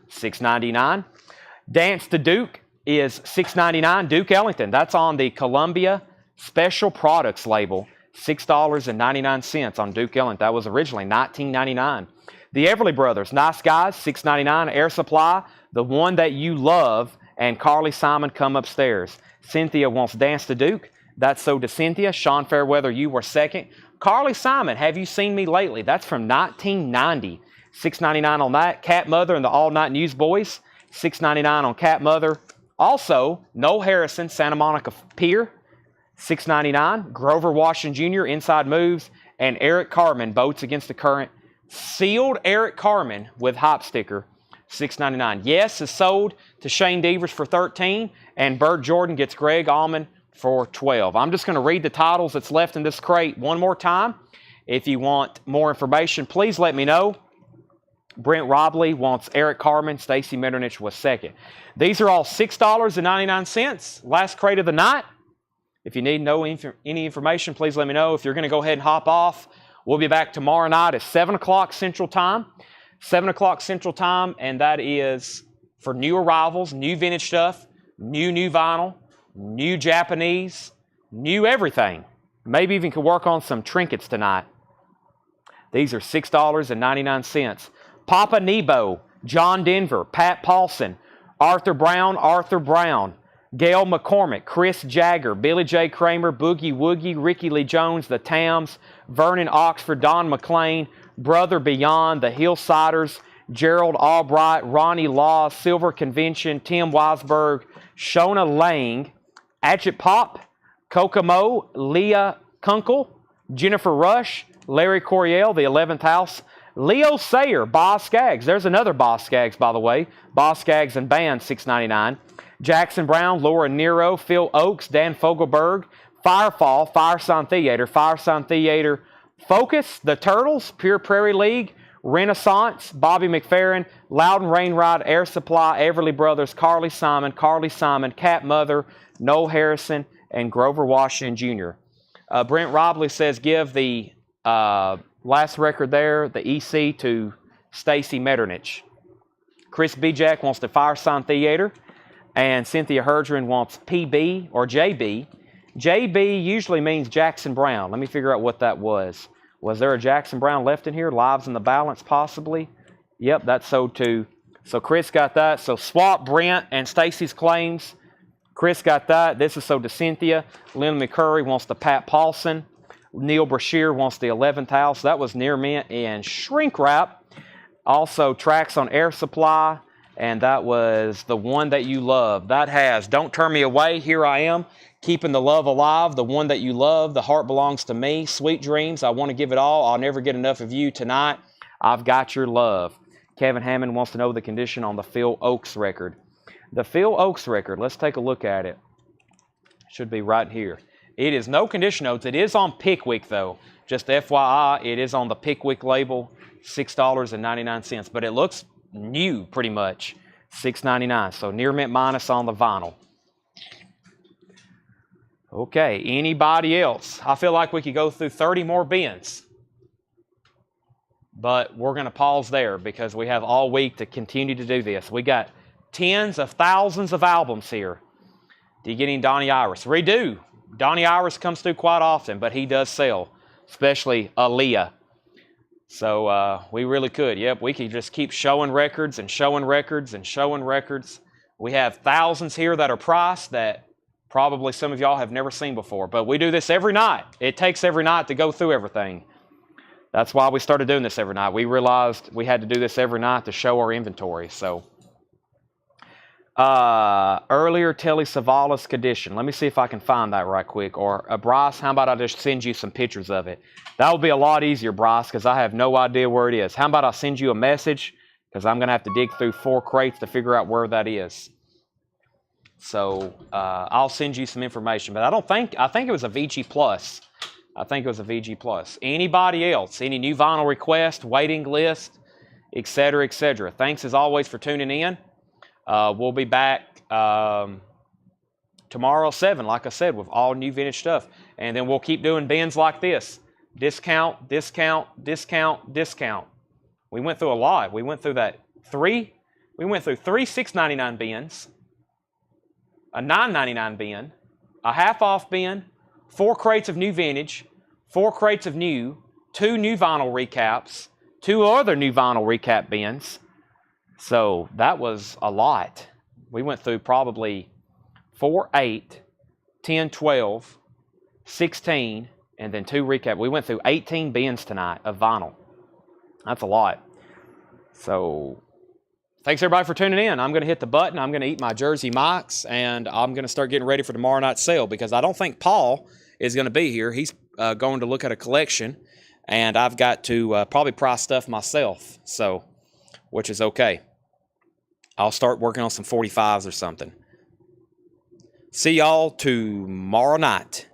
$6.99. Dance to Duke is $6.99. Duke Ellington, that's on the Columbia Special Products label, $6.99 on Duke Ellington. That was originally $19.99. The Everly Brothers, Nice Guys, $6.99. Air Supply, The One That You Love, and Carly Simon, Come Upstairs. Cynthia wants Dance to Duke. That's so to Cynthia. Sean Fairweather, You Were Second. Carly Simon, Have You Seen Me Lately? That's from 1990. $6.99 on that. Cat Mother and the All Night Newsboys, $6.99 on Cat Mother. Also, Noel Harrison, Santa Monica Pier, $6.99. Grover Washington Jr., Inside Moves, and Eric Carmen, Boats Against the Current. Sealed Eric Carmen with hop sticker, $6.99. Yes is sold to Shane Devers for $13, and Burt Jordan gets Greg Allman for 12. I'm just going to read the titles that's left in this crate one more time. If you want more information, please let me know. Brent Robley wants Eric Carmen. Stacy Metternich was second. These are all $6.99. Last crate of the night. If you need any information, please let me know. If you're going to go ahead and hop off, we'll be back tomorrow night at 7 o'clock Central Time. 7 o'clock Central Time, and that is for new arrivals, new vintage stuff, new vinyl, new Japanese, new everything. Maybe even could work on some trinkets tonight. These are $6.99. Papa Nebo, John Denver, Pat Paulson, Arthur Brown, Gail McCormick, Chris Jagger, Billy J. Kramer, Boogie Woogie, Ricky Lee Jones, the Tams, Vernon Oxford, Don McLean, Brother Beyond, the Hillsiders, Gerald Albright, Ronnie Law, Silver Convention, Tim Weisberg, Shona Lang, Atchit Pop, Kokomo, Leah Kunkel, Jennifer Rush, Larry Coryell, the 11th House, Leo Sayer, Boz Skaggs. There's another Boz Skaggs, by the way. Boz Skaggs and Band, $6.99. Jackson Brown, Laura Nero, Phil Oakes, Dan Fogelberg, Firefall, Firesign Theater, Focus, The Turtles, Pure Prairie League, Renaissance, Bobby McFerrin, Loudon Rainrod, Air Supply, Everly Brothers, Carly Simon, Cat Mother, Noel Harrison, and Grover Washington Jr. Brent Robley says give the last record there, the EC, to Stacy Metternich. Chris Bijak wants the Firesign Theater, and Cynthia Herdren wants PB or JB. JB usually means Jackson Brown. Let me figure out what that was. Was there a Jackson Brown left in here? Lives in the Balance, possibly? Yep, that's so too. So Chris got that. So swap Brent and Stacy's claims. Chris got that. This is so to Cynthia. Lynn McCurry wants the Pat Paulson. Neil Brashear wants the 11th House. That was Near Mint and Shrink Wrap. Also tracks on Air Supply. And that was The One That You Love. That has Don't Turn Me Away, Here I Am, Keeping the Love Alive, The One That You Love, The Heart Belongs to Me, Sweet Dreams, I Want to Give It All, I'll Never Get Enough of You, Tonight, I've Got Your Love. Kevin Hammond wants to know the condition on the Phil Oakes record. The Phil Oakes record, let's take a look at it. Should be right here. It is no condition notes. It is on Pickwick, though. Just FYI, it is on the Pickwick label, $6.99. But it looks new, pretty much, $6.99. So near mint minus on the vinyl. Okay, anybody else? I feel like we could go through 30 more bins. But we're going to pause there because we have all week to continue to do this. We got tens of thousands of albums here. Do you get any Donnie Iris? We do. Donnie Iris comes through quite often, but he does sell, especially Aaliyah. So we really could. Yep, we could just keep showing records and showing records and showing records. We have thousands here that are priced that probably some of y'all have never seen before. But we do this every night. It takes every night to go through everything. That's why we started doing this every night. We realized we had to do this every night to show our inventory. So earlier Telly Savalas condition. Let me see if I can find that right quick. Or Bryce, how about I just send you some pictures of it? That would be a lot easier, Bryce, because I have no idea where it is. How about I send you a message? Because I'm going to have to dig through 4 crates to figure out where that is. So I'll send you some information. But I think it was a VG Plus. I think it was a VG Plus. Anybody else? Any new vinyl request, waiting list, etc., etc. Thanks as always for tuning in. We'll be back tomorrow at 7, like I said, with all new vintage stuff. And then we'll keep doing bins like this. Discount, discount, discount, discount. We went through a lot. We went through three $6.99 bins, a $9.99 bin, a half-off bin, 4 crates of new vintage, 4 crates of new, 2 new vinyl recaps, 2 other new vinyl recap bins. So that was a lot. We went through probably 4, 8, 10, 12, 16, and then 2 recap. We went through 18 bins tonight of vinyl. That's a lot. So thanks everybody for tuning in. I'm going to hit the button. I'm going to eat my Jersey Mike's, and I'm going to start getting ready for tomorrow night's sale because I don't think Paul is going to be here. He's going to look at a collection, and I've got to probably price stuff myself, so which is okay. I'll start working on some 45s or something. See y'all tomorrow night.